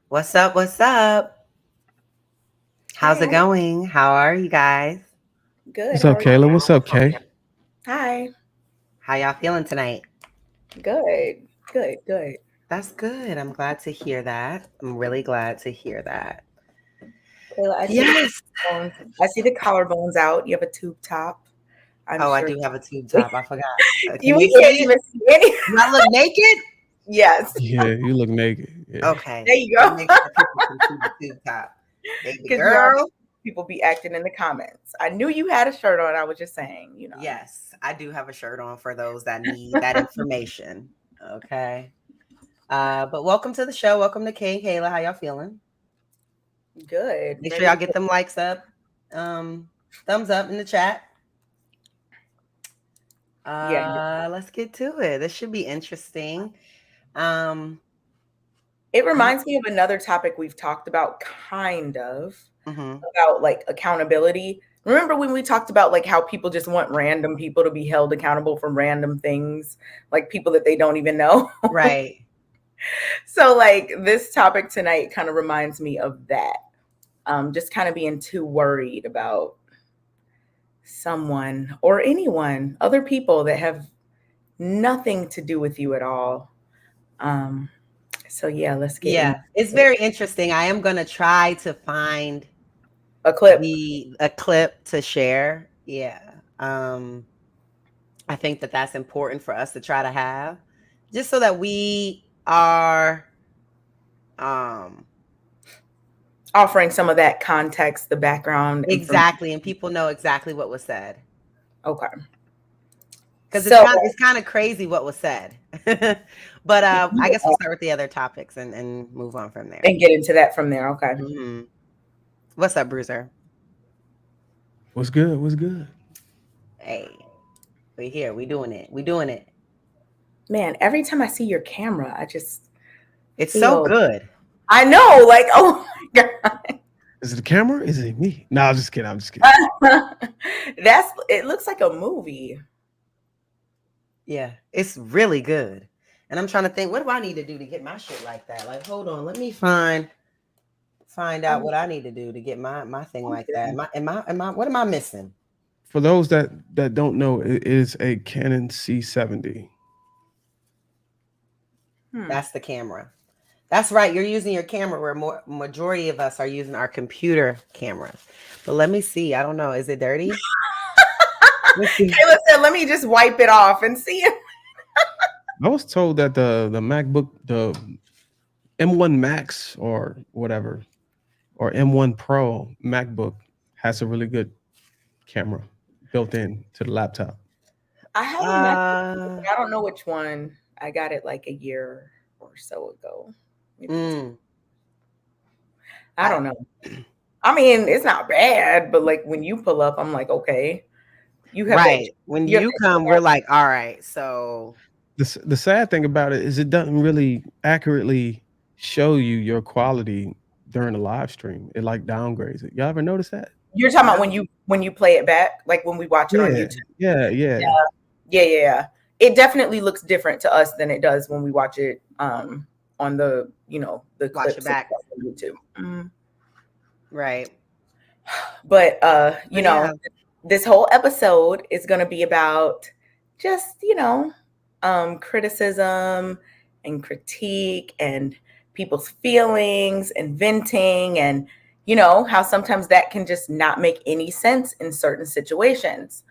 What's up? What's up? How's it going? How are you guys? Good. What's How up, are you? Kayla? What's up, Kay? Hi. How y'all feeling tonight? Good. Good. That's good. I'm glad to hear that. I'm really glad to hear that. Kayla, Yes. I see the collarbones out. You have a tube top. I'm I sure. do have a tube top. I forgot. You Can you can't see even it? see any. Do I look naked? Yes. Yeah, you look naked. Yeah. Okay. There you I'll go. make sure people can see the tube top. Baby Because girl. people be acting in the comments. I knew you had a shirt on. I was just saying, Yes, I do have a shirt on for those that need that information. Okay. But welcome to the show. Welcome to Kay and Kayla. How y'all feeling? Good. Make sure y'all get them likes up, thumbs up in the chat. Yeah. Let's get to it. This should be interesting. Um, It reminds me of another topic we've talked about, kind of, mhm. about like accountability. Remember when we talked about like how people just want random people to be held accountable for random things, like people that they don't even know? Right. So like this topic tonight kind of reminds me of that. Just kind of being too worried about someone or anyone, other people that have nothing to do with you at all. Um, so yeah, let's get into Yeah, it's very interesting. I am gonna try to find a clip. a clip to share. Yeah. I think that that's important for us to try to have, just so that we are um Offering some of that context, the background information. exactly, and people know exactly what was said. Okay. Because So it's kind of crazy what was said. But I guess we'll start with the other topics and move on from there. and get into that from there. Okay. Hmm. What's up, Bruiser? What's good? What's good? Hey, we here. We doing it. We doing it. Man, every time I see your camera, I just It's so feel good. I know, like, oh my God. Is it the camera? Is it me? No, I'm just kidding. I'm just kidding. It looks like a movie. Yeah, it's really good. And I'm trying to think, what do I need to do to get my shit like that? Like, hold on, let me find out what I need to do to get my thing like that. What am I missing? For those that don't know, it is a Canon C70. That's the camera. That's right. You're using your camera where majority of us are using our computer cameras. But let me see. I don't know. Is it dirty? Kayla said, let me just wipe it off and see it. I was told that the MacBook, the M1 Max or whatever, or M1 Pro MacBook has a really good camera built in to the laptop. I have a MacBook, but I don't know which one. I got it like a year or so ago. I don't know. I mean, it's not bad, but like when you pull up, I'm like, okay, you have right. that. When you come, we're like, all right. So The sad thing about it is it doesn't really accurately show you your quality during the live stream. It like downgrades it. Y'all ever notice that? You're talking about when you play it back, like when we watch it on YouTube. Yeah. It definitely looks different to us than it does when we watch it on the the clips back on YouTube. Right. But this whole episode is going to be about just criticism and critique and people's feelings and venting, and how sometimes that can just not make any sense in certain situations.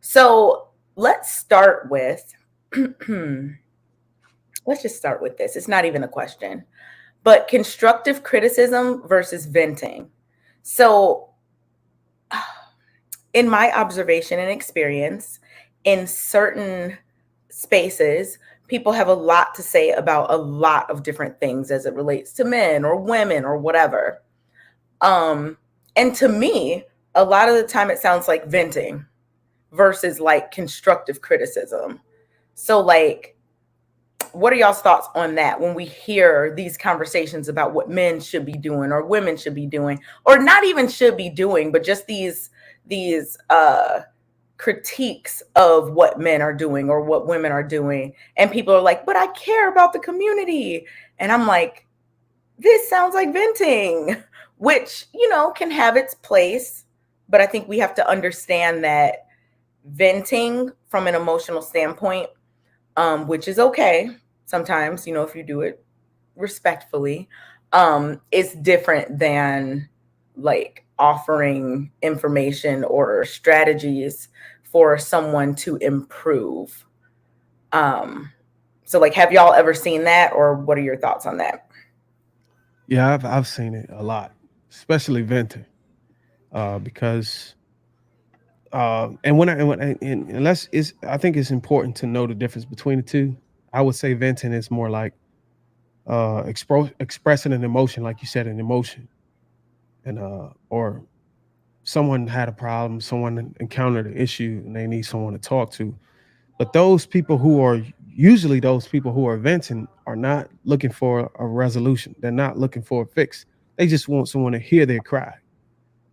So let's start with let's just start with this. It's not even a question, but constructive criticism versus venting. So in my observation and experience, in certain spaces, people have a lot to say about a lot of different things as it relates to men or women or whatever. And to me, a lot of the time it sounds like venting versus like constructive criticism. So like, what are y'all's thoughts on that when we hear these conversations about what men should be doing or women should be doing, or not even should be doing, but just these critiques of what men are doing or what women are doing, and people are like, but I care about the community, and I'm like, this sounds like venting, which can have its place, but I think we have to understand that venting from an emotional standpoint, which is okay sometimes, if you do it respectfully, is different than like offering information or strategies for someone to improve. So like, have y'all ever seen that, or what are your thoughts on that? Yeah, I've seen it a lot, especially venting, because and unless it's, I think it's important to know the difference between the two. I would say venting is more like expressing an emotion, like you said, an emotion, and or someone had a problem, someone encountered an issue, and they need someone to talk to. But those people who are usually those people who are venting are not looking for a resolution. They're not looking for a fix. They just want someone to hear their cry.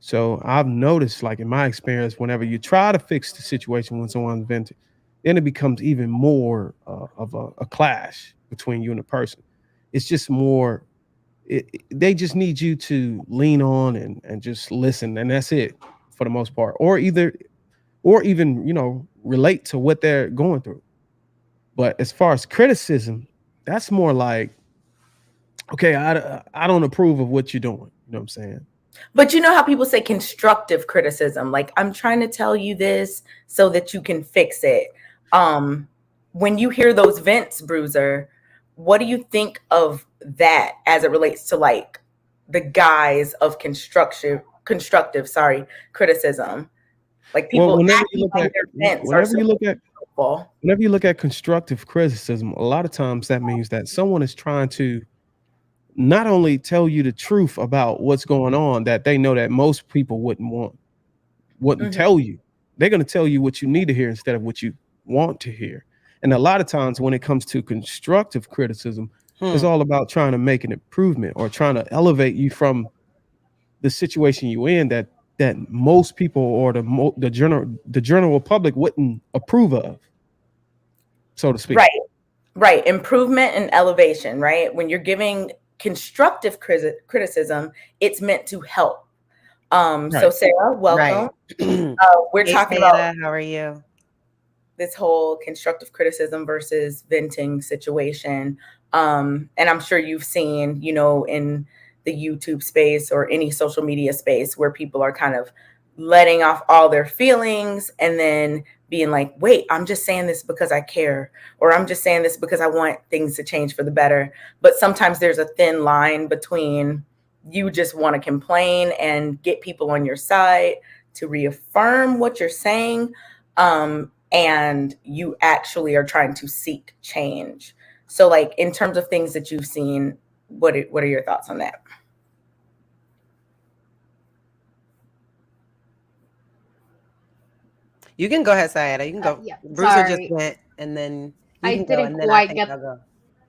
So I've noticed, like in my experience, whenever you try to fix the situation when someone's venting, then it becomes even more of a clash between you and the person. It's just more. They just need you to lean on and just listen, and that's it for the most part. Or even relate to what they're going through. But as far as criticism, that's more like, okay, I don't approve of what you're doing. You know what I'm saying? But you know how people say constructive criticism, like I'm trying to tell you this so that you can fix it. Um, when you hear those vents, Bruiser, what do you think of that as it relates to like the guise of constructive, sorry, criticism? Like Well, people acting like their vents are so helpful. whenever you look at constructive criticism, a lot of times that means that someone is trying to not only tell you the truth about what's going on that they know that most people wouldn't Mhm. tell you. They're going to tell you what you need to hear instead of what you want to hear. And a lot of times when it comes to constructive criticism, it's Hmm. all about trying to make an improvement or trying to elevate you from the situation you in that most people or the general public wouldn't approve of, so to speak. Right. Right. Improvement and elevation, right? When you're giving constructive criticism, it's meant to help. So Right. Sarah, welcome. Right. Hey, We're talking about Sayeda, how are you? this whole constructive criticism versus venting situation. And I'm sure you've seen, in the YouTube space or any social media space where people are kind of letting off all their feelings and then being like, wait, I'm just saying this because I care, or I'm just saying this because I want things to change for the better. But sometimes there's a thin line between you just want to complain and get people on your side to reaffirm what you're saying. And you actually are trying to seek change. So, like in terms of things that you've seen, what are your thoughts on that? You can go ahead, Sayeda. You can go. Yeah, Bruiser just sorry. went, and then you I can go, didn't and then I quite think get. I'll go.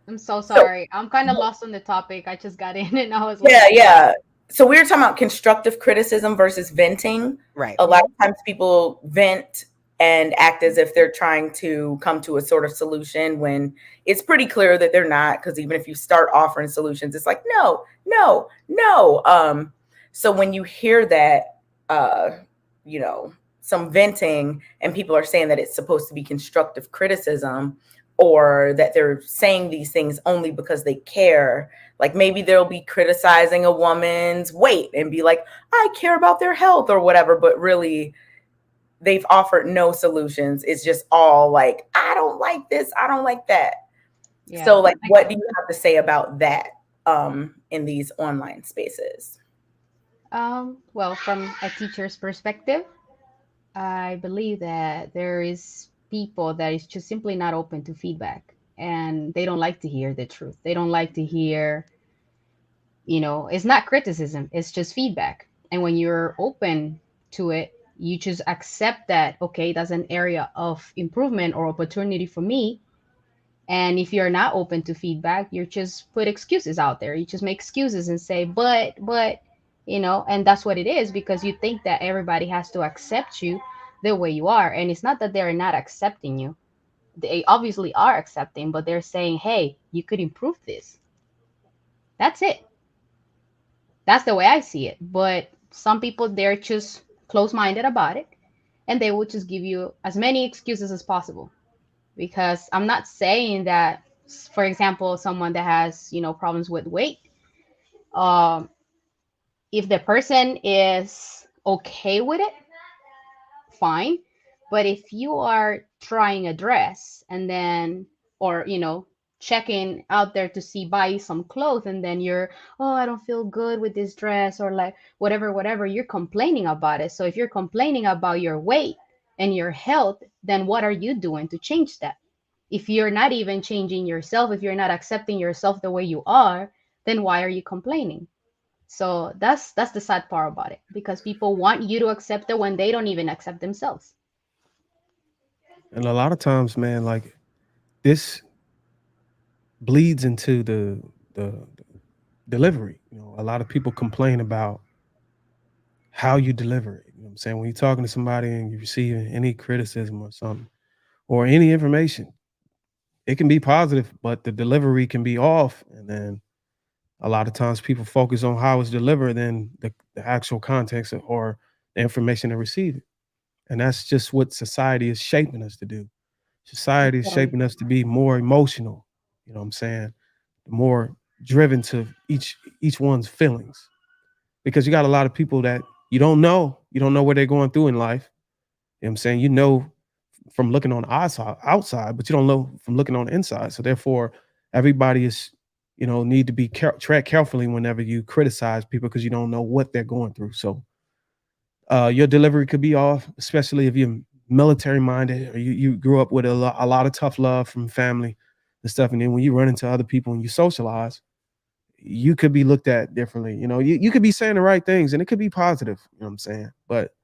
I'm so So, sorry. I'm kind of lost on the topic. I just got in and I was like, yeah, yeah. So we were talking about constructive criticism versus venting. Right. A lot of times people vent and act as if they're trying to come to a sort of solution when it's pretty clear that they're not. Because even if you start offering solutions, it's like, no, no, no. So when you hear that, uh, you know, some venting and people are saying that it's supposed to be constructive criticism or that they're saying these things only because they care. Like maybe they'll be criticizing a woman's weight and be like, I care about their health or whatever, but really they've offered no solutions. It's just all like, I don't like this, I don't like that. So yeah. like what do you have to say about that in these online spaces? Well, from a teacher's perspective, I believe that there is people that is just simply not open to feedback and they don't like to hear the truth. They don't like to hear, it's not criticism, it's just feedback. And when you're open to it, you just accept that, okay, that's an area of improvement or opportunity for me. And if you're not open to feedback, you just put excuses out there. You just make excuses and say, and that's what it is because you think that everybody has to accept you the way you are. And it's not that they're not accepting you. They obviously are accepting, but they're saying, hey, you could improve this. That's it. That's the way I see it. But some people, they're just close minded about it and they will just give you as many excuses as possible. Because I'm not saying that, for example, someone that has, problems with weight, um, if the person is okay with it, fine. But if you are trying a dress and then, or, checking out there to see, buy some clothes, and then you're, oh, I don't feel good with this dress, or like whatever, you're complaining about it. So if you're complaining about your weight and your health, then what are you doing to change that? If you're not even changing yourself, if you're not accepting yourself the way you are, then why are you complaining? So that's the sad part about it because people want you to accept it when they don't even accept themselves. And a lot of times, man, like this bleeds into the delivery. You know, a lot of people complain about how you deliver it. You know what I'm saying? When you're talking to somebody and you're receiving any criticism or something or any information, it can be positive, but the delivery can be off. And then a lot of times people focus on how it's delivered than the actual context or the information they're receiving. And that's just what society is shaping us to do. Society is Okay. shaping us to be more emotional. You know what I'm saying? More driven to each one's feelings. Because you got a lot of people that you don't know what they're going through in life. You know what I'm saying? You know from looking on the outside, but you don't know from looking on the inside. So therefore, everybody is, need to be tread carefully whenever you criticize people because you don't know what they're going through. So your delivery could be off, especially if you're military minded or you grew up with a lot of tough love from family and stuff. And then when you run into other people and you socialize, you could be looked at differently. You know, you could be saying the right things and it could be positive, you know what I'm saying? But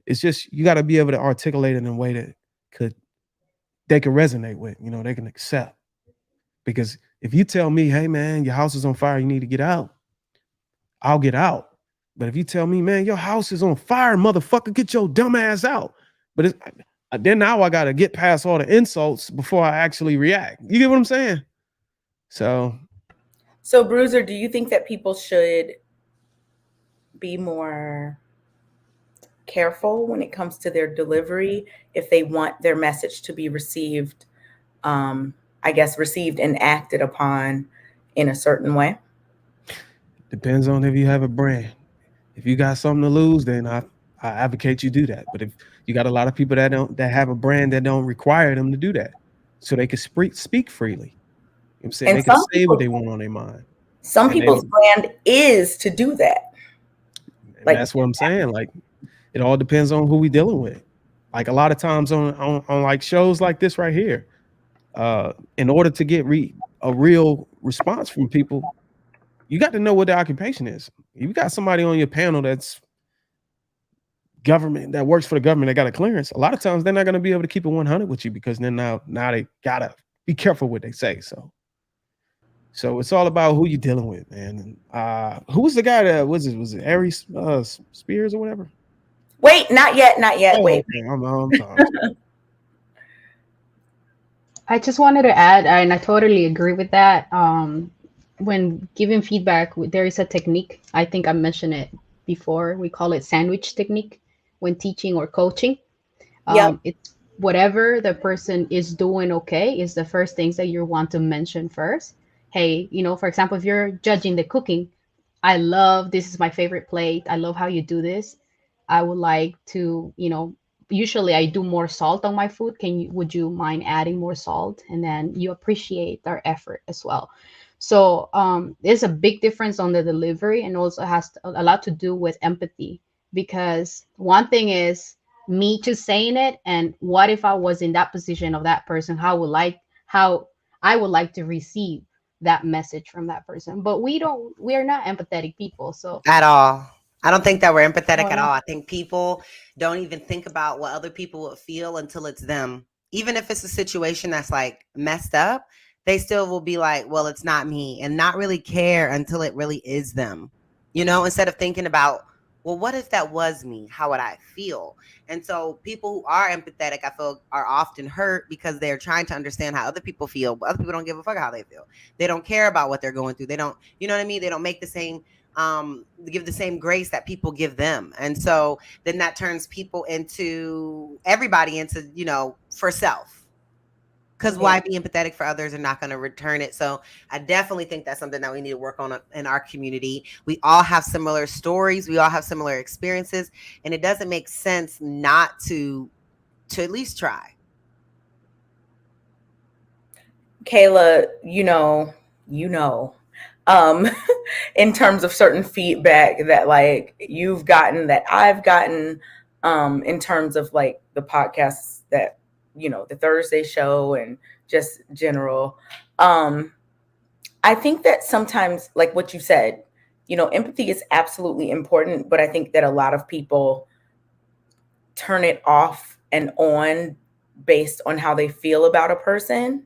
it's just you got to be able to articulate it in a way that could they can resonate with, they can accept. Because if you tell me, hey man, your house is on fire, you need to get out, I'll get out. But if you tell me, man, your house is on fire, motherfucker, get your dumb ass out. But then now I got to get past all the insults before I actually react. You get what I'm saying? So Bruiser, do you think that people should be more careful when it comes to their delivery if they want their message to be received, I guess, received and acted upon in a certain way? depends on if you have a brand. If you got something to lose, then I advocate you do that. But if you got a lot of people that have a brand that don't require them to do that, so they can speak freely. You know what I'm saying? And They can say what they want on their mind. some And people's then brand is to do that. and Like, that's what I'm saying. Like it all depends on who we dealing with. Like a lot of times on like shows like this right here, in order to get a real response from people, you got to know what their occupation is. If you got somebody on your panel that's government that works for the government that got a clearance, a lot of times they're not going to be able to keep it 100 with you because then now they gotta be careful what they say. So it's all about who you're dealing with, man. Who was the guy that was it Aries Spears or whatever? wait, not yet. Oh, Wait. okay. I'm sorry. I just wanted to add, and I totally agree with that. When giving feedback, there is a technique. I think I mentioned it before. We call it sandwich technique when teaching or coaching. Yep. It's whatever the person is doing okay is the first things that you want to mention first. Hey, for example, if you're judging the cooking, I love this is my favorite plate. I love how you do this. I would like to, usually I do more salt on my food. Would you mind adding more salt? And then you appreciate their effort as well. So there's a big difference on the delivery and also has a lot to do with empathy because one thing is me just saying it and what if I was in that position of that person, how I would like to receive that message from that person. But we are not empathetic people. So At all. I don't think that we're empathetic oh at no. all. I think people don't even think about what other people would feel until it's them. Even if it's a situation that's like messed up, they still will be like, well, it's not me, and not really care until it really is them. Instead of thinking about, well, what if that was me? How would I feel? And so people who are empathetic, I feel, are often hurt because they're trying to understand how other people feel, but other people don't give a fuck how they feel. They don't care about what they're going through. They don't, you know what I mean? They don't make the same give the same grace that people give them. And so then that turns everybody into, for self. Because why be empathetic for others and not going to return it? So I definitely think that's something that we need to work on in our community. We all have similar stories. We all have similar experiences. And it doesn't make sense not to at least try. Kayla, in terms of certain feedback that like you've gotten, that I've gotten, in terms of like the podcasts that, the Thursday show and just general. I think that sometimes, like what you said, empathy is absolutely important, but I think that a lot of people turn it off and on based on how they feel about a person.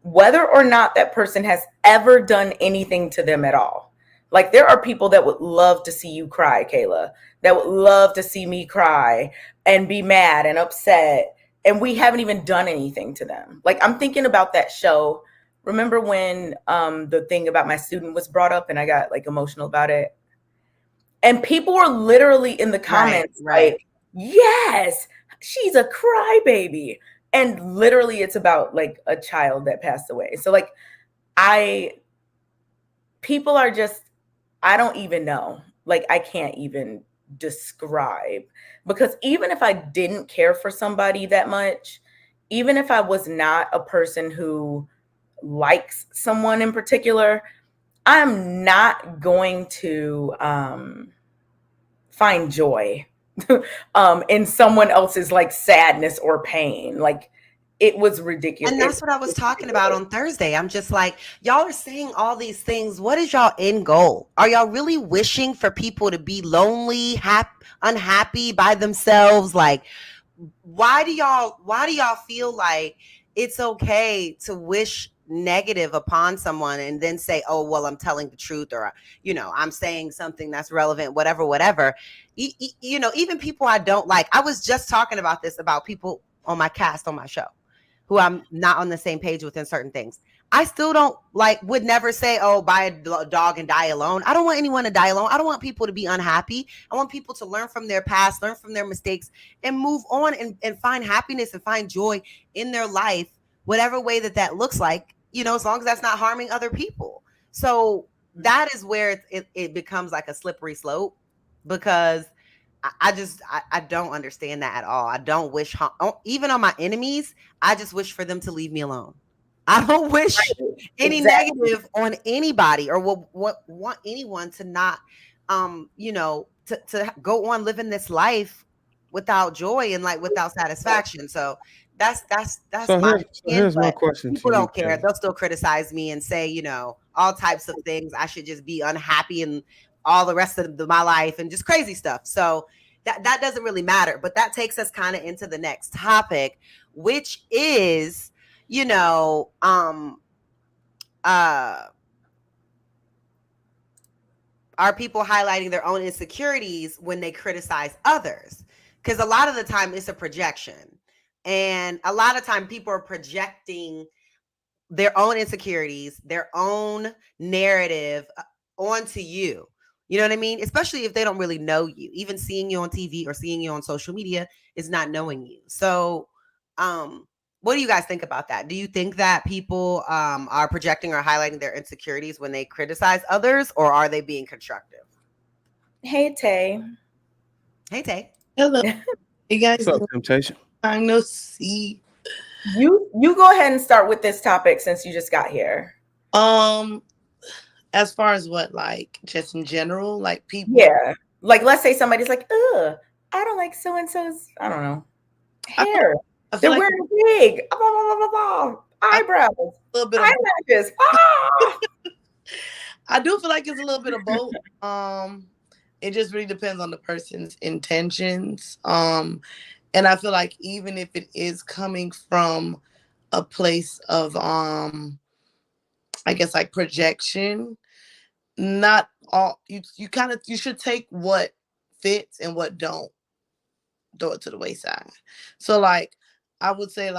whether or not that person has ever done anything to them at all. Like, there are people that would love to see you cry, Kayla, that would love to see me cry and be mad and upset, and we haven't even done anything to them. Like, I'm thinking about that show. Remember when the thing about my student was brought up and I got like emotional about it? And people were literally in the comments like, yes, she's a crybaby. And literally it's about like a child that passed away. So like, people are just, I don't even know. Like, I can't even describe, because even if I didn't care for somebody that much, even if I was not a person who likes someone in particular, I'm not going to find joy in someone else's like sadness or pain. Like, it was ridiculous. And that's what I was talking about on Thursday. I'm just like, y'all are saying all these things. What is y'all end goal? Are y'all really wishing for people to be lonely, unhappy by themselves? Like, why do y'all feel like it's okay to wish negative upon someone and then say, oh, well, I'm telling the truth, or, I'm saying something that's relevant, whatever. Even people I don't like. I was just talking about this about people on my show who I'm not on the same page with in certain things. I still don't would never say, oh, buy a dog and die alone. I don't want anyone to die alone. I don't want people to be unhappy. I want people to learn from their past, learn from their mistakes, and move on and find happiness and find joy in their life, whatever way that looks like, as long as that's not harming other people. So that is where it becomes like a slippery slope, because I don't understand that at all. I don't wish, even on my enemies, I just wish for them to leave me alone. I don't wish any negative on anybody, or want anyone to not, to go on living this life without joy and without satisfaction. So that's so here's my question. People don't care. They'll still criticize me and say, all types of things. I should just be unhappy and all the rest of my life and just crazy stuff. So that doesn't really matter. But that takes us kind of into the next topic, which is, are people highlighting their own insecurities when they criticize others? Because a lot of the time it's a projection. And a lot of time people are projecting their own insecurities, their own narrative onto you. You know what I mean? Especially if they don't really know you. Even seeing you on TV or seeing you on social media is not knowing you. So, what do you guys think about that? Do you think that people are projecting or highlighting their insecurities when they criticize others, or are they being constructive? Hey, Tay. Hey, Tay. Hello. You guys. What's up, Temptation? I know. See. You go ahead and start with this topic since you just got here. As far as what, just in general, people. Yeah. Let's say somebody's like, ugh, I don't like so-and-so's, I don't know, hair. They're wearing a wig. Eyebrows. A little bit of eyelashes. I do feel like it's a little bit of both. It just really depends on the person's intentions. And I feel like even if it is coming from a place of I guess projection, not all you should take what fits and what don't, throw it to the wayside. So I would say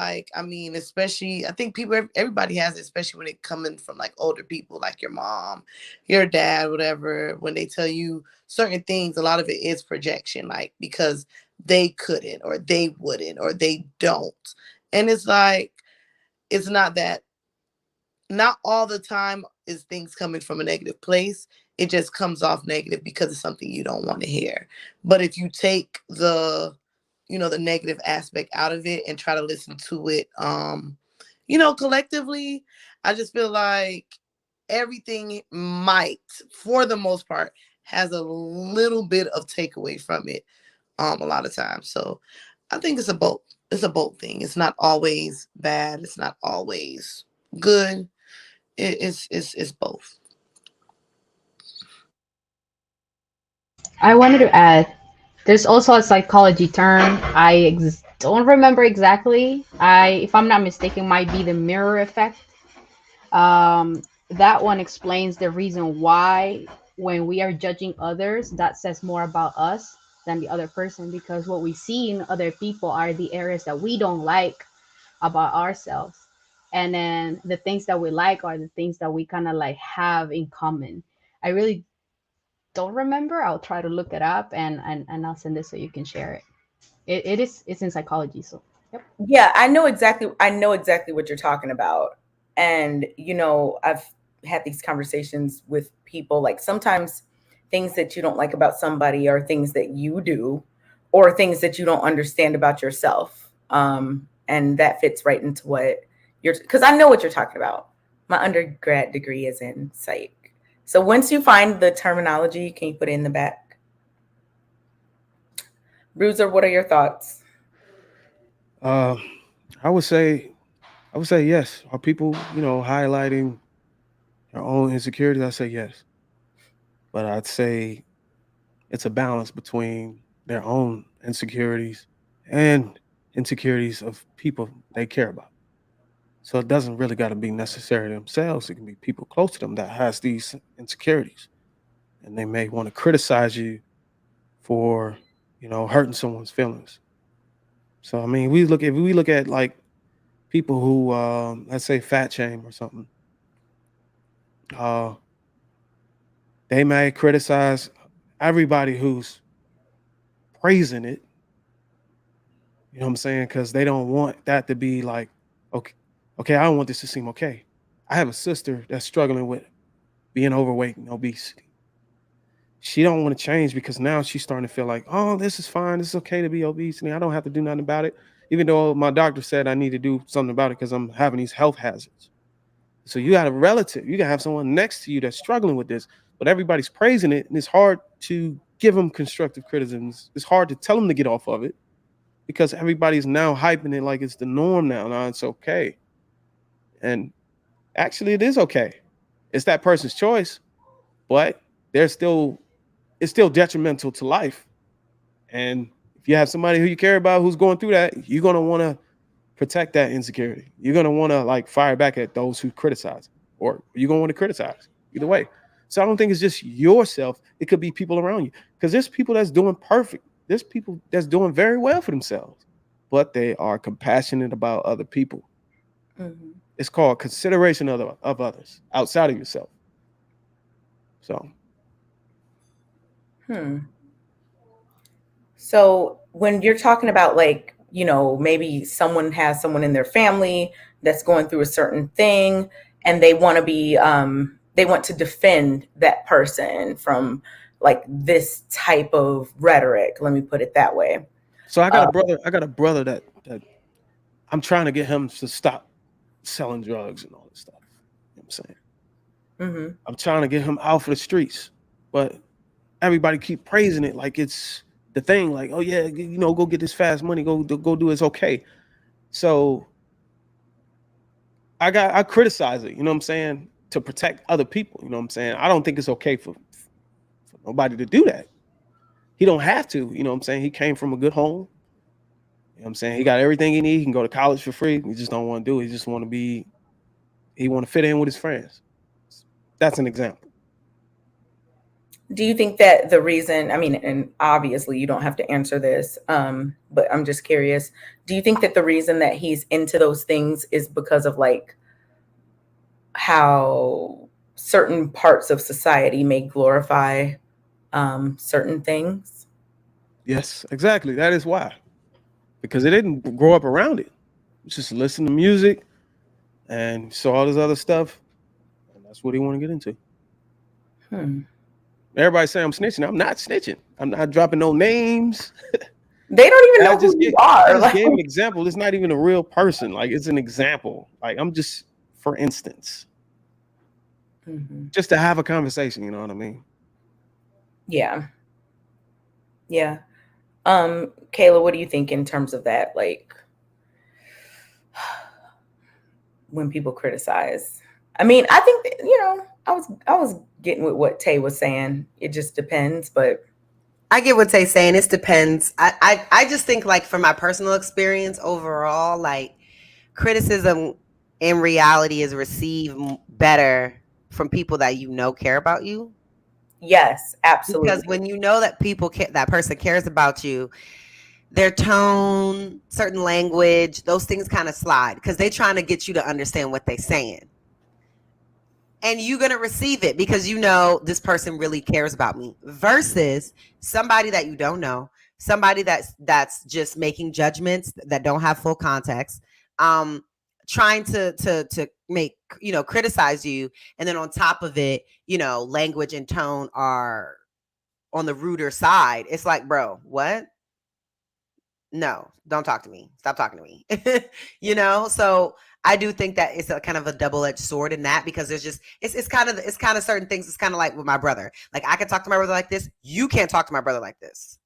especially I think everybody has it, especially when it coming from older people, like your mom, your dad, whatever. When they tell you certain things, a lot of it is projection, because they couldn't, or they wouldn't, or they don't. And it's it's not that. Not all the time is things coming from a negative place. It just comes off negative because it's something you don't want to hear. But if you take the negative aspect out of it and try to listen to it, collectively, I just feel like everything might, for the most part, has a little bit of takeaway from it, a lot of times. So I think it's a both. It's a both thing. It's not always bad. It's not always good. It's both. I wanted to add, there's also a psychology term. I don't remember exactly. If I'm not mistaken, might be the mirror effect. That one explains the reason why when we are judging others, that says more about us than the other person, because what we see in other people are the areas that we don't like about ourselves. And then the things that we like are the things that we kind of like have in common. I really don't remember. I'll try to look it up, and I'll send it so you can share it. It's in psychology. So yep. Yeah, I know exactly what you're talking about. And I've had these conversations with people, like sometimes things that you don't like about somebody are things that you do or things that you don't understand about yourself. And that fits right into what because I know what you're talking about. My undergrad degree is in psych. So once you find the terminology, can you put it in the back? Bruiser, what are your thoughts? I would say yes. Are people, highlighting their own insecurities? I say yes. But I'd say it's a balance between their own insecurities and insecurities of people they care about. So it doesn't really got to be necessarily themselves. It can be people close to them that has these insecurities, and they may want to criticize you for, hurting someone's feelings. So I mean, if we look at like people who, let's say, fat shame or something, uh, they may criticize everybody who's praising it. You know what I'm saying? Because they don't want that to be like, okay, I don't want this to seem okay. I have a sister that's struggling with being overweight and obesity. She don't want to change because now she's starting to feel like, oh, this is fine. This is okay to be obese. And I don't have to do nothing about it. Even though my doctor said I need to do something about it because I'm having these health hazards. So you got a relative, you got to have someone next to you that's struggling with this, but everybody's praising it. And it's hard to give them constructive criticisms. It's hard to tell them to get off of it because everybody's now hyping it like it's the norm now. Now it's okay. And actually it is okay. It's that person's choice, but it's still detrimental to life. And if you have somebody who you care about who's going through that, you're going to want to protect that insecurity. You're going to want to like fire back at those who criticize, or you're going to want to criticize either way. So I don't think it's just yourself. It could be people around you, because there's people that's doing perfect. There's people that's doing very well for themselves, but they are compassionate about other people. Mm-hmm. It's called consideration of others outside of yourself. So. So when you're talking about like, maybe someone has someone in their family that's going through a certain thing and they want to be, they want to defend that person from like this type of rhetoric. Let me put it that way. So I got a brother that I'm trying to get him to stop selling drugs and all this stuff. You know what I'm saying? Mm-hmm. I'm trying to get him out for the streets, but everybody keep praising it like it's the thing. Like, oh yeah, go get this fast money, go do it. It's okay. So I criticize it. You know what I'm saying? To protect other people. You know what I'm saying? I don't think it's okay for nobody to do that. He don't have to. You know what I'm saying? He came from a good home. You know what I'm saying? He got everything he needs. He can go to college for free. He just don't want to do it. He just want to fit in with his friends. That's an example. Do you think that the reason, I mean, and obviously you don't have to answer this, but I'm just curious. Do you think that the reason that he's into those things is because of like how certain parts of society may glorify certain things? Yes, exactly. That is why. Because it didn't grow up around it. Just listen to music and saw all this other stuff. And that's what he want to get into. Everybody say I'm snitching. I'm not snitching. I'm not dropping no names. They don't even know who you are. I just gave an example. It's not even a real person. Like, it's an example. Like, I'm just, for instance, just to have a conversation. You know what I mean? Yeah. Yeah. Kayla, what do you think in terms of that? Like, when people criticize, I mean, I think that, I was getting with what Tay was saying. It just depends, but I get what Tay's saying. It depends. I just think, like, from my personal experience overall, like, criticism in reality is received better from people that you know care about you. Yes, Because absolutely. when you know that that person cares about you, their tone, certain language, those things kind of slide because they're trying to get you to understand what they're saying. And you're going to receive it because you know this person really cares about me versus somebody that you don't know, somebody that's just making judgments that don't have full context, um trying to make, criticize you, and then on top of it, language and tone are on the ruder side. It's like, bro, what? No, don't talk to me. Stop talking to me. So I do think that it's a kind of a double-edged sword in that, because there's just it's kind of certain things. It's kind of like with my brother. Like, I can talk to my brother like this. You can't talk to my brother like this.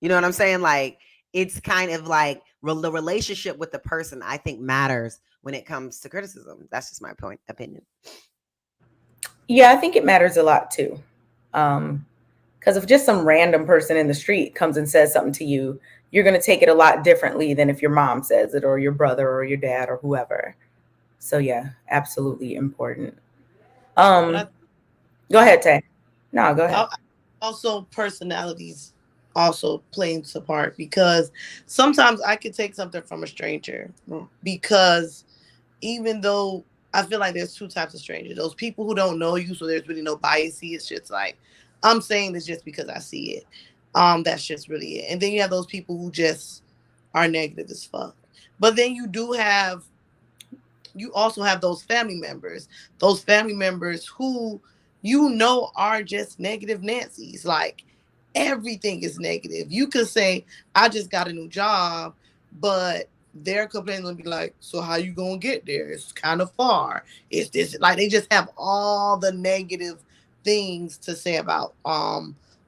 You know what I'm saying? Like, it's kind of like the relationship with the person, I think, matters when it comes to criticism. That's just my opinion. Yeah, I think it matters a lot too. Because if just some random person in the street comes and says something to you, you're going to take it a lot differently than if your mom says it, or your brother, or your dad, or whoever. So yeah, absolutely important. But Go ahead, Tay. No, go ahead. also, personalities also plays a part, because sometimes I could take something from a stranger, because even though I feel like there's two types of strangers: those people who don't know you, so there's really no bias. It's just like, I'm saying this just because I see it. That's just really it. And then you have those people who just are negative as fuck. But then you also have those family members who are just negative Nancy's. Like, everything is negative. You could say, I just got a new job, but their complaint will be like, so how you gonna get there? It's kind of far. It's this, like, they just have all the negative things to say about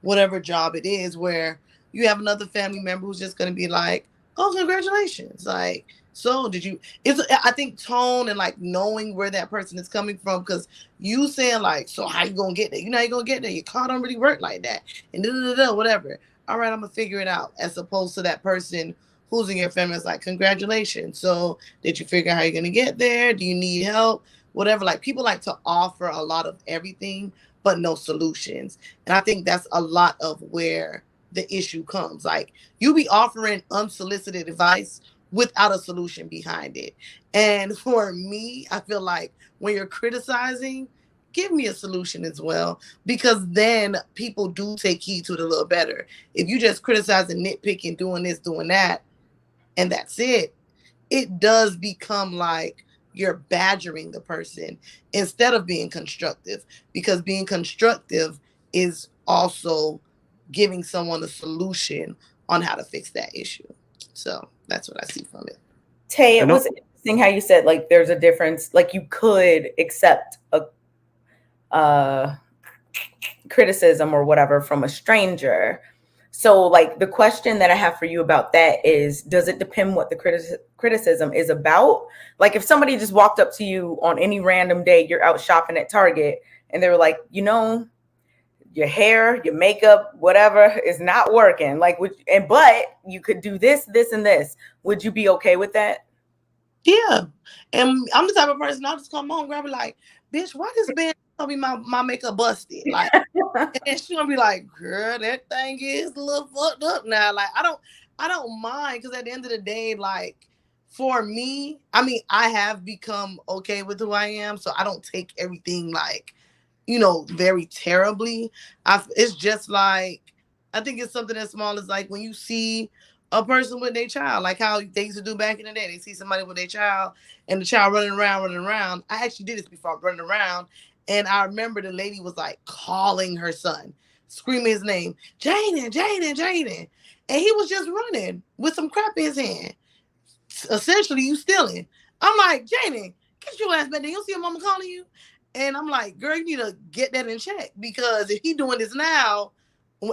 whatever job it is, where you have another family member who's just gonna be like, oh, congratulations. Like, so did you, I think tone and like knowing where that person is coming from, because you saying like, so how you gonna get there? You know how you gonna get there. Your car don't really work like that. And whatever. All right, I'm gonna figure it out. As opposed to that person who's in your family is like, congratulations. So did you figure out how you're gonna get there? Do you need help? Whatever. Like, people like to offer a lot of everything, but no solutions. And I think that's a lot of where the issue comes. Like, you be offering unsolicited advice without a solution behind it. And for me, I feel like when you're criticizing, give me a solution as well, because then people do take heed to it a little better. If you just criticizing, nitpicking, doing this, doing that, and that's it does become like you're badgering the person instead of being constructive, because being constructive is also giving someone a solution on how to fix that issue. So that's what I see from it. Tay, it And was interesting how you said like there's a difference. Like, you could accept a criticism or whatever from a stranger. So like, the question that I have for you about that is, does it depend what the criticism is about? Like, if somebody just walked up to you on any random day, you're out shopping at Target, and they were like, your hair, your makeup, whatever is not working. Like, but you could do this, this, and this. Would you be okay with that? Yeah. And I'm the type of person, I'll just come home, grab it like, bitch, why this band tell me my makeup busted? Like, and she gonna be like, girl, that thing is a little fucked up now. Like, I don't mind, because at the end of the day, like, for me, I mean, I have become okay with who I am, so I don't take everything like, very terribly. It's just like, I think it's something as small as like when you see a person with their child, like how they used to do back in the day. They see somebody with their child, and the child running around. I actually did this before, running around. And I remember the lady was like calling her son, screaming his name, Jaden, Jaden, Jaden. And he was just running with some crap in his hand. Essentially, you stealing. I'm like, Jaden, get your ass back there. You don't see your mama calling you? And I'm like, girl, you need to get that in check, because if he doing this now,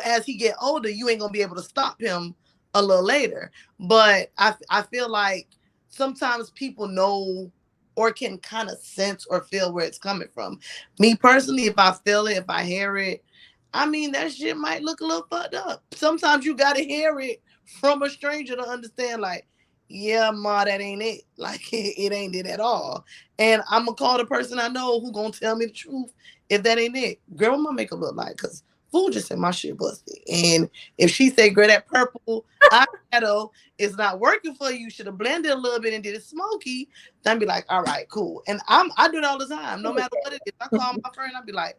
as he get older, you ain't gonna be able to stop him a little later. But I feel like sometimes people know or can kind of sense or feel where it's coming from. Me personally, if I feel it, if I hear it, I mean, that shit might look a little fucked up. Sometimes you gotta hear it from a stranger to understand, like, yeah, ma, that ain't it. Like it ain't it at all. And I'm gonna call the person I know who gonna tell me the truth if that ain't it. Girl, what my makeup look like? Cause fool just said my shit busted. And if she say, girl, that purple eyeshadow is not working for you, should have blended a little bit and did it smoky, then I'd be like, all right, cool. And I do it all the time, no matter what it is. I call my friend, I'd be like,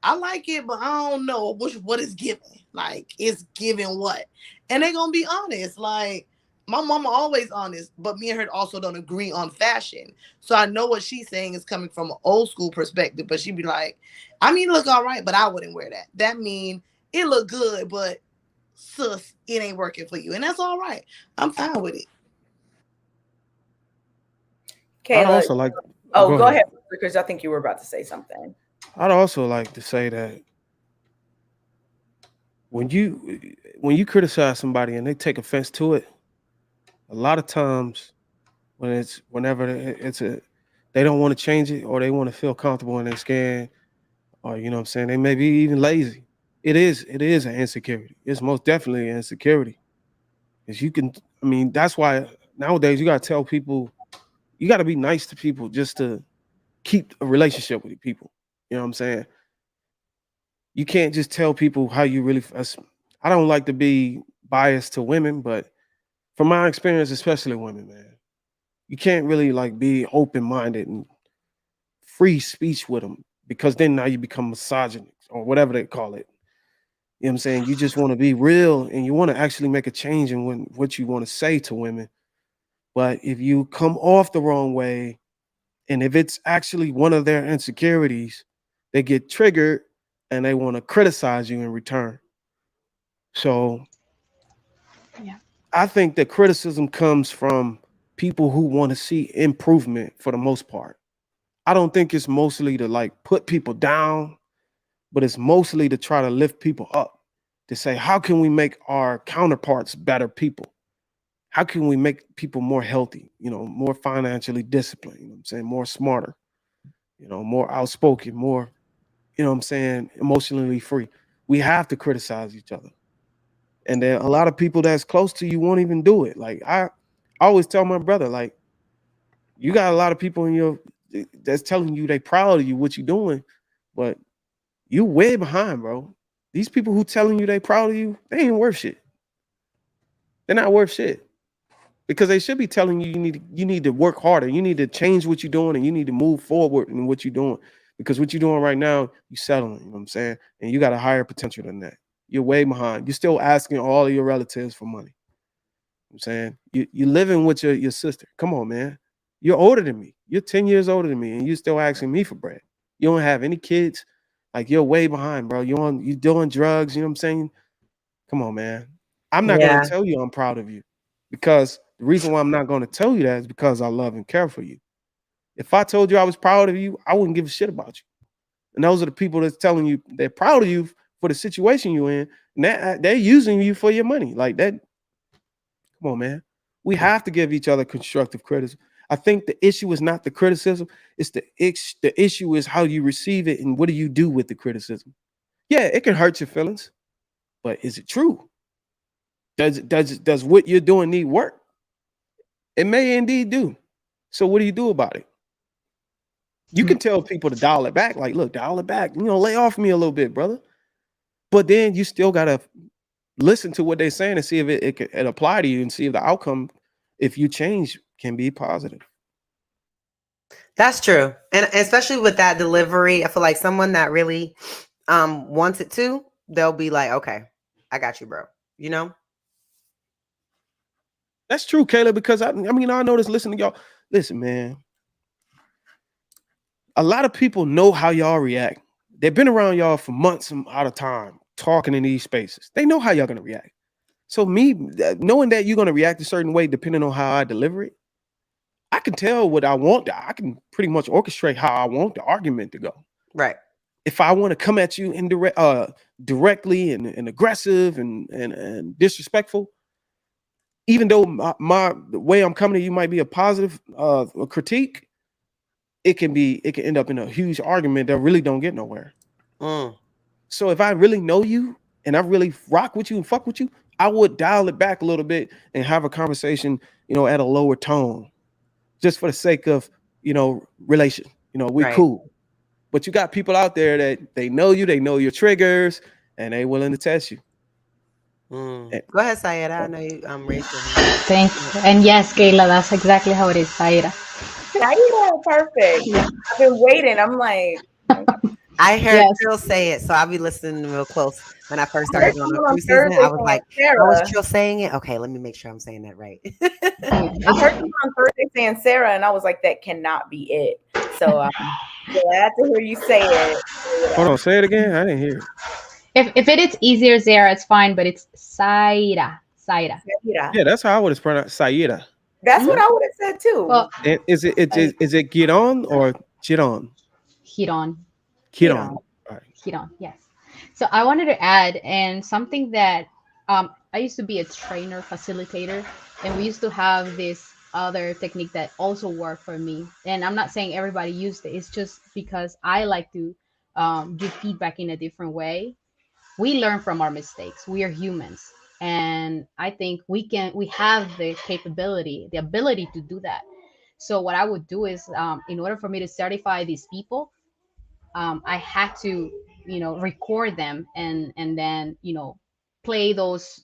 I like it, but I don't know what it's giving. Like it's giving what? And they gonna be honest. Like my mama always honest, but me and her also don't agree on fashion. So I know what she's saying is coming from an old school perspective, but she'd be like, I mean, it look all right, but I wouldn't wear that. That mean it look good, but sus, it ain't working for you. And that's all right. I'm fine with it. Kayla. I'd also like. Oh, go ahead, because I think you were about to say something. I'd also like to say that when you criticize somebody and they take offense to it, a lot of times whenever they don't want to change it, or they want to feel comfortable in their skin, or you know what I'm saying, they may be even lazy. It is an insecurity. It's most definitely an insecurity. Because that's why nowadays you gotta tell people, you gotta be nice to people just to keep a relationship with people. You know what I'm saying? You can't just tell people how you really. I don't like to be biased to women, but from my experience, especially women, man, you can't really like be open minded and free speech with them, because then now you become misogynist or whatever they call it. You know what I'm saying? You just want to be real and you want to actually make a change in what you want to say to women. But if you come off the wrong way, and if it's actually one of their insecurities, they get triggered and they want to criticize you in return. So Yeah. I think that criticism comes from people who want to see improvement for the most part. I don't think it's mostly to like put people down, but it's mostly to try to lift people up, to say, how can we make our counterparts better people? How can we make people more healthy, more financially disciplined, you know what I'm saying, more smarter, more outspoken, more, you know what I'm saying, emotionally free. We have to criticize each other. And then a lot of people that's close to you won't even do it. Like I always tell my brother, like, you got a lot of people in your that's telling you they proud of you, what you're doing, but you way behind, bro. These people who telling you they proud of you, they ain't worth shit. They're not worth shit. Because they should be telling you you need to work harder. You need to change what you're doing, and you need to move forward in what you're doing. Because what you're doing right now, you're settling, you know what I'm saying? And you got a higher potential than that. You're way behind. You're still asking all of your relatives for money. You know what I'm saying, you're living with your sister. Come on, man. You're older than me. You're 10 years older than me, and you're still asking me for bread. You don't have any kids. Like, you're way behind, bro. You doing drugs, you know what I'm saying? Come on, man. I'm not going Yeah. to tell you I'm proud of you, because the reason why I'm not going to tell you that is because I love and care for you. If I told you I was proud of you, I wouldn't give a shit about you. And those are the people that's telling you they're proud of you for the situation you're in. And they're using you for your money. Like that. Come on, man. We have to give each other constructive criticism. I think the issue is not the criticism. It's the issue is how you receive it and what do you do with the criticism. Yeah, it can hurt your feelings, but is it true? Does what you're doing need work? It may indeed do. So what do you do about it? You can tell people to dial it back. Like, look, dial it back. Lay off me a little bit, brother. But then you still gotta listen to what they're saying and see if it can apply to you, and see if the outcome, if you change, can be positive. That's true. And especially with that delivery, I feel like someone that really wants it to, they'll be like, okay, I got you, bro. You know? That's true, Kayla, because I know this. Listen to y'all. Listen, man. A lot of people know how y'all react. They've been around y'all for months out of time, talking in these spaces. They know how y'all gonna react. So me knowing that you're gonna react a certain way depending on how I deliver it, I can tell what I want. I can pretty much orchestrate how I want the argument to go. Right. If I want to come at you directly and aggressive and disrespectful, even though the way I'm coming to you might be a positive critique, it can end up in a huge argument that really don't get nowhere. So if I really know you and I really rock with you and fuck with you, I would dial it back a little bit and have a conversation, at a lower tone, just for the sake of, relation. We Right. cool. But you got people out there that they know you, they know your triggers, and they willing to test you. Go ahead, Sayeda. I know you raised your hand. Thank you. And yes, Kayla, that's exactly how it is, Zaira. Zaira, perfect. Yeah. I've been waiting. I'm like, I heard Yes. Trill say it, so I'll be listening real close. When I first I started heard going on someone on cruise season, Thursday I was saying like, "How was Sarah. Trill saying it?" Okay, let me make sure I'm saying that right. I heard someone on Thursday saying Sarah, and I was like, that cannot be it. So I'm glad to hear you say it. Hold on, say it again. I didn't hear it. If it is easier, Zaira, it's fine, but it's Zaira. Zaira. Zaira. Yeah, that's how I would have pronounced Sayeda. That's what I would have said too. Well, And is it get on or chit on? Hiron. Get on. All right. Hiron, yes. So I wanted to add, and something that I used to be a trainer, facilitator, and we used to have this other technique that also worked for me. And I'm not saying everybody used it. It's just because I like to give feedback in a different way. We learn from our mistakes. We are humans, and I think we have the capability, the ability to do that. So what I would do is, in order for me to certify these people, I had to, record them and then, play those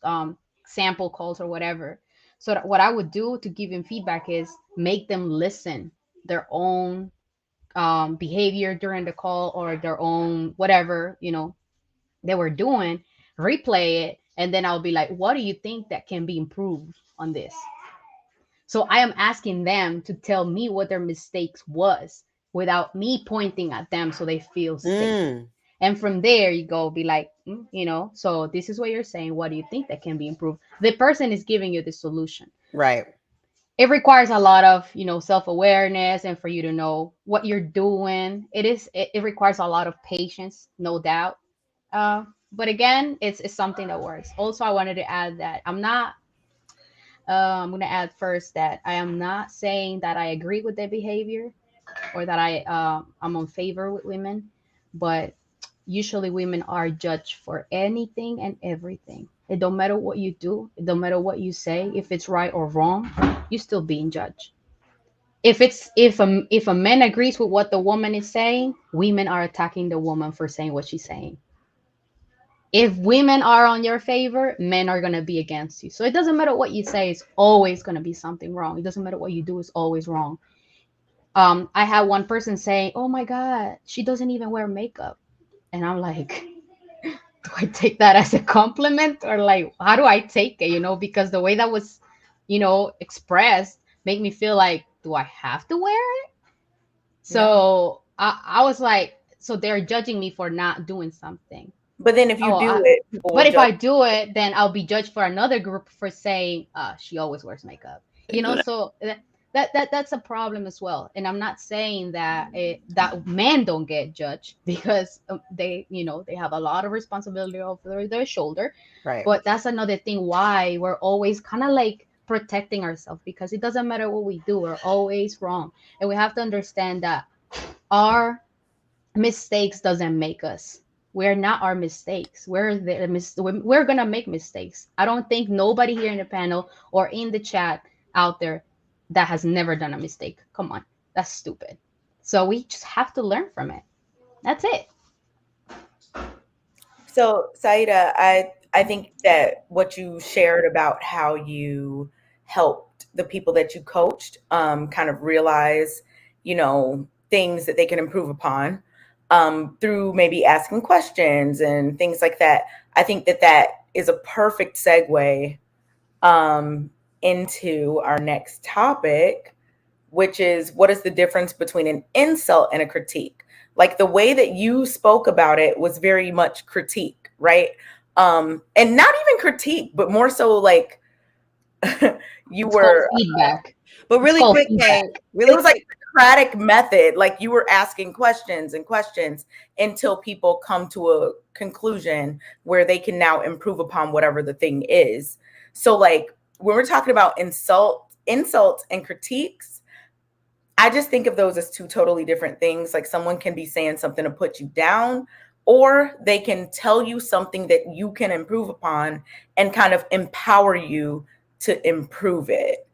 sample calls or whatever. So what I would do to give him feedback is make them listen their own behavior during the call, or their own whatever, they were doing, replay it, and then I'll be like, what do you think that can be improved on this? So I am asking them to tell me what their mistakes was without me pointing at them, so they feel safe. And from there, you go be like, so this is what you're saying. What do you think that can be improved? The person is giving you the solution. Right. It requires a lot of, self-awareness, and for you to know what you're doing. It requires a lot of patience, no doubt. But again, it's something that works. Also, I wanted to add that I'm going to add first that I am not saying that I agree with their behavior, or that I'm on favor with women, but usually women are judged for anything and everything. It don't matter what you do, it don't matter what you say, if it's right or wrong, you're still being judged. If a man agrees with what the woman is saying, women are attacking the woman for saying what she's saying. If women are on your favor, men are going to be against you. So it doesn't matter what you say, it's always going to be something wrong. It doesn't matter what you do, it's always wrong. I had one person saying, "Oh my God, she doesn't even wear makeup." And I'm like, do I take that as a compliment, or like, how do I take it? Because the way that was, expressed made me feel like, do I have to wear it? So I was like, so they're judging me for not doing something. But then if you do it, but if I do it, then I'll be judged for another group for saying, she always wears makeup. So that's a problem as well. And I'm not saying that that men don't get judged, because they have a lot of responsibility over their shoulder. Right. But that's another thing why we're always kind of like protecting ourselves, because it doesn't matter what we do, we're always wrong. And we have to understand that our mistakes doesn't make us. We're not our mistakes. We're gonna make mistakes. I don't think nobody here in the panel or in the chat out there that has never done a mistake. Come on, that's stupid. So we just have to learn from it. That's it. So Saida, I think that what you shared about how you helped the people that you coached kind of realize, things that they can improve upon through maybe asking questions and things like that. I think that is a perfect segue into our next topic, which is, what is the difference between an insult and a critique? Like, the way that you spoke about it was very much critique, right? And not even critique, but more so like you were feedback. But really quick, it was like Socratic method. Like, you were asking questions and questions until people come to a conclusion where they can now improve upon whatever the thing is. So like, when we're talking about insults and critiques, I just think of those as two totally different things. Like, someone can be saying something to put you down, or they can tell you something that you can improve upon and kind of empower you to improve it.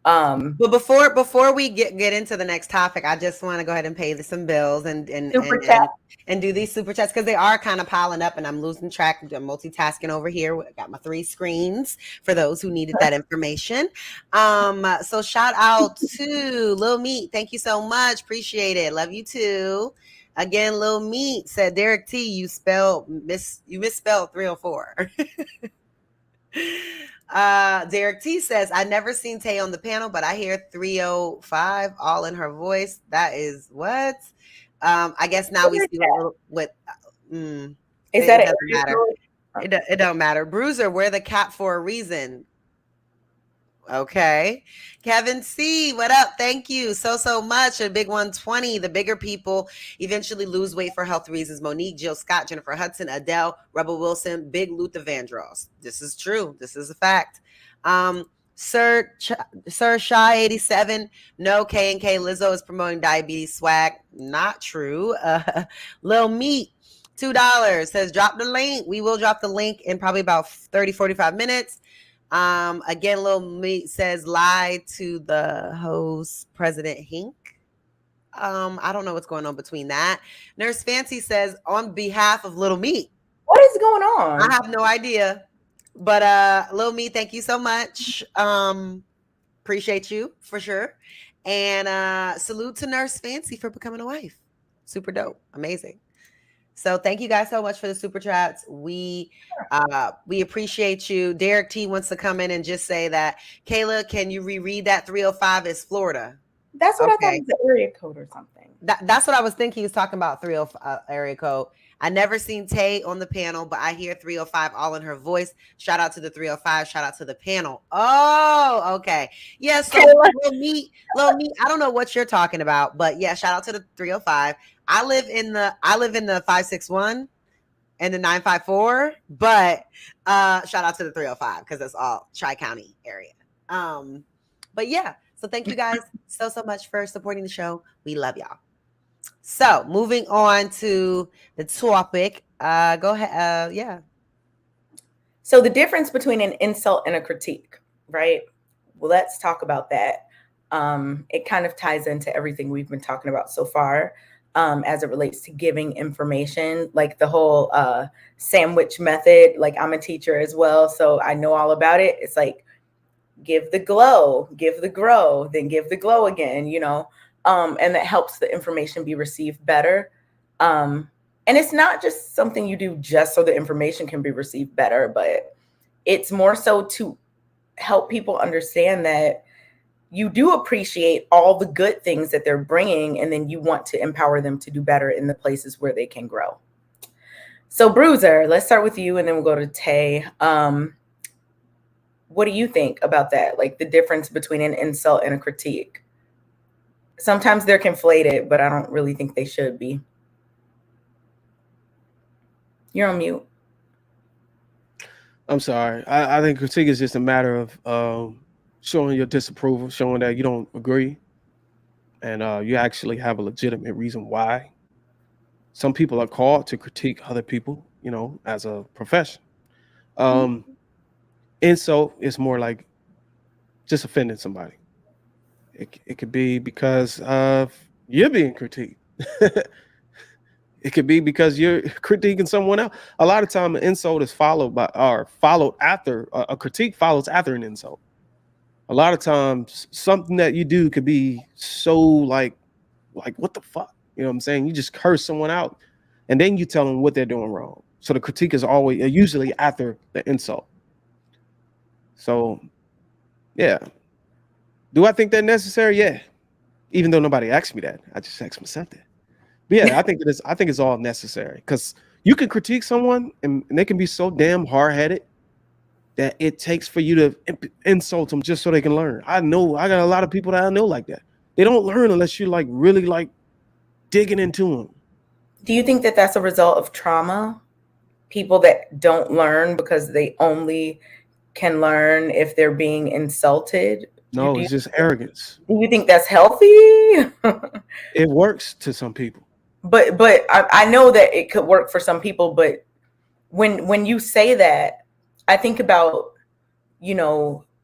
But before we get into the next topic, I just want to go ahead and pay some bills and do these super chats because they are kind of piling up and I'm losing track. I'm multitasking over here. I got my 3 screens for those who needed that information. So shout out to Lil Meat. Thank you so much. Appreciate it. Love you too. Again, Lil Meat said, Derek T, you misspelled 304. Derek T says, I never seen Tay on the panel, but I hear 305 all in her voice. That is what? I guess now we see a little what is it that doesn't matter. It don't matter. Bruiser, we're the cat for a reason. Okay. Kevin C, what up? Thank you so much. A big 120. The bigger people eventually lose weight for health reasons. Monique, Jill Scott, Jennifer Hudson, Adele, Rebel Wilson, Big Luther Vandross. This is true. This is a fact. Sir Shy 87. No, K&K Lizzo is promoting diabetes swag. Not true. Lil Meat, $2 says drop the link. We will drop the link in probably about 30-45 minutes. Again, Lil Meat says lie to the host, President Hink. I don't know what's going on between that. Nurse Fancy says on behalf of Little Meat. What is going on? I have no idea. But Lil Meat, thank you so much. Appreciate you for sure. And salute to Nurse Fancy for becoming a wife. Super dope. Amazing. So thank you guys so much for the super chats. We appreciate you. Derek T wants to come in and just say that, Kayla, can you reread that 305 is Florida? That's what I thought was the area code or something. That's what I was thinking. He was talking about 305 area code. I never seen Tay on the panel, but I hear 305 all in her voice. Shout out to the 305. Shout out to the panel. Oh, okay. Yeah, so Lil Meat, I don't know what you're talking about, but yeah, shout out to the 305. I live in the 561 and the 954, but shout out to the 305 because it's all Tri-County area. But yeah, so thank you guys so much for supporting the show. We love y'all. So moving on to the topic. Go ahead. Yeah. So the difference between an insult and a critique, right? Well, let's talk about that. It kind of ties into everything we've been talking about so far. As it relates to giving information, like the whole sandwich method. Like I'm a teacher as well, so I know all about it. It's like give the glow, give the grow, then give the glow again, and that helps the information be received better. And it's not just something you do just so the information can be received better, but it's more so to help people understand that you do appreciate all the good things that they're bringing, and then you want to empower them to do better in the places where they can grow. So Bruiser, let's start with you and then we'll go to Tay. What do you think about that? Like the difference between an insult and a critique? Sometimes they're conflated, but I don't really think they should be. You're on mute. I'm sorry. I think critique is just a matter of showing your disapproval, showing that you don't agree, and you actually have a legitimate reason why. Some people are called to critique other people, as a profession. Insult is more like just offending somebody. It could be because of you're being critiqued. It could be because you're critiquing someone else. A lot of time, an insult is followed after a critique follows after an insult. A lot of times, something that you do could be so like what the fuck, you know what I'm saying? You just curse someone out, and then you tell them what they're doing wrong. So the critique is usually after the insult. So, yeah. Do I think they're necessary? Yeah. Even though nobody asked me that, I just asked myself that. But yeah, I think it is. I think it's all necessary because you can critique someone and they can be so damn hard-headed that it takes for you to insult them just so they can learn. I got a lot of people that I know like that. They don't learn unless you really digging into them. Do you think that that's a result of trauma? People that don't learn because they only can learn if they're being insulted? No, it's just arrogance. Do you think that's healthy? It works to some people. But I know that it could work for some people, but when you say that, I think about,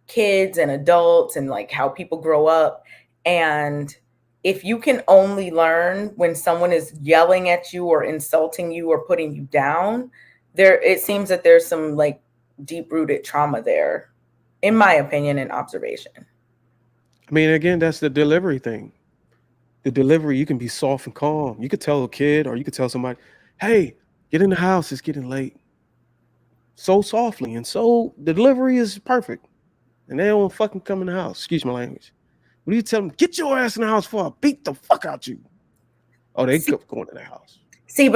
kids and adults and like how people grow up. And if you can only learn when someone is yelling at you or insulting you or putting you down, it seems that there's some like deep-rooted trauma there, in my opinion and observation. I mean, again, that's the delivery thing. The delivery, you can be soft and calm. You could tell a kid or you could tell somebody, hey, get in the house, it's getting late. So softly. And so the delivery is perfect. And they don't fucking come in the house. Excuse my language. What do you tell them? Get your ass in the house before I beat the fuck out you. Oh, they go in the house. See,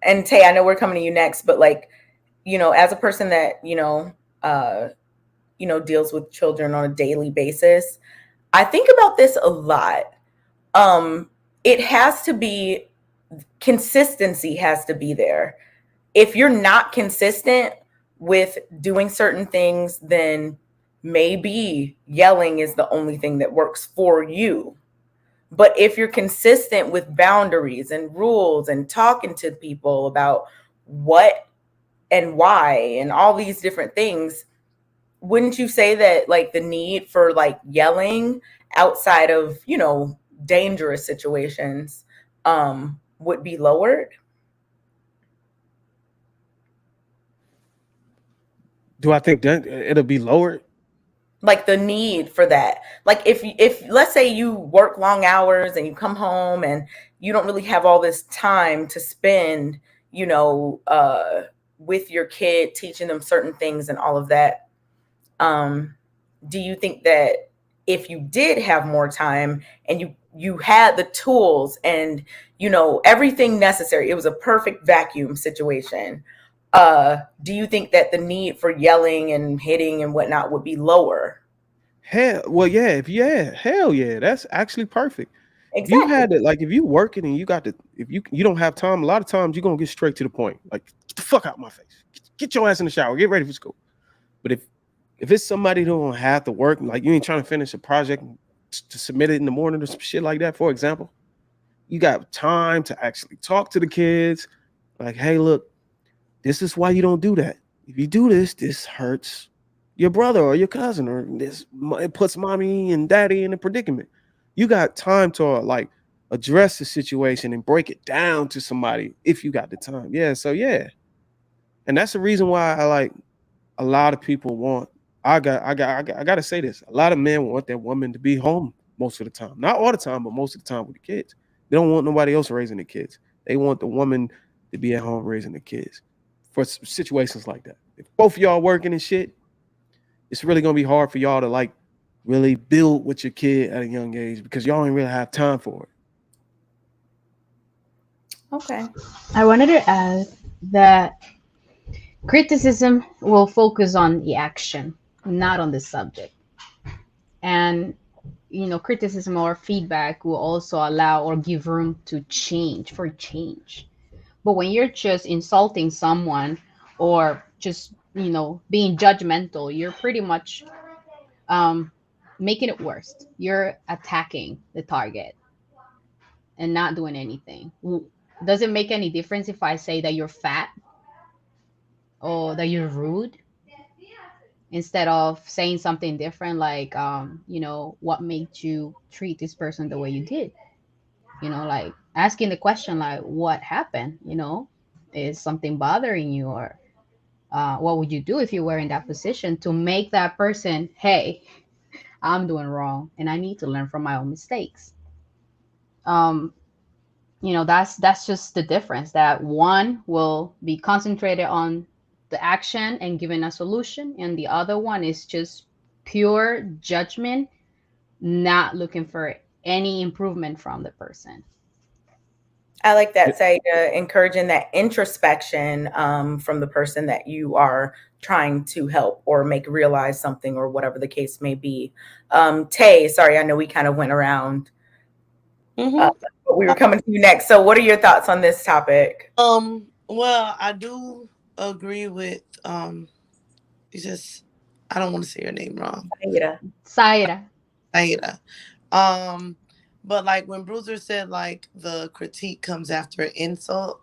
and Tay, I know we're coming to you next, but like, you know, as a person that, deals with children on a daily basis, I think about this a lot. It has to be, consistency has to be there. If you're not consistent with doing certain things, then maybe yelling is the only thing that works for you. But if you're consistent with boundaries and rules and talking to people about what and why and all these different things, wouldn't you say that like the need for like yelling outside of, dangerous situations would be lowered? Do I think that it'll be lowered? Like the need for that. Like if let's say you work long hours and you come home and you don't really have all this time to spend, with your kid, teaching them certain things and all of that. Do you think that if you did have more time and you had the tools and, everything necessary, it was a perfect vacuum situation, do you think that the need for yelling and hitting and whatnot would be lower? Hell yeah. That's actually perfect. Exactly. If you had it, like if you working and you got to, if you don't have time, a lot of times you're gonna get straight to the point. Like, get the fuck out of my face. Get your ass in the shower. Get ready for school. But if it's somebody who don't have to work, like you ain't trying to finish a project to submit it in the morning or some shit like that, for example, you got time to actually talk to the kids. Like, hey, look, this is why you don't do that. If you do this, this hurts your brother or your cousin, or it puts mommy and daddy in a predicament. You got time to like address the situation and break it down to somebody if you got the time. Yeah, so yeah. And that's the reason why I like a lot of people want, I gotta say this. A lot of men want their woman to be home most of the time. Not all the time, but most of the time with the kids. They don't want nobody else raising the kids. They want the woman to be at home raising the kids for situations like that. If both of y'all working and shit, it's really gonna be hard for y'all to like really build with your kid at a young age because y'all ain't really have time for it. Okay. I wanted to add that criticism will focus on the action, not on the subject. And criticism or feedback will also allow or give room to change. But when you're just insulting someone or just being judgmental, you're pretty much making it worse. You're attacking the target and not doing anything. Does it make any difference if I say that you're fat or that you're rude, instead of saying something different, like what made you treat this person the way you did? Like asking the question, like, what happened? Is something bothering you? Or what would you do if you were in that position, to make that person, hey, I'm doing wrong and I need to learn from my own mistakes. That's just the difference, that one will be concentrated on the action and giving a solution, and the other one is just pure judgment, not looking for any improvement from the person. I like that, Saida, encouraging that introspection from the person that you are trying to help or make realize something, or whatever the case may be. Tay, sorry, I know we kind of went around. But we were coming to you next. So what are your thoughts on this topic? Well, I do agree with I don't want to say your name wrong. Saida. But like when Bruiser said like the critique comes after an insult,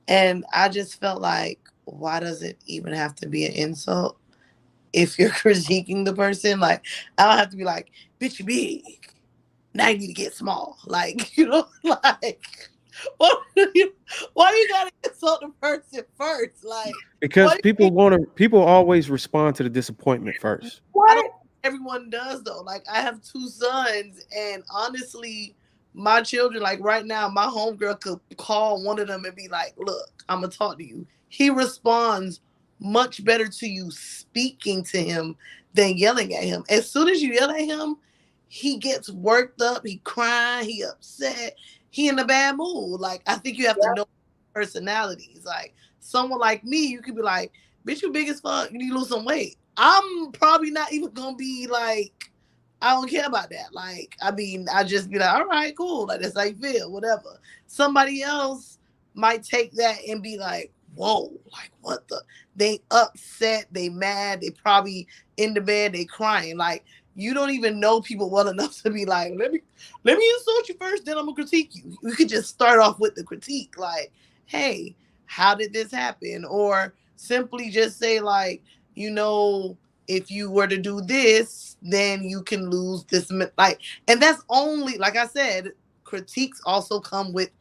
and I just felt like, why does it even have to be an insult? if you're critiquing the person. Like, I don't have to be like, bitch, you big. Now you need to get small. Like, like, what, why you gotta insult the person first? Like, Because what do you people always respond to the disappointment first. I don't What? think everyone does though. Like I have two sons, and honestly, my children, like right now, my homegirl could call one of them and be like, "Look, I'm gonna talk to you." He responds much better to you speaking to him than yelling at him. As soon as you yell at him, he gets worked up, he crying, he upset, he in a bad mood. Like I think you have to know personalities. Like someone like me, you could be like, bitch, you big as fuck, you need to lose some weight. I'm probably not even gonna be like, I don't care about that. Like, I mean, I just be like, all right, cool. Like that's how you feel, whatever. Somebody else might take that and be like, whoa, like what the, they upset, they mad, they probably in the bed, they crying. Like you don't even know people well enough to be like, let me insult you first, then I'm gonna critique you. You could just start off with the critique, like, hey, how did this happen? Or simply just say like, if you were to do this, then you can lose this. Like, and that's only, like I said, critiques also come with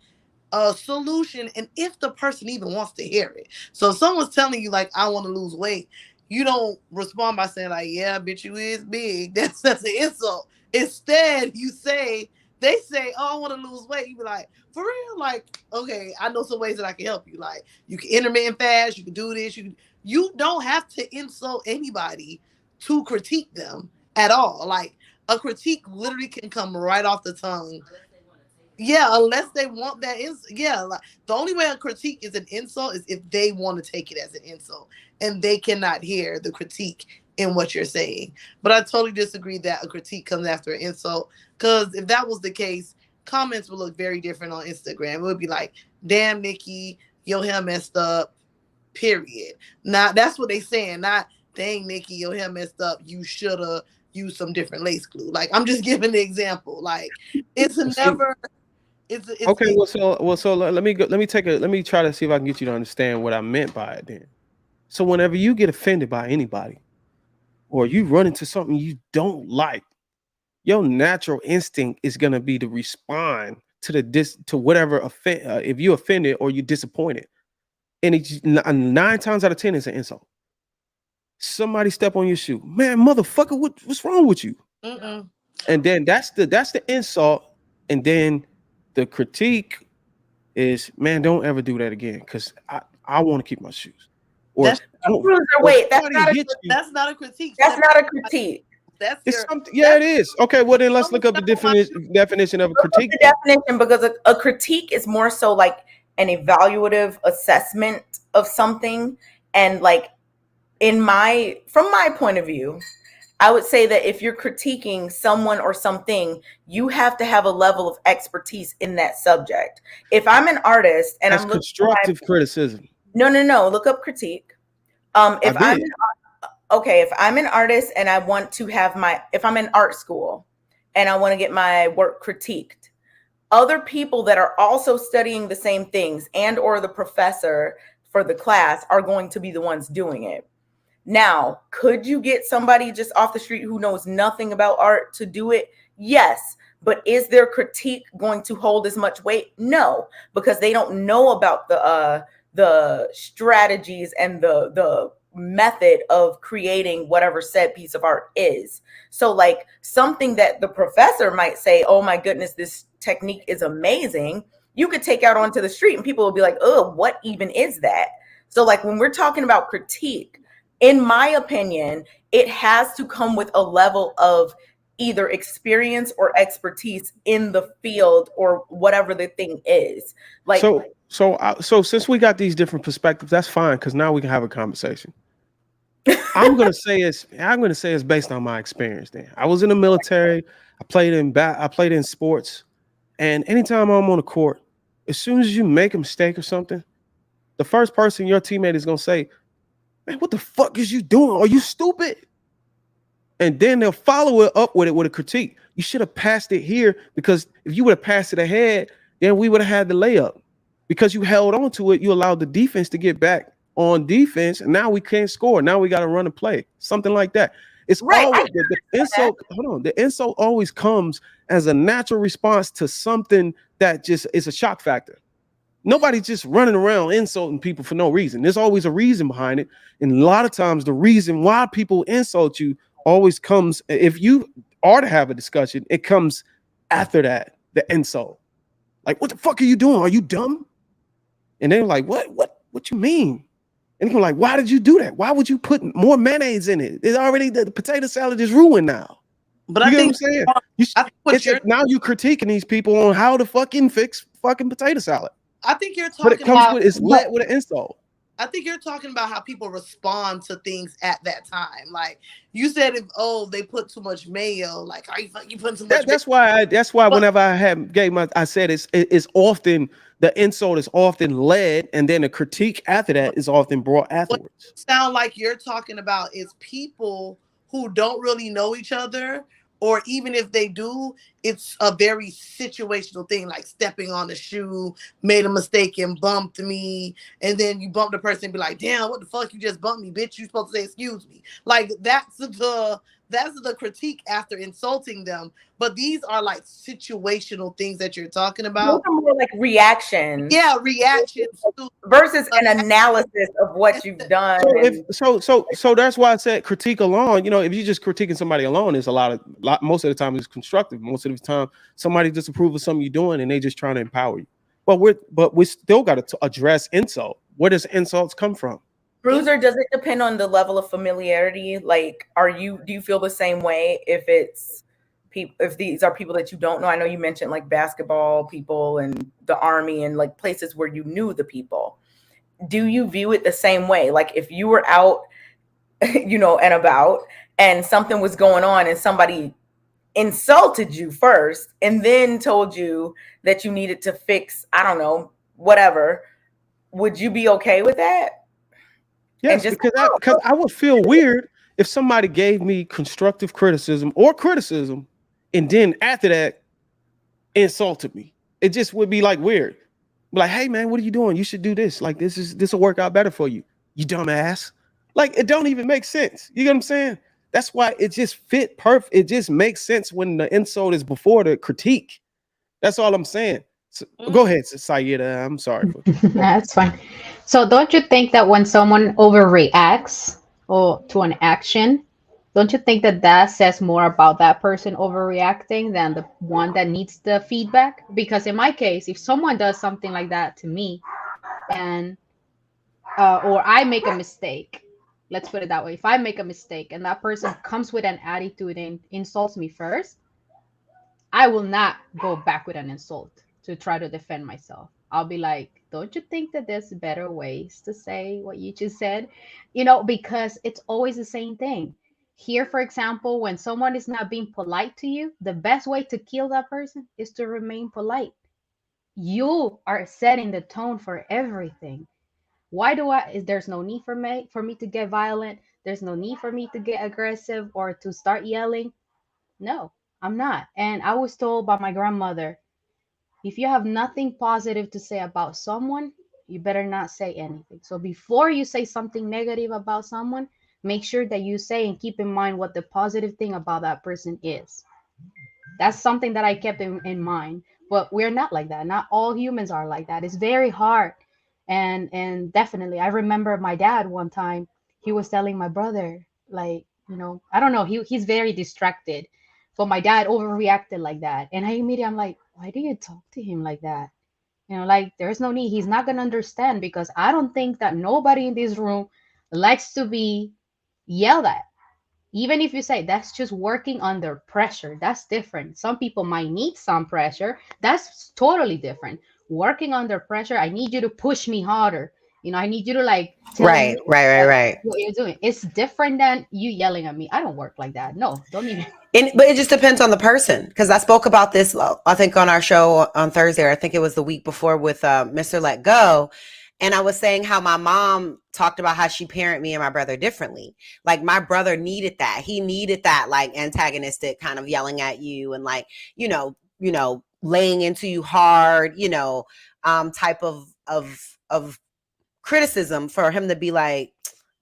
a solution. And if the person even wants to hear it. So if someone's telling you like, I want to lose weight, you don't respond by saying like, yeah, bitch, you is big. That's an insult. Instead, they say, oh, I want to lose weight. You be like, for real? Like, okay, I know some ways that I can help you. Like, you can intermittent fast, you can do this, you don't have to insult anybody to critique them at all. Like a critique literally can come right off the tongue. Yeah, unless they want that. Yeah, like, the only way a critique is an insult is if they want to take it as an insult and they cannot hear the critique in what you're saying. But I totally disagree that a critique comes after an insult, because if that was the case, comments would look very different on Instagram. It would be like, damn, Nikki, your hair messed up, period. Now, that's what they saying, not, dang, Nikki, your hair messed up, you should have used some different lace glue. Like, I'm just giving the example. Like, it's never... Okay, so let me go, let me try to see if I can get you to understand what I meant by it then. So whenever you get offended by anybody or you run into something you don't like, your natural instinct is going to be to respond to whatever if you offended or you disappointed. And it's 9 times out of 10 it's an insult. Somebody step on your shoe, man, motherfucker, what's wrong with you? Mm-mm. And then that's the insult, and then the critique is, man, don't ever do that again, because I want to keep my shoes. Or That's not a critique. That's not a critique. That's something. Yeah, it is. Okay, well then let's look up the definition of a critique. The definition, because a critique is more so like an evaluative assessment of something, and like from my point of view, I would say that if you're critiquing someone or something, you have to have a level of expertise in that subject. If I'm an artist and that's I'm constructive criticism. No. Look up critique. If I'm an artist and I want to have if I'm in art school and I want to get my work critiqued, other people that are also studying the same things and or the professor for the class are going to be the ones doing it. Now, could you get somebody just off the street who knows nothing about art to do it? Yes. But is their critique going to hold as much weight? No, because they don't know about the strategies and the method of creating whatever said piece of art is. So like something that the professor might say, oh my goodness, this technique is amazing, you could take out onto the street and people will be like, oh, what even is that? So like when we're talking about critique, in my opinion, it has to come with a level of either experience or expertise in the field or whatever the thing is. Like, so since we got these different perspectives, that's fine, because now we can have a conversation. I'm gonna say it's based on my experience. Then I was in the military. I played in sports, and anytime I'm on the court, as soon as you make a mistake or something, the first person your teammate is gonna say, man, what the fuck is you doing? Are you stupid? And then they'll follow it up with a critique. You should have passed it here, because if you would have passed it ahead, then we would have had the layup. Because you held on to it, you allowed the defense to get back on defense, and now we can't score. Now we got to run a play, something like that. It's Right, always the insult. Hold on, the insult always comes as a natural response to something that just is a shock factor. Nobody's just running around insulting people for no reason. There's always a reason behind it, and a lot of times the reason why people insult you always comes, if you are to have a discussion, it comes after that, the insult. Like, what the fuck are you doing? Are you dumb? And they're like, what you mean? And you're like, why did you do that? Why would you put more mayonnaise in it? It's already, the potato salad is ruined now. But you I get think what I'm saying? Now you critiquing these people on how to fucking fix fucking potato salad. I think you're talking but it comes about, with, it's led with an insult. I think you're talking about how people respond to things at that time. Like you said, if they put too much mayo, like are you putting too much? That's why but, whenever I I said it's often the insult is often led, and then a critique after that is often brought afterwards. Sound like you're talking about is people who don't really know each other, or even if they do, it's a very situational thing, like stepping on a shoe, made a mistake and bumped me, and then you bump the person and be like, damn, what the fuck, you just bumped me, bitch, you supposed to say excuse me. Like that's the critique after insulting them. But these are like situational things that you're talking about. Those are more like reactions. Yeah, reactions versus an analysis of what you've done. So that's why I said critique alone. You know, if you're just critiquing somebody alone, it's most of the time it's constructive. Most of the time, somebody disapproves of something you're doing and they just trying to empower you. But we still got to address insult. Where does insults come from? Bruiser, does it depend on the level of familiarity? Like, do you feel the same way if these are people that you don't know? I know you mentioned like basketball people and the army and like places where you knew the people. Do you view it the same way? Like if you were out, and about and something was going on and somebody insulted you first and then told you that you needed to fix, I don't know, whatever, would you be okay with that? Yes, because I would feel weird if somebody gave me constructive criticism and then after that insulted me. It just would be like weird. Like, hey man, what are you doing? You should do this. Like this will work out better for you. You dumbass. Like it don't even make sense. You get what I'm saying? That's why it just fit perfect. It just makes sense when the insult is before the critique. That's all I'm saying. So, go ahead, Sayeda. I'm sorry. That's fine. So don't you think that when someone overreacts to an action, don't you think that says more about that person overreacting than the one that needs the feedback? Because in my case, if someone does something like that to me and or I make a mistake, let's put it that way. If I make a mistake and that person comes with an attitude and insults me first, I will not go back with an insult to try to defend myself. I'll be like, don't you think that there's better ways to say what you just said? Because it's always the same thing. Here, for example, when someone is not being polite to you, the best way to kill that person is to remain polite. You are setting the tone for everything. There's no need for me to get violent. There's no need for me to get aggressive or to start yelling. No, I'm not. And I was told by my grandmother, if you have nothing positive to say about someone, you better not say anything. So before you say something negative about someone, make sure that you say and keep in mind what the positive thing about that person is. That's something that I kept in mind. But we're not like that. Not all humans are like that. It's very hard. And definitely, I remember my dad one time, he was telling my brother, like, I don't know, he's very distracted. So my dad overreacted like that. And I'm like, why do you talk to him like that? Like there's no need. He's not going to understand, because I don't think that nobody in this room likes to be yelled at. Even if you say that's just working under pressure, that's different. Some people might need some pressure. That's totally different. Working under pressure, I need you to push me harder. I need you to like tell right. what you're doing. It's different than you yelling at me. I don't work like that. No, don't even. But it just depends on the person, because I spoke about this, I think, on our show on Thursday, or I think it was the week before with Mr. Let Go. And I was saying how my mom talked about how she parented me and my brother differently. Like my brother needed that. He needed that like antagonistic kind of yelling at you and like, laying into you hard, type of criticism for him to be like,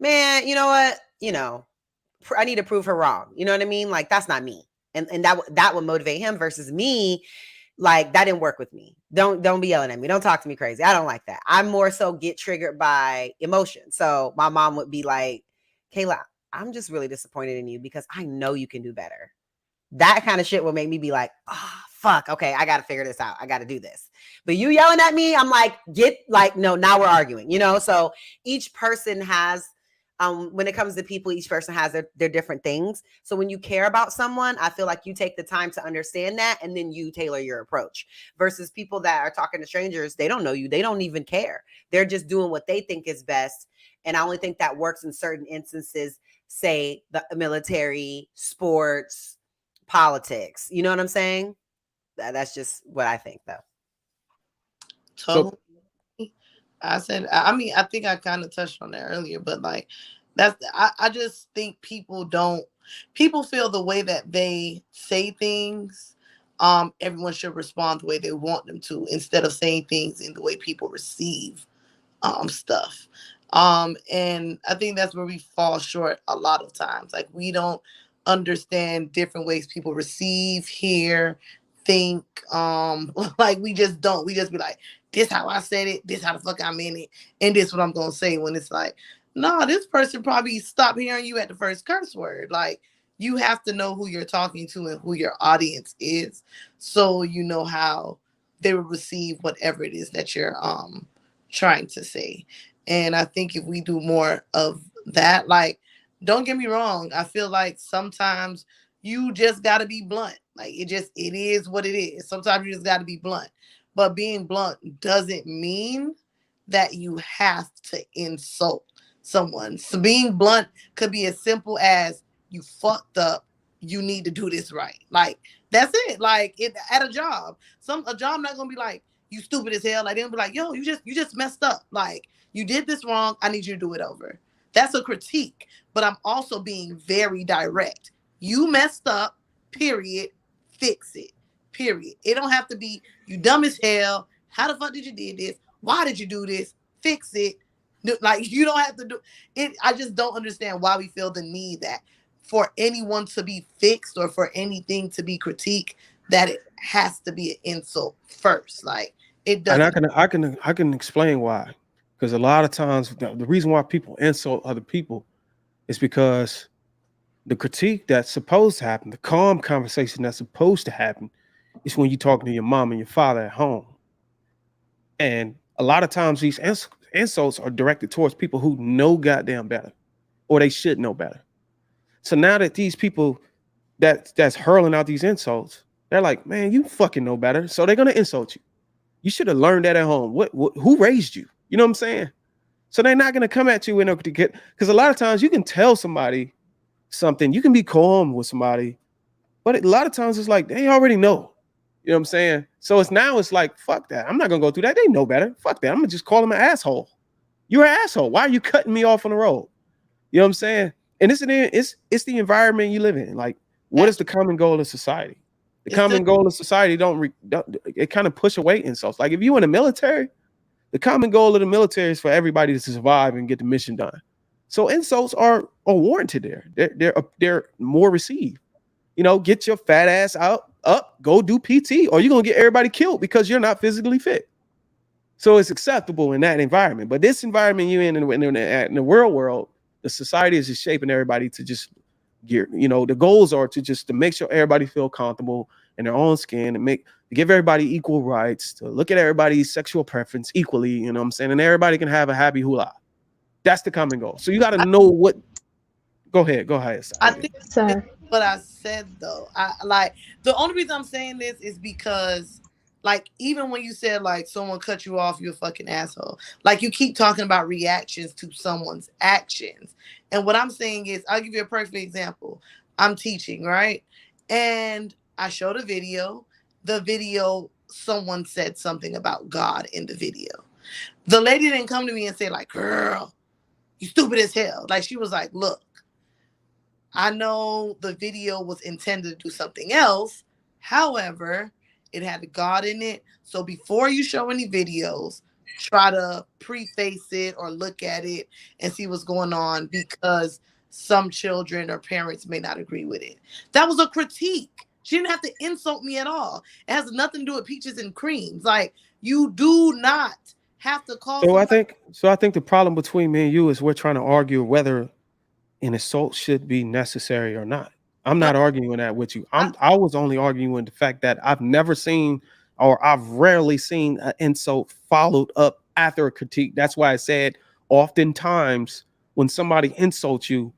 man, you know what? I need to prove her wrong. You know what I mean? Like, that's not me. And that would motivate him versus me. Like, that didn't work with me. Don't be yelling at me. Don't talk to me crazy. I don't like that. I'm more so get triggered by emotion. So my mom would be like, Kayla, I'm just really disappointed in you because I know you can do better. That kind of shit will make me be like, oh, fuck. Okay, I got to figure this out. I got to do this. But you yelling at me, I'm like, no, now we're arguing, So each person has, when it comes to people, each person has their different things. So when you care about someone, I feel like you take the time to understand that and then you tailor your approach versus people that are talking to strangers. They don't know you. They don't even care. They're just doing what they think is best. And I only think that works in certain instances, say the military, sports, politics. You know what I'm saying? That's just what I think, though. Totally. I think I kind of touched on that earlier, but like I just think people feel the way that they say things, everyone should respond the way they want them to instead of saying things in the way people receive stuff. And I think that's where we fall short a lot of times. Like, we don't understand different ways people receive, hear, think. Like, we just don't. We just be like, this how I said it, this how the fuck I meant it, and this what I'm gonna say, when it's like, no, this person probably stopped hearing you at the first curse word. Like, you have to know who you're talking to and who your audience is, so you know how they will receive whatever it is that you're trying to say. And I think if we do more of that, like, don't get me wrong, I feel like sometimes you just got to be blunt. Like, it is what it is. Sometimes you just got to be blunt. But being blunt doesn't mean that you have to insult someone. So being blunt could be as simple as, you fucked up, you need to do this right. Like, that's it. Like, at a job not gonna be like, you stupid as hell. Like, they'll be like, yo, you just messed up. Like, you did this wrong, I need you to do it over. That's a critique. But I'm also being very direct. You messed up, period. Fix it, period. It don't have to be, you dumb as hell, how the fuck did you do this, why did you do this, fix it. Like, you don't have to do it. I just don't understand why we feel the need that for anyone to be fixed or for anything to be critiqued, that it has to be an insult first. Like, it doesn't. And I can explain why. Because a lot of times the reason why people insult other people is because the critique that's supposed to happen, the calm conversation that's supposed to happen, is when you're talking to your mom and your father at home. And a lot of times these insults are directed towards people who know goddamn better, or they should know better. So now that these people that's hurling out these insults, they're like, man, you fucking know better. So they're gonna insult you. You should have learned that at home. What who raised you? You know what I'm saying? So they're not gonna come at you in because a lot of times you can tell somebody something, you can be calm with somebody, but a lot of times it's like they already know. You know what I'm saying? So it's like, fuck that. I'm not gonna go through that. They know better. Fuck that. I'm gonna just call them an asshole. You're an asshole. Why are you cutting me off on the road? You know what I'm saying? And it's the environment you live in. Like, what is the common goal of society? The common goal of society don't it kind of push away insults. Like, if you in the military, the common goal of the military is for everybody to survive and get the mission done. So insults are warranted there. They're more received. Get your fat ass up, go do PT, or you're gonna get everybody killed because you're not physically fit. So it's acceptable in that environment. But this environment you're in the real world, the society is just shaping everybody to just the goals are to make sure everybody feel comfortable in their own skin and to give everybody equal rights, to look at everybody's sexual preference equally, you know what I'm saying? And everybody can have a happy hula. That's the common goal. So you got to know what. Go ahead. I think what I said, though, the only reason I'm saying this is because, like, even when you said, like, someone cut you off, you're a fucking asshole. Like, you keep talking about reactions to someone's actions. And what I'm saying is, I'll give you a perfect example. I'm teaching, right? And I showed a video. The video, someone said something about God in the video. The lady didn't come to me and say, like, girl, you stupid as hell. Like, she was like, look, I know the video was intended to do something else. However, it had God in it. So before you show any videos, try to preface it or look at it and see what's going on because some children or parents may not agree with it. That was a critique. She didn't have to insult me at all. It has nothing to do with peaches and creams. Like, you do not have to call So somebody. I think the problem between me and you is we're trying to argue whether an assault should be necessary or not. I'm not But arguing that with you. I, I was only arguing the fact that I've never seen or I've rarely seen an insult followed up after a critique. That's why I said oftentimes when somebody insults you,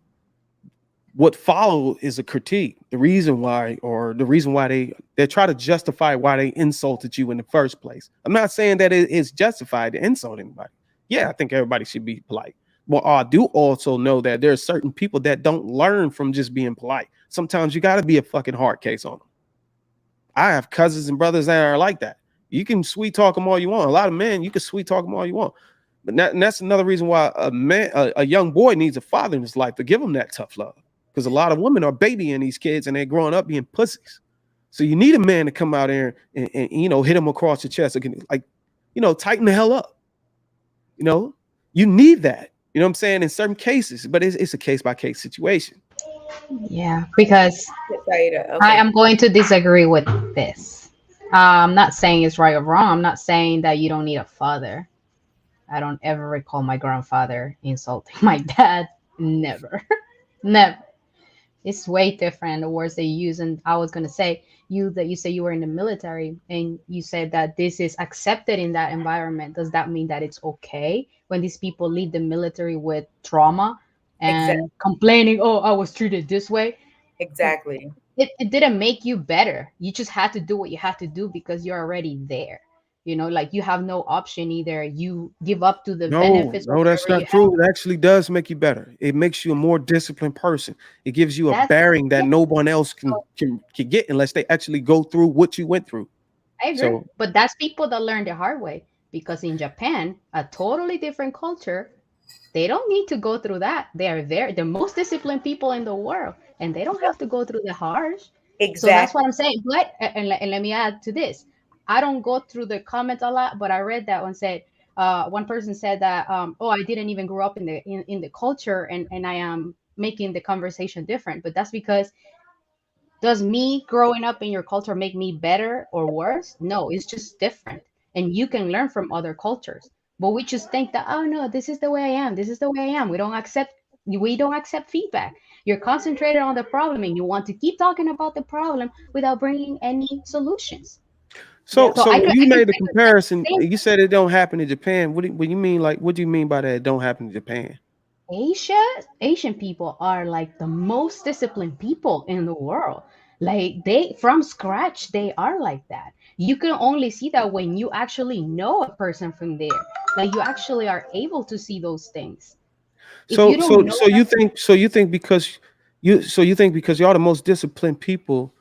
what followed is a critique. The reason why, or the reason why they try to justify why they insulted you in the first place. I'm not saying that it is justified to insult anybody. Yeah, I think everybody should be polite. Well, I do also know that there are certain people that don't learn from just being polite. Sometimes you got to be a fucking hard case on them. I have cousins and brothers that are like that. You can sweet talk them all you want. A lot of men, you can sweet talk them all you want. But that's another reason why a young boy needs a father in his life to give him that tough love. Because a lot of women are babying these kids and they're growing up being pussies. So you need a man to come out there and you know, hit them across the chest. Like, you know, tighten the hell up. You know, you need that. You know what I'm saying? In certain cases, but it's a case by case situation. Yeah, because Saida, I okay. am going to disagree with this. I'm not saying it's right or wrong. I'm not saying that you don't need a father. I don't ever recall my grandfather insulting my dad. Never. Never. It's way different the words they use. And I was gonna say you say you were in the military and you said that this is accepted in that environment. Does that mean that it's okay when these people leave the military with trauma Exactly. and complaining, oh, I was treated this way? Exactly. It didn't make you better. You just had to do what you had to do because you're already there. Like you have no option. Either you give up to the No, benefits or no, that's whatever you not have. true. It actually does make you better. It makes you a more disciplined person. It gives you a That's bearing that yeah, no one else so can get unless they actually go through what you went through. I agree. So But that's people that learn the hard way because in Japan, a totally different culture, they don't need to go through that. They are the most disciplined people in the world, and they don't have to go through the harsh. So that's what Exactly. I'm saying. But and let me add to this. I don't go through the comments a lot, but I read that one said one person said that oh, I didn't even grow up in the culture, and I am making the conversation different. But that's because does me growing up in your culture make me better or worse? No, it's just different. And you can learn from other cultures. But we just think that, oh no, this is the way I am. This is the way I am. We don't accept feedback. You're concentrated on the problem and you want to keep talking about the problem without bringing any solutions. so Yep. So so I when could you I can made the say the comparison, same you said it don't happen in Japan. What do you mean? Like, what do you mean by that? It don't happen in Japan? Asia, Asian people are like the most disciplined people in the world. Like they from scratch, they are like that. You can only see that when you actually know a person from there. Like you actually are able to see those things. If you So don't so know so you think because you think because y'all the most disciplined people,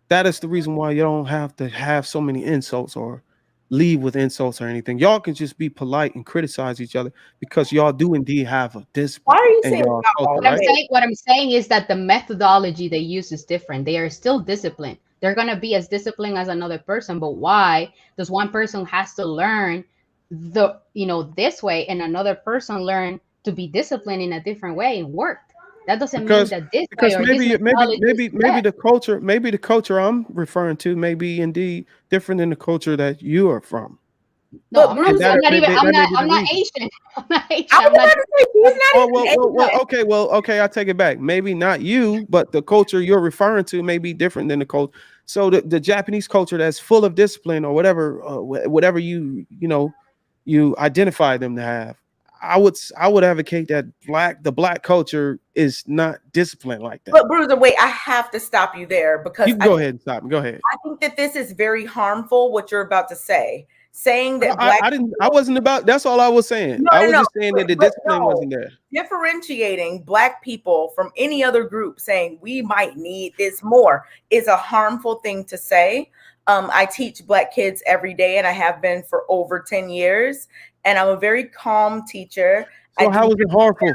that is the reason why you don't have to have so many insults or leave with insults or anything. Y'all can just be polite and criticize each other because y'all do indeed have a Why discipline are you in saying y'all culture, y'all? right? Wait. what I'm saying is that the methodology they use is different. They are still disciplined. They're gonna be as disciplined as another person, but why does one person has to learn this way and another person learn to be disciplined in a different way and work? That doesn't mean Because that this way because or this methodology is bad. maybe the culture I'm referring to may be indeed different than the culture that you are from, No, But I'm not. and Bruiser, I'm not even. I'm that may not. be the I'm not reason. Asian. I'm not I Asian. was I'm not. about to say he's not Oh even Asian. okay. I take it back. Maybe not you, but the culture you're referring to may be different than the culture. So the Japanese culture that's full of discipline or whatever, whatever you identify them to have. I would advocate that the black culture is not disciplined like that. But Bruiser, wait, I have to stop you there because You can go ahead and stop. Go ahead. I think that this is very harmful. What you're about to say, saying that I black didn't. I people, wasn't about. That's all I was saying. no, I no, was no, just saying that the but discipline no, wasn't there. differentiating black people from any other group, saying we might need this more, is a harmful thing to say. I teach black kids every day, and I have been for over 10 years. And I'm a very calm teacher. I So do how was it harmful?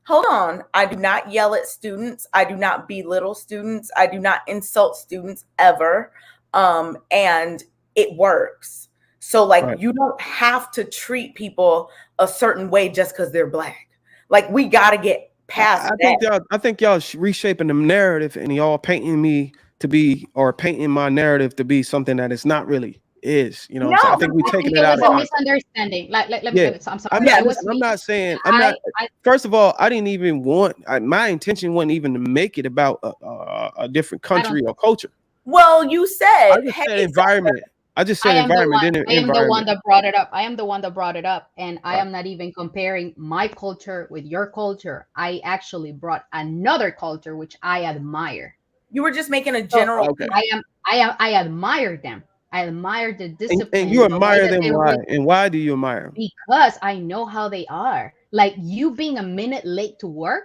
Hold on. I do not yell at students. I do not belittle students. I do not insult students ever. And it works. So like Right. you don't have to treat people a certain way just because they're Black. Like we got to get past that. I think y'all reshaping the narrative, and y'all painting me to be, or painting my narrative to be something that it's not really is. You know what I'm saying? I No, think we I taking think it it out was of a context. misunderstanding. Yeah, I'm sorry. I'm not. It was Listen, I'm me. not saying. I'm not. I First of all, I didn't even want. My intention wasn't even to make it about a different I don't. country or culture. well, you I said, just hey, said environment. I just I said am the environment, one. then I am the one environment. that brought it up. I am the one that brought it up, and I Right. am not even comparing my culture with your culture. I actually brought another culture which I admire. you were just making a So general. Okay. I admire them. I admire the And discipline, you the way admire that them. they Why? work, And why do you admire them? because I know how they are. Like you being a minute late to work,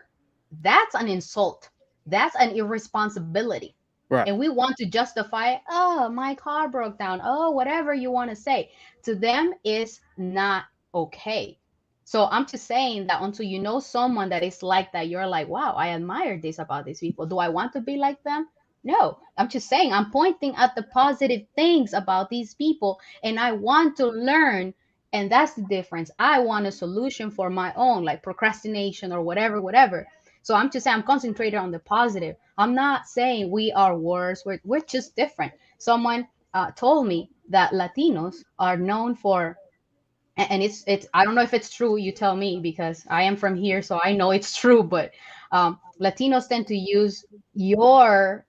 that's an insult. That's an irresponsibility. Right. And we want to justify, oh, my car broke down. Oh, whatever you want to say. To them is not okay. So I'm just saying that until you know someone that is like that, you're like, wow, I admire this about these people. Do I want to be like them? No. I'm just saying, I'm pointing at the positive things about these people, and I want to learn. And that's the difference. I want a solution for my own, like procrastination or whatever, whatever. So I'm just saying, I'm concentrated on the positive. I'm not saying we are worse. We're just different. Someone told me that Latinos are known for, and it's I don't know if it's true. You tell me, because I am from here, so I know it's true. But Latinos tend to use your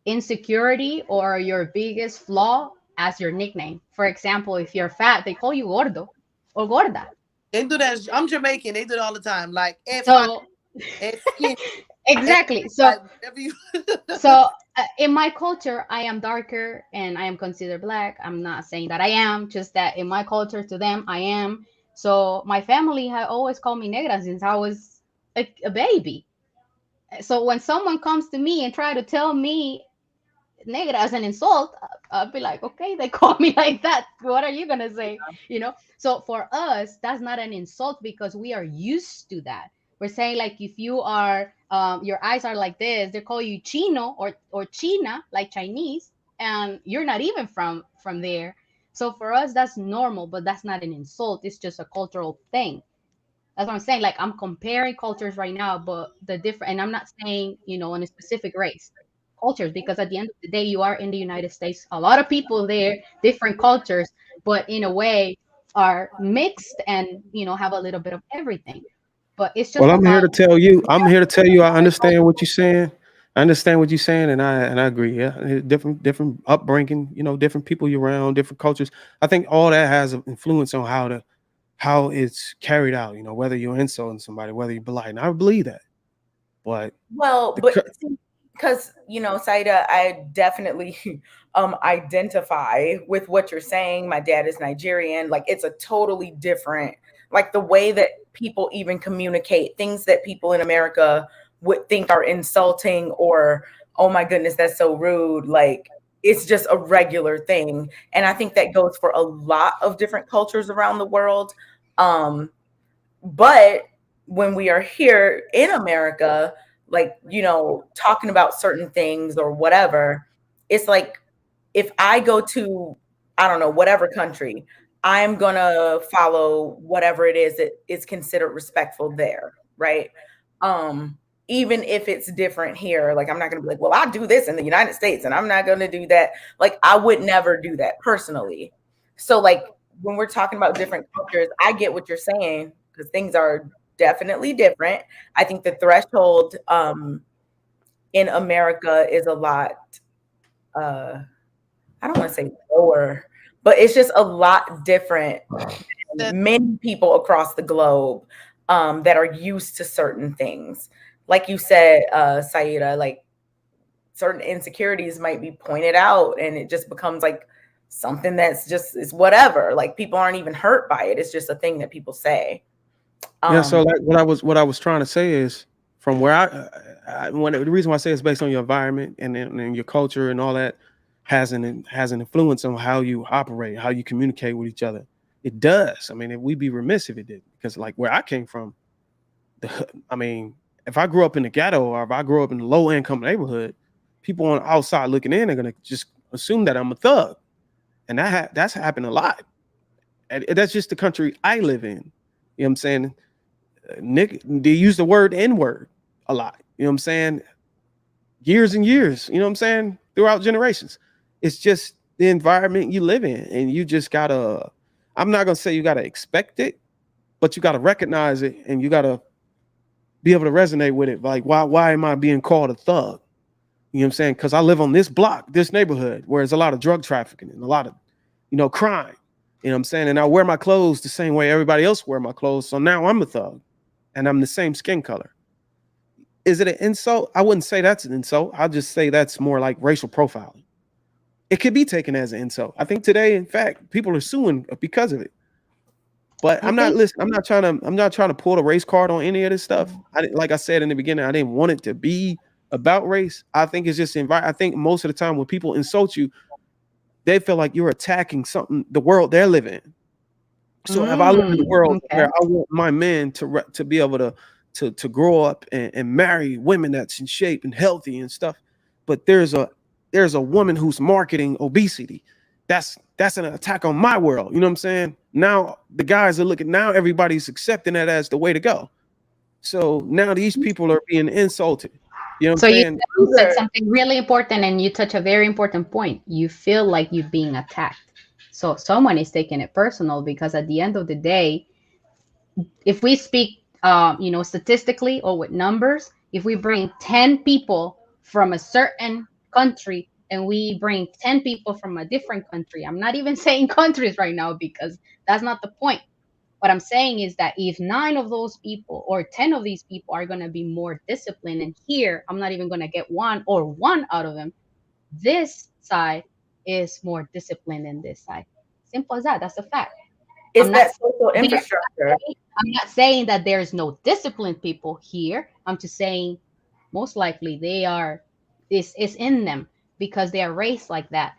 insecurity or your biggest flaw as your nickname. For example, if you're fat, they call you gordo or gorda. They do that. I'm Jamaican. They do it all the time. Like, if I, So if skin, if, exactly. So like, whatever you. So in my culture, I am darker and I am considered Black. I'm not saying that I am, just that in my culture, to them, I am. So my family had always called me negra since I was a baby. So when someone comes to me and try to tell me negra as an insult, I'll be like, okay, they call me like that. What are you gonna say? You know. So for us, that's not an insult because we are used to that. We're saying like if you are, your eyes are like this, they call you chino or china, like Chinese, and you're not even from there. So for us, that's normal, but that's not an insult. It's just a cultural thing. That's what I'm saying. Like I'm comparing cultures right now, but the different, and I'm not saying, in a specific race, cultures, because at the end of the day, you are in the United States. A lot of people there, different cultures, but in a way are mixed and, have a little bit of everything. But it's just Well, I'm here about to tell you. I'm here to tell you. I understand what you're saying. I understand what you're saying, and I agree. Yeah, different upbringing. Different people you're around, different cultures. I think all that has an influence on how it's carried out. Whether you're insulting somebody, whether you're polite. And I believe that. But Well, the, but because Saida, I definitely identify with what you're saying. My dad is Nigerian. Like it's a totally different, like the way that people even communicate things that people in America would think are insulting or, oh my goodness, that's so rude. Like it's just a regular thing. And I think that goes for a lot of different cultures around the world. But when we are here in America, like, talking about certain things or whatever, it's like if I go to, I don't know, whatever country, I'm going to follow whatever it is that is considered respectful there, right? Even if it's different here, like I'm not going to be like, well, I do this in the United States and I'm not going to do that. Like I would never do that personally. So like when we're talking about different cultures, I get what you're saying because things are definitely different. I think the threshold in America is a lot I don't want to say lower, but it's just a lot different than many people across the globe that are used to certain things. Like you said, Saida, like certain insecurities might be pointed out and it just becomes like something that's just is whatever. Like people aren't even hurt by it. It's just a thing that people say. yeah. So like what I was trying to say is from where the reason why I say it's based on your environment and your culture and all that has an influence on how you operate, how you communicate with each other. It does. I mean, we'd be remiss if it did, because like where I came from, I mean, if I grew up in the ghetto or if I grew up in a low income neighborhood, people on the outside looking in are gonna just assume that I'm a thug, and that's happened a lot. And that's just the country I live in. You know what I'm saying? Nick, they use the word N-word a lot. You know what I'm saying? Years and years, you know what I'm saying? Throughout generations. It's just the environment you live in. And you just gotta, I'm not gonna say you gotta expect it, but you gotta recognize it and you gotta be able to resonate with it. Like, why am I being called a thug? You know what I'm saying? Because I live on this block, this neighborhood, where there's a lot of drug trafficking and a lot of, crime. You know what I'm saying? And I wear my clothes the same way everybody else wear my clothes. So now I'm a thug and I'm the same skin color. Is it an insult? I wouldn't say that's an insult. I'll just say that's more like racial profiling. It could be taken as an insult. I think today, in fact, people are suing because of it. But I'm not listening. I'm not trying to pull the race card on any of this stuff. Like I said in the beginning, I didn't want it to be about race. I think it's just I think most of the time when people insult you, they feel like you're attacking something, the world they're living in. So if I live in a world where I want my men to be able to grow up and marry women that's in shape and healthy and stuff, but there's a woman who's marketing obesity, that's an attack on my world. You know what I'm saying? Now the guys are looking. Now everybody's accepting that as the way to go. So now these people are being insulted. You know what I'm saying? You said something really important, and you touch a very important point. You feel like you're being attacked. So someone is taking it personal, because at the end of the day, if we speak, statistically or with numbers, if we bring 10 people from a certain country and we bring 10 people from a different country, I'm not even saying countries right now because that's not the point. What I'm saying is that if 9 of those people or 10 of these people are going to be more disciplined, and here I'm not even going to get one out of them, this side is more disciplined than this side. Simple as that. That's a fact. Is that social infrastructure? I'm not saying that there's no disciplined people here. I'm just saying most likely they are, it's in them because they are raised like that.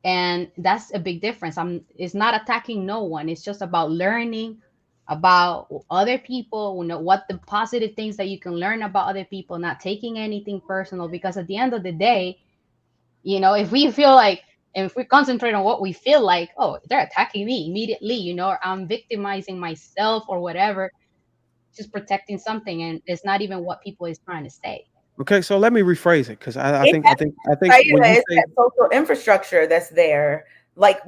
And that's a big difference. It's not attacking no one. It's just about learning about other people, what the positive things that you can learn about other people, not taking anything personal, because at the end of the day, if we feel like, and if we concentrate on what we feel like, oh, they're attacking me immediately, or I'm victimizing myself or whatever, just protecting something, and it's not even what people is trying to say. Okay, so let me rephrase it, because I think when you say that social infrastructure that's there, like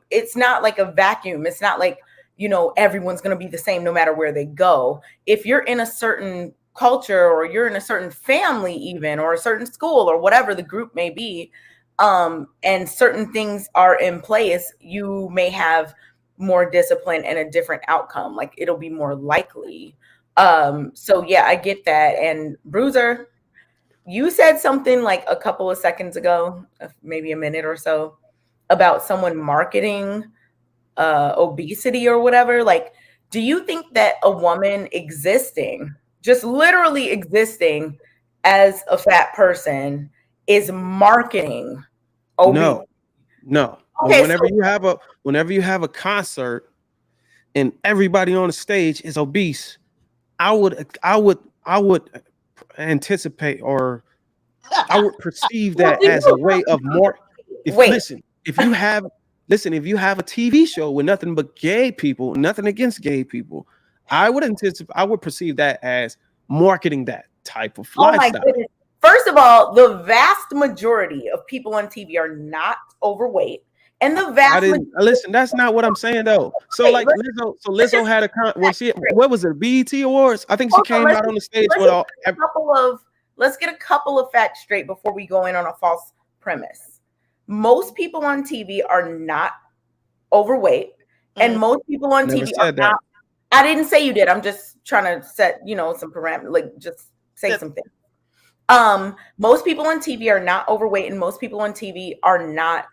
it's not like a vacuum. It's not like everyone's going to be the same no matter where they go. If you're in a certain culture, or you're in a certain family even, or a certain school, or whatever the group may be, and certain things are in place, you may have more discipline and a different outcome. Like it'll be more likely. So yeah, I get that. And Bruiser, you said something like a couple of seconds ago, maybe a minute or so, about someone marketing obesity or whatever. Like, do you think that a woman just literally existing as a fat person is marketing obesity? No. Okay, whenever you have a concert and everybody on the stage is obese, I would anticipate, or I would perceive that as a way of more. If you have a TV show with nothing but gay people, nothing against gay people, I would perceive that as marketing that type of lifestyle. My goodness. First of all, the vast majority of people on TV are not overweight. And the vast listen, that's not what I'm saying though. So like Lizzo had what was it, BET Awards? I think she came out on the stage with let's get a couple of facts straight before we go in on a false premise. Most people on TV are not overweight, and most people on TV are not. I didn't say you did. I'm just trying to set, some parameters, like just say something. Most people on TV are not overweight, and most people on TV are not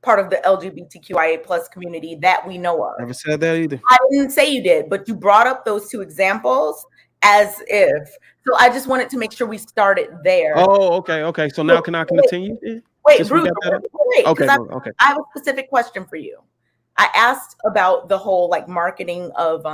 part of the LGBTQIA plus community that we know of. Never said that either. I didn't say you did, but you brought up those 2 examples as if. So I just wanted to make sure we started there. Oh, okay. So now can I continue? Wait, Bruce. Wait. Okay. I have a specific question for you. I asked about the whole like marketing of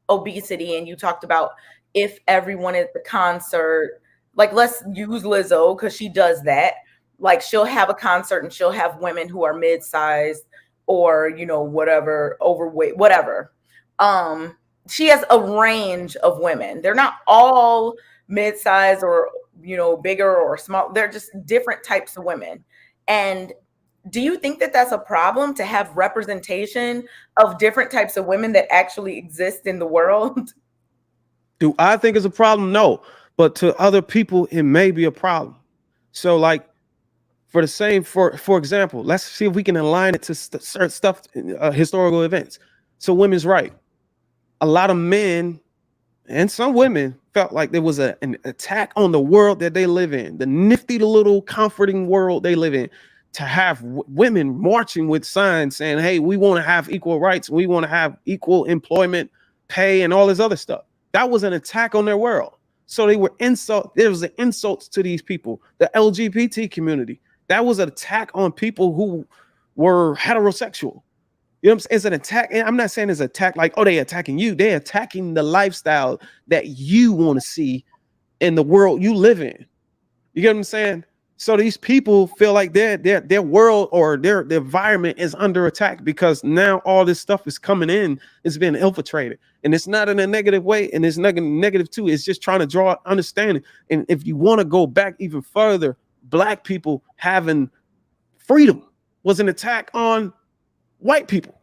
obesity, and you talked about if everyone at the concert, like let's use Lizzo because she does that. Like she'll have a concert and she'll have women who are mid-sized or, you know, whatever, overweight, whatever. She has a range of women. They're not all mid-size or, you know, bigger or small. They're just different types of women. And do you think that that's a problem, to have representation of different types of women that actually exist in the world? Do I think it's a problem? No, but to other people, it may be a problem. So, like, for example, let's see if we can align it to certain stuff, historical events. So, women's right. A lot of men and some women felt like there was an attack on the world that they live in, the nifty little comforting world they live in, to have women marching with signs saying, hey, we want to have equal rights, we want to have equal employment, pay, and all this other stuff. That was an attack on their world. So there was an insults to these people, the LGBT community. That was an attack on people who were heterosexual. You know what I'm saying? It's an attack. And I'm not saying it's an attack like, oh, they're attacking you. They're attacking the lifestyle that you want to see in the world you live in. You get what I'm saying? So these people feel like their world or their environment is under attack because now all this stuff is coming in, it's being infiltrated. And it's not in a negative way, and it's negative too. It's just trying to draw understanding. And if you want to go back even further, Black people having freedom was an attack on white people.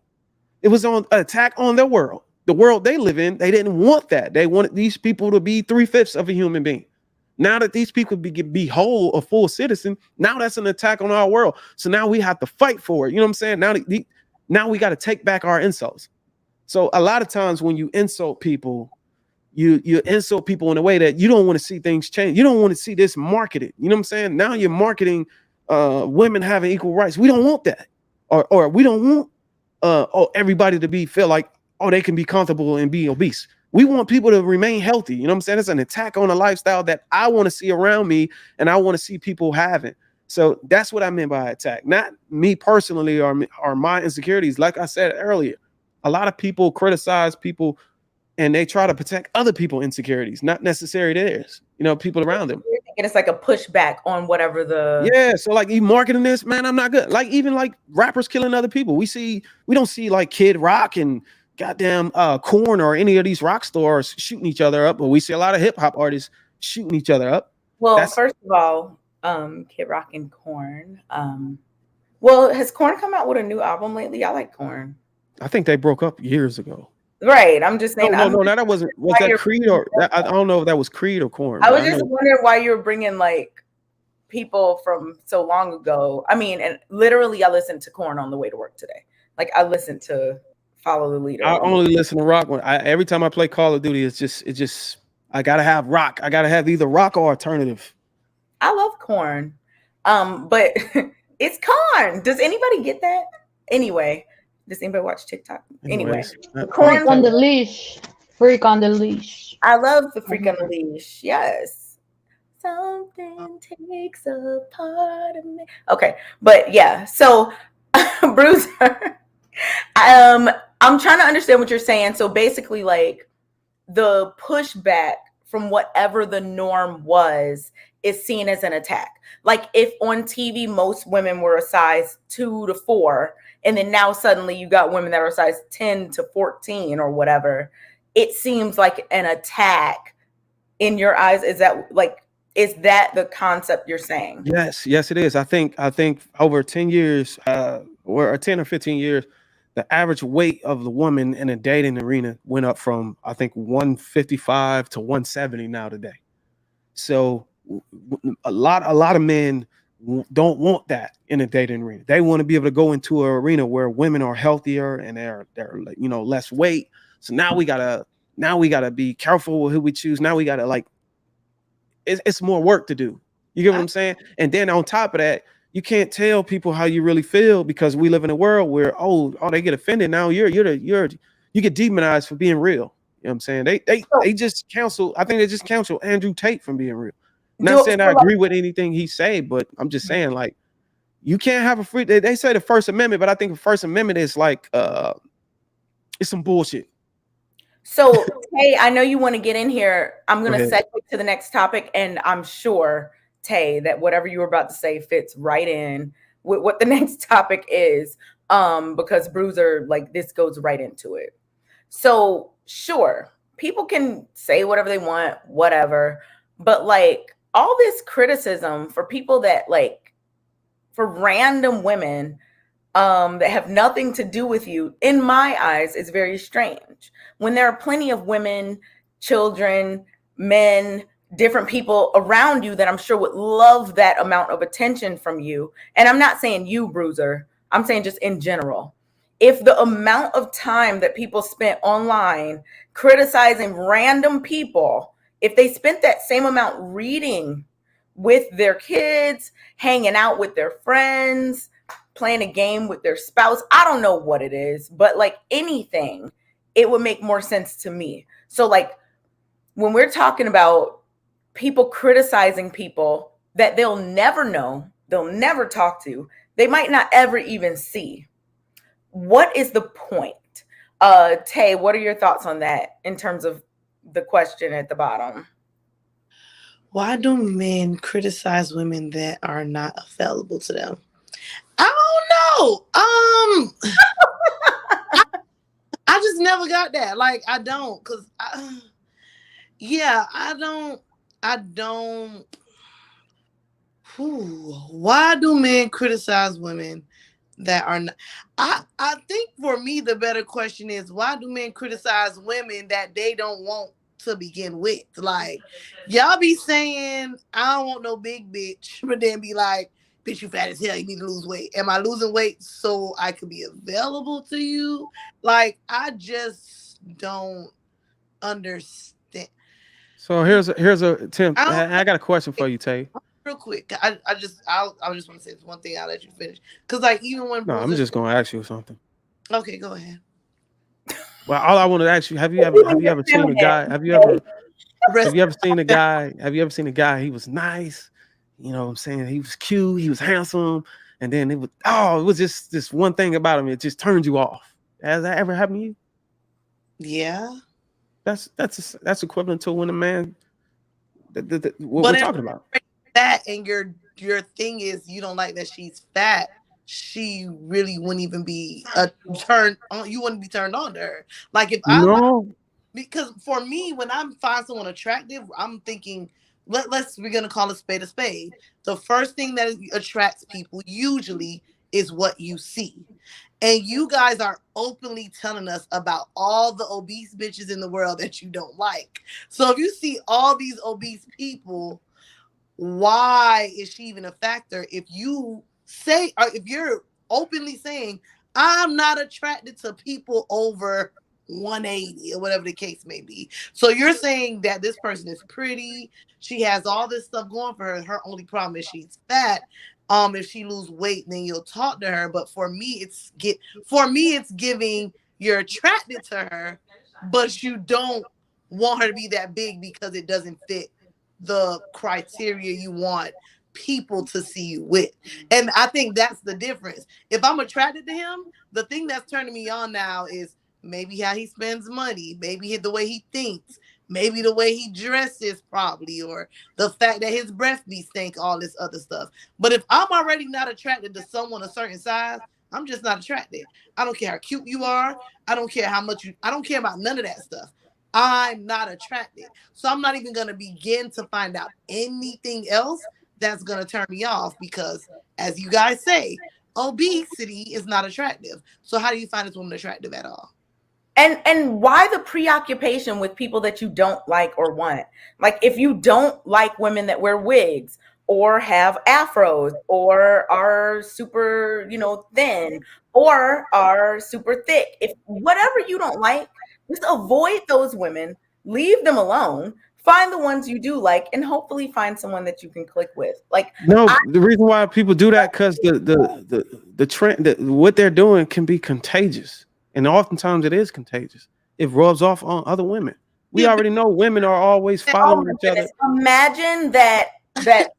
It was an attack on their world, the world they live in. They didn't want that. They wanted these people to be 3/5 of a human being. Now that these people be whole, a full citizen, now that's an attack on our world. So now we have to fight for it. You know what I'm saying? Now we got to take back our insults. So a lot of times when you insult people, you insult people in a way that you don't want to see things change. You don't want to see this marketed. You know what I'm saying? Now you're marketing women having equal rights. We don't want that. Or we don't want everybody to feel like, oh, they can be comfortable and be obese. We want people to remain healthy. You know what I'm saying? It's an attack on a lifestyle that I want to see around me and I want to see people having. So that's what I meant by attack. Not me personally or my insecurities. Like I said earlier, a lot of people criticize people and they try to protect other people's insecurities, not necessarily theirs. You know, people around them. And it's like a pushback on whatever Yeah, so like you marketing this, man, I'm not good. Like even like rappers killing other people. We don't see like Kid Rock and goddamn Korn or any of these rock stars shooting each other up, but we see a lot of hip hop artists shooting each other up. Well, first of all, Kid Rock and Korn. Well, has Korn come out with a new album lately? I like Korn. I think they broke up years ago. Right. I'm just saying. No, that wasn't. Was that Creed or I don't know if that was Creed or Korn. I was just wondering why you were bringing like people from so long ago. I mean, and literally, I listened to Korn on the way to work today. Like I listened to Follow the Leader. I only listen to rock when every time I play Call of Duty. It's just I gotta have rock. I gotta have either rock or alternative. I love Korn, but it's Korn. Does anybody get that? Anyway. Does anybody watch TikTok? Anyway, Freak on the leash. Freak on the leash. I love the Freak on the leash. Yes. Something takes a part of me. Okay, but yeah. So, Bruiser, I'm trying to understand what you're saying. So basically, like the pushback from whatever the norm was is seen as an attack. Like if on TV most women were a size 2 to 4. And then now suddenly you got women that are size 10 to 14 or whatever. It seems like an attack in your eyes. Is that the concept you're saying? Yes, it is. I think over 10 years, or 10 or 15 years, the average weight of the woman in a dating arena went up from, I think, 155 to 170 now today. So a lot of men don't want that in a dating arena. They want to be able to go into an arena where women are healthier and they're less weight. So now we gotta be careful with who we choose. Now we gotta it's more work to do. You get what I'm saying? And then on top of that, you can't tell people how you really feel because we live in a world where they get offended. Now you get demonized for being real. You know what I'm saying? They just cancel. I think they just cancel Andrew Tate from being real. Not saying I agree with anything he say, but I'm just saying like you can't have a free. They say the First Amendment, but I think the First Amendment is like it's some bullshit. So hey, I know you want to get in here. I'm gonna segue to the next topic, and I'm sure Tay that whatever you were about to say fits right in with what the next topic is. because Bruiser, like, this goes right into it. So sure, people can say whatever they want, whatever, but like all this criticism for people that like, for random women that have nothing to do with you, in my eyes, is very strange. When there are plenty of women, children, men, different people around you that I'm sure would love that amount of attention from you. And I'm not saying you, Bruiser, I'm saying just in general. If the amount of time that people spent online criticizing random people, if they spent that same amount reading with their kids, hanging out with their friends, playing a game with their spouse, I don't know what it is, but like anything, it would make more sense to me. So like when we're talking about people criticizing people that they'll never know, they'll never talk to, they might not ever even see, what is the point? Tay, what are your thoughts on that in terms of the question at the bottom? Why do men criticize women that are not available to them? I don't know. I just never got that. Like, I don't, cause I don't. Why do men criticize women that are not? I think for me the better question is, why do men criticize women that they don't want to begin with? Like, y'all be saying I don't want no big bitch, but then be like, bitch, you fat as hell, you need to lose weight. Am I losing weight so I could be available to you? Like, I just don't understand. So here's a Tim. I got a question for you, Tay. Real quick, I just want to say this one thing. I'll let you finish, because like even when No, I'm just gonna ask you something. Okay, go ahead. Well, all I want to ask you, have you ever seen a guy? Have you ever seen a guy? Have you ever seen a guy? He was nice, you know what I'm saying? He was cute, he was handsome, and then it was just this one thing about him. It just turned you off. Has that ever happened to you? Yeah. That's equivalent to when a man. What we're talking about. That, and your thing is you don't like that she's fat. She really wouldn't even be a turn on. You wouldn't be turned on to her. Like if because for me, when I find someone attractive, I'm thinking, we're gonna call a spade a spade. The first thing that attracts people usually is what you see. And you guys are openly telling us about all the obese bitches in the world that you don't like. So if you see all these obese people, why is she even a factor? If you say, or if you're openly saying, I'm not attracted to people over 180 or whatever the case may be. So you're saying that this person is pretty, she has all this stuff going for her. Her only problem is she's fat. If she lose weight, then you'll talk to her. But for me, it's giving you're attracted to her, but you don't want her to be that big because it doesn't fit the criteria you want people to see you with. And I think that's the difference. If I'm attracted to him, the thing that's turning me on now is maybe how he spends money, maybe the way he thinks, maybe the way he dresses, probably, or the fact that his breath be stink, all this other stuff. But if I'm already not attracted to someone a certain size, I'm just not attracted. I don't care how cute you are. I don't care how much I don't care about none of that stuff. I'm not attracted. So I'm not even going to begin to find out anything else that's going to turn me off, because as you guys say, obesity is not attractive. So how do you find this woman attractive at all? And why the preoccupation with people that you don't like or want? Like, if you don't like women that wear wigs or have afros or are super, thin or are super thick, if whatever you don't like, just avoid those women, leave them alone, find the ones you do like, and hopefully find someone that you can click with. Like, the reason why people do that, because the trend, what they're doing can be contagious. And oftentimes it is contagious. It rubs off on other women. We already know women are always following each other. Imagine that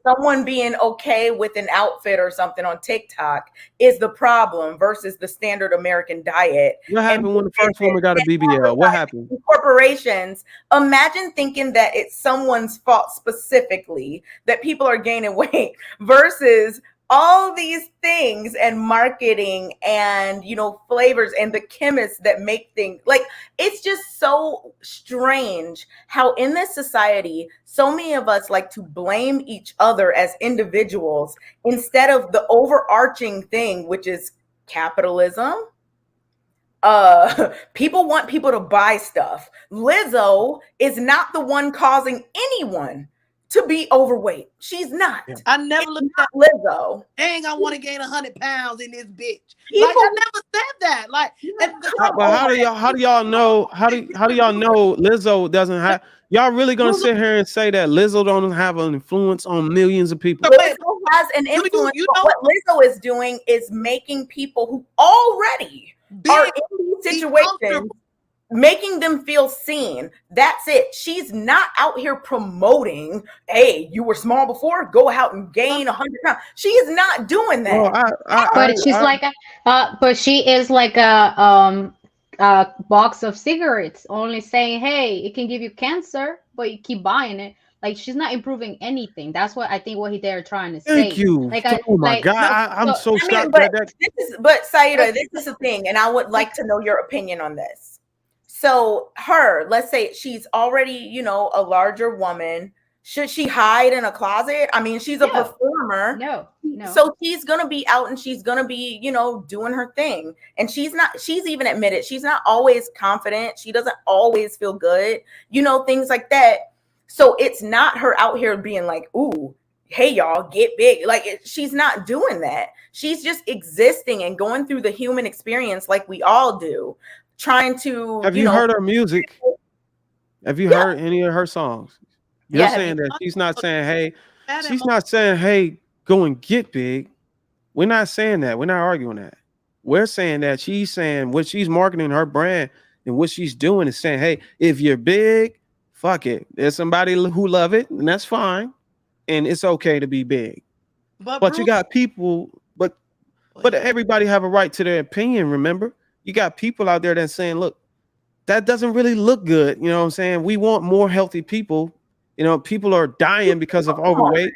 someone being okay with an outfit or something on TikTok is the problem versus the standard American diet. What happened when the first woman got a BBL? What happened? Corporations, imagine thinking that it's someone's fault specifically that people are gaining weight versus all these things and marketing and, you know, flavors and the chemists that make things. Like, it's just so strange how in this society, so many of us like to blame each other as individuals instead of the overarching thing, which is capitalism. People want people to buy stuff. Lizzo is not the one causing anyone to be overweight. She's not. Yeah. I never It's looked not at Lizzo. dang, I want to gain 100 pounds in this bitch. People, Like I never said that. Like, and the, come But how on. do y'all know how do y'all know Lizzo doesn't have, y'all really gonna sit here and say that Lizzo don't have an influence on millions of people? wait, Lizzo has an you influence, you but know what Lizzo is doing is making people who already are big in these be situations, comfortable. making them feel seen. That's it. She's not out here promoting, hey, you were small before, go out and gain 100 pounds. She is not doing that. Well, But she's like a, but she is like a box of cigarettes, only saying, "Hey, it can give you cancer," but you keep buying it. Like she's not improving anything. That's what I think. What they're trying to thank say. you. Like Oh my God, No, I'm so I mean, shocked but that Saida, this is the thing, and I would like to know your opinion on this. So her, let's say she's already, you know, a larger woman. Should she hide in a closet? I mean, she's a No. performer. No. So she's gonna be out and she's gonna be, you know, doing her thing. And she's even admitted she's not always confident. She doesn't always feel good, you know, things like that. So it's not her out here being like, ooh, hey y'all, get big. Like she's not doing that. She's just existing and going through the human experience like we all do, trying to, have you you know, heard her music? Have you heard any of her songs? You're Yeah, saying that she's not saying, hey, that she's not saying, hey, go and get big. We're not saying that. We're not arguing that. We're saying that she's saying what she's marketing her brand and what she's doing is saying, hey, if you're big, fuck it. There's somebody who love it, and that's fine. And it's okay to be big. but But you Bruce, got people, but everybody have a right to their opinion, remember? You got people out there that's saying, look, that doesn't really look good. You know what I'm saying? We want more healthy people. You know, people are dying because of overweight.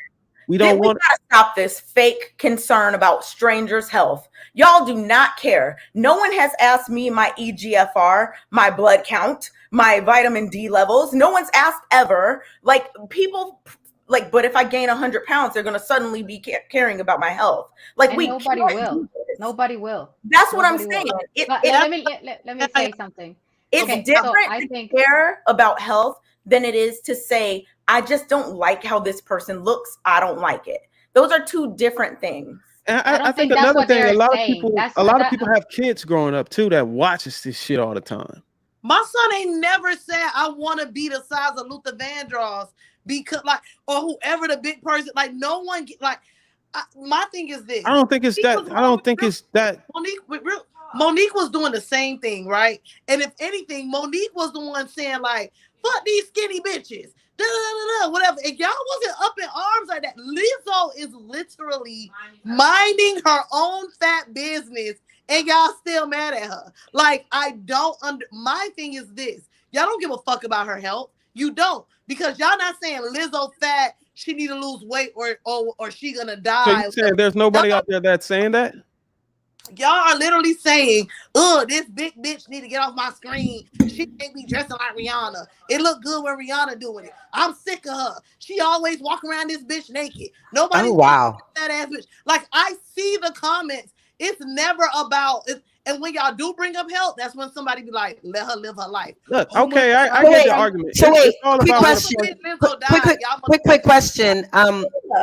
We don't we want gotta stop this fake concern about strangers' health. Y'all do not care. No one has asked me my EGFR, my blood count, my vitamin D levels. No one's asked ever. Like people, like, but if I gain 100 pounds, they're gonna suddenly be caring about my health. Like And we nobody can't will. do this. Nobody will. That's what I'm Nobody will. saying. But let me say something. It's Okay, so different I to think care about health than it is to say, I just don't like how this person looks. I don't like it. Those are two different things. and I don't I think think that's another what thing, they're a lot saying. of people have kids growing up too that watches this shit all the time. my son ain't never said I want to be the size of Luther Vandross because like or whoever the big person. Like no one like. My thing is this. I don't think it's that. I don't think it's that. Monique was doing the same thing, right? And if anything, Monique was the one saying like, "Fuck these skinny bitches," whatever. And y'all wasn't up in arms like that. Lizzo is literally minding her own fat business, and y'all still mad at her. Like I don't under. My thing is this: y'all don't give a fuck about her health. You don't because y'all not saying Lizzo fat. She need to lose weight or she gonna So die. you saying there's nobody out there that's saying that? Y'all are literally saying, this big bitch need to get off my screen. She can't be dressing like Rihanna. It look good when Rihanna doing it. I'm sick of her. She always walk around this bitch naked. Nobody's that ass bitch. Like I see the comments. It's never about it. And when y'all do bring up health, that's when somebody be like, let her live her life. Look, okay, I get the argument. So wait, quick question.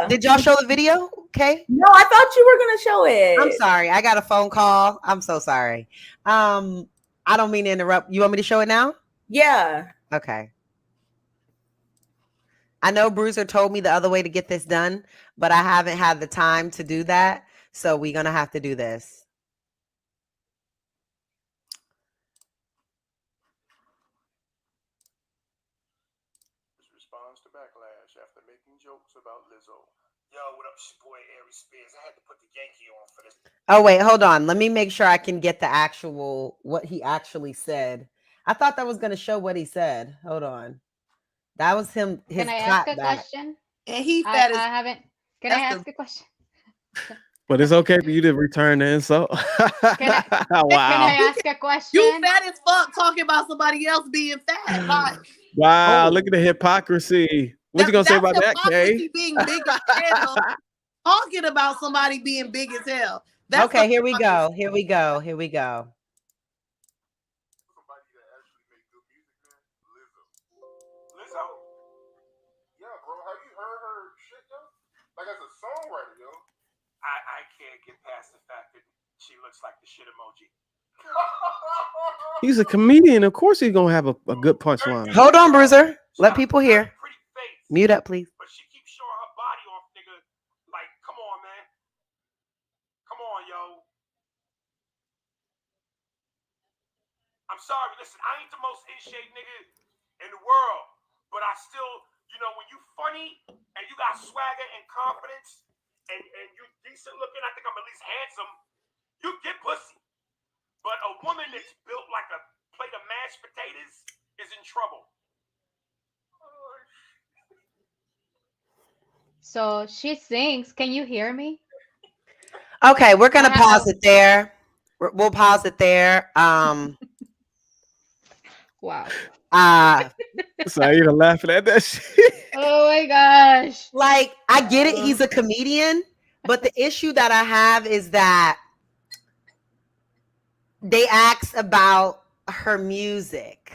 Did y'all show the video? Okay. No, I thought you were gonna show it. I'm sorry. I got a phone call. I'm so sorry. I don't mean to interrupt. You want me to show it now? Yeah. Okay. I know Bruiser told me the other way to get this done, but I haven't had the time to do that. So we're gonna have to do this. Responds to backlash after making jokes about Lizzo. Yo, what up, your boy Aries Spears? I had to put the Yankee on for this. Oh, wait, hold on. Let me make sure I can get the actual, what he actually said. I thought that was going to show what he said. Hold on. That was him. His Can I ask a question? And he I haven't. Can I ask a question? But it's okay for you to return the insult. Can I Wow. ask a You question? fat as fuck talking about somebody else being fat. Like Wow. Oh. Look at the hypocrisy. What you gonna say that's about that, Kay? hypocrisy being big as hell. Talking about somebody being big as hell. That's Okay, here we hypocrisy. go. Here we go. Here we go. Somebody that actually make good music, man. Lizzo. Lizzo? Yeah, bro. Have you heard her shit, yo? Like as a songwriter, yo. I can't get past the fact that she looks like the shit emoji. He's a comedian. Of course he's gonna have a good punchline. Hold on, Bruiser. Let people hear. Pretty face. Mute up, please. But she keeps showing her body off, nigga. Like, come on, man. Come on, yo. I'm sorry, listen, I ain't the most in shape nigga in the world, but I still, you know, when you funny and you got swagger and confidence and you decent looking, I think I'm at least handsome, you get pussy. But a woman that's built like a plate of mashed potatoes is in trouble. So she sings. Can you hear me? Okay, we're gonna I- pause it there. We'll pause it there. Wow. Saida laughing at that shit. Oh my gosh. Like, I get it, he's a comedian, but the issue that I have is that they asked about her music.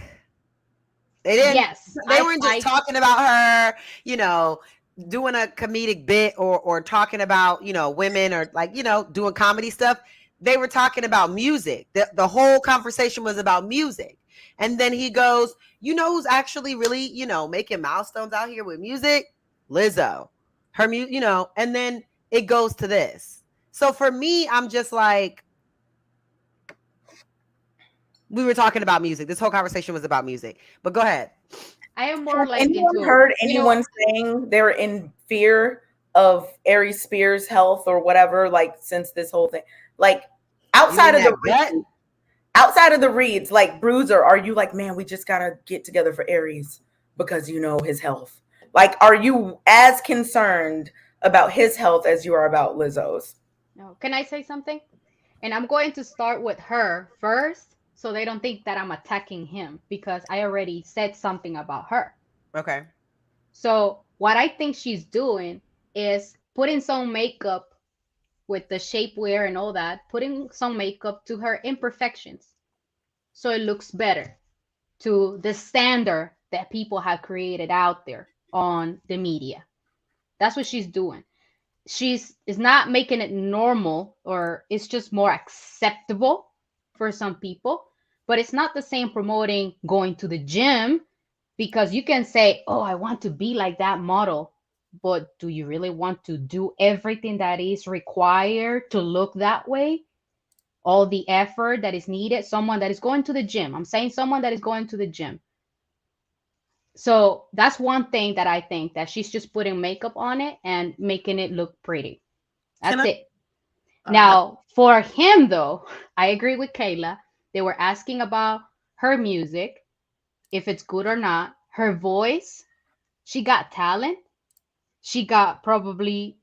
They didn't. Yes, They weren't just talking about her, you know, doing a comedic bit or talking about, you know, women or like, you know, doing comedy stuff. They were talking about music. The whole conversation was about music. And then he goes, you know who's actually really, you know, making milestones out here with music? Lizzo. Her music, you know, and then it goes to this. So for me, I'm just like, we were talking about music. This whole conversation was about music. But go ahead. I am more Has like anyone into, heard you know, anyone saying they're in fear of Aries Spears' health or whatever? Like since this whole thing, like outside of the reads, outside of the reads, like Bruiser, are you like, man, we just gotta get together for Aries because you know his health? Like, are you as concerned about his health as you are about Lizzo's? No. Can I say something? And I'm going to start with her first, so they don't think that I'm attacking him because I already said something about her. Okay. So what I think she's doing is putting some makeup with the shapewear and all that, putting some makeup to her imperfections so it looks better to the standard that people have created out there on the media. That's what she's doing. She's is not making it normal, or it's just more acceptable for some people, but it's not the same promoting going to the gym, because you can say, oh, I want to be like that model, but do you really want to do everything that is required to look that way? All the effort that is needed, someone that is going to the gym, I'm saying someone that is going to the gym. So that's one thing that I think, that she's just putting makeup on it and making it look pretty. That's it. Now, for him, though, I agree with Kayla. They were asking about her music, if it's good or not. Her voice, she got talent. She got probably,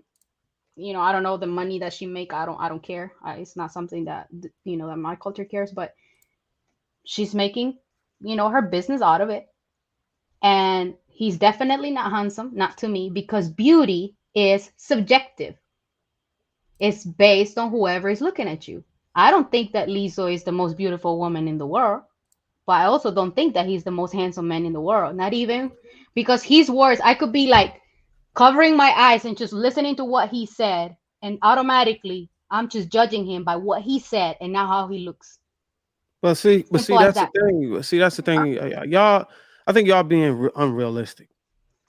you know, I don't know the money that she make. I don't care. It's not something that, you know, that my culture cares, but she's making, you know, her business out of it. And he's definitely not handsome, not to me, because beauty is subjective. It's based on whoever is looking at you. I don't think that Lizzo is the most beautiful woman in the world, but I also don't think that he's the most handsome man in the world. Not even because his words, I could be like covering my eyes and just listening to what he said, and automatically I'm just judging him by what he said and not how he looks. But see, Simple as that's the that. thing. See, that's the thing. Y'all, I think y'all being unrealistic.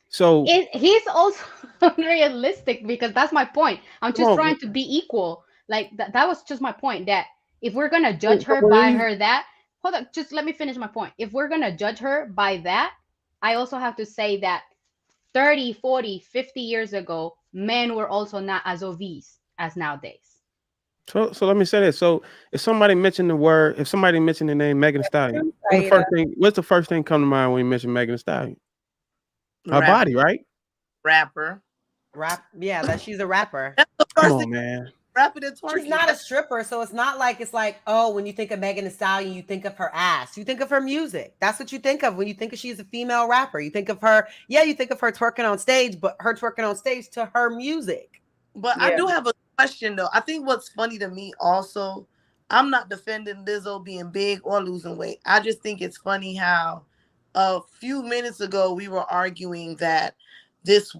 So He's also unrealistic, because that's my point. I'm come just on. trying to be equal. Like that was just my point. That if we're gonna judge So her by her that, hold on, just let me finish my point. If we're gonna judge her by that, I also have to say that 30, 40, 50 years ago, men were also not as obese as nowadays. So let me say this. So if somebody mentioned the name Megan Thee Stallion, what's the first thing come to mind when you mention Megan Thee Stallion? Her body, right? Rapper. Rap. Yeah, that she's a rapper. That's the Come first on, thing. man. Rapping and twerking. She's not a stripper, so it's not like oh, when you think of Megan Thee Stallion, you think of her ass. You think of her music. That's what you think of when you think of she's a female rapper. You think of her. Yeah, you think of her twerking on stage, but her twerking on stage to her music. But I do have a question though. I think what's funny to me also, I'm not defending Lizzo being big or losing weight. I just think it's funny how a few minutes ago we were arguing that this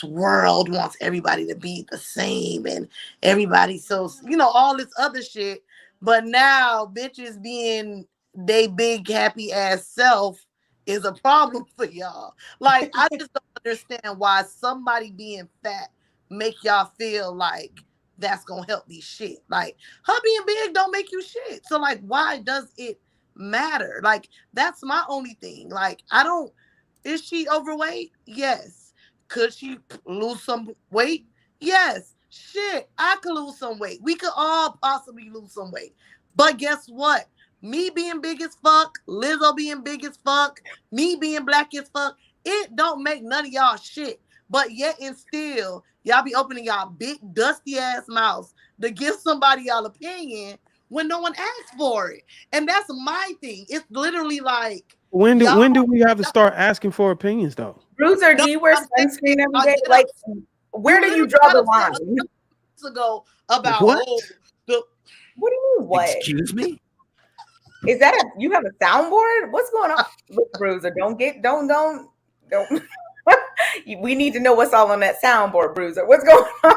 world wants everybody to be the same and everybody so all this other shit. But now bitches being they big happy ass self is a problem for y'all. Like I just don't understand why somebody being fat make y'all feel like that's gonna help me shit. Like her being big don't make you shit. So like why does it matter? Like that's my only thing. Like is she overweight? Yes. Could she lose some weight? Yes. Shit, I could lose some weight. We could all possibly lose some weight. But guess what? Me being big as fuck, Lizzo being big as fuck, me being black as fuck, it don't make none of y'all shit. But yet and still, y'all be opening y'all big dusty ass mouths to give somebody y'all opinion when no one asked for it. And that's my thing. It's literally like when do we have to start asking for opinions though? Bruiser, do you wear sunscreen every day? Like, where do you draw the line? Ago about what? What do you mean? What? Excuse me? Is that you have a soundboard? What's going on? Look, Bruiser, don't. We need to know what's all on that soundboard, Bruiser. What's going on?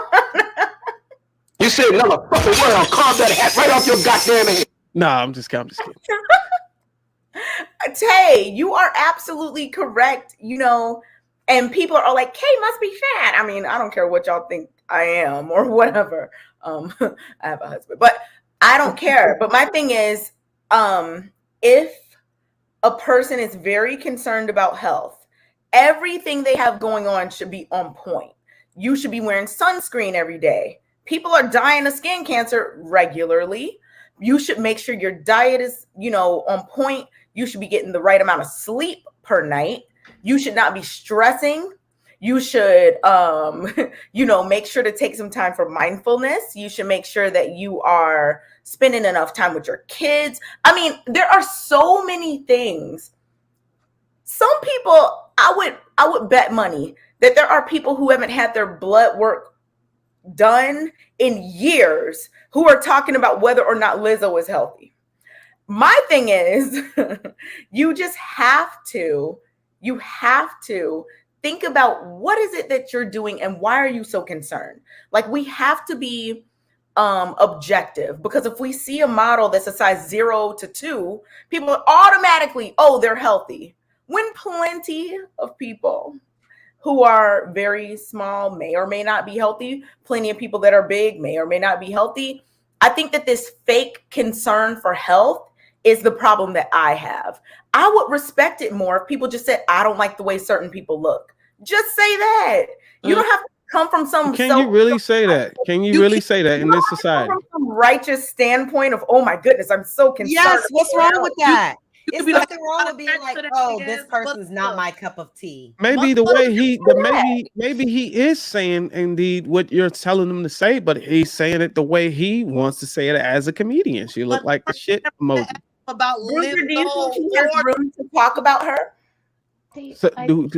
You say another fucking word, I'll carve that hat right off your goddamn head. Nah, I'm just kidding. Tay, you are absolutely correct. And people are like, Kay must be fat. I mean, I don't care what y'all think I am or whatever. I have a husband, but I don't care. But my thing is, if a person is very concerned about health, everything they have going on should be on point. You should be wearing sunscreen every day. People are dying of skin cancer regularly. You should make sure your diet is, on point. You should be getting the right amount of sleep per night. You should not be stressing. You should, make sure to take some time for mindfulness. You should make sure that you are spending enough time with your kids. I mean, there are so many things. Some people, I would bet money that there are people who haven't had their blood work done in years who are talking about whether or not Lizzo is healthy. My thing is, you have to think about what is it that you're doing and why are you so concerned? Like we have to be objective, because if we see a model that's a size 0 to 2, people are automatically, they're healthy. When plenty of people who are very small may or may not be healthy. Plenty of people that are big may or may not be healthy. I think that this fake concern for health is the problem that I have. I would respect it more if people just said, I don't like the way certain people look. Just say that. You don't have to come from some... Can you really say that? Can you really say that in this society? From some righteous standpoint of, oh my goodness, I'm so concerned. Yes, what's wrong with that? It's nothing wrong with being like, this person's not my cup of tea. Maybe the way maybe he is saying indeed what you're telling him to say, but he's saying it the way he wants to say it as a comedian. She looked like the shit emoji. About Bruiser, do you think he has room to talk about her?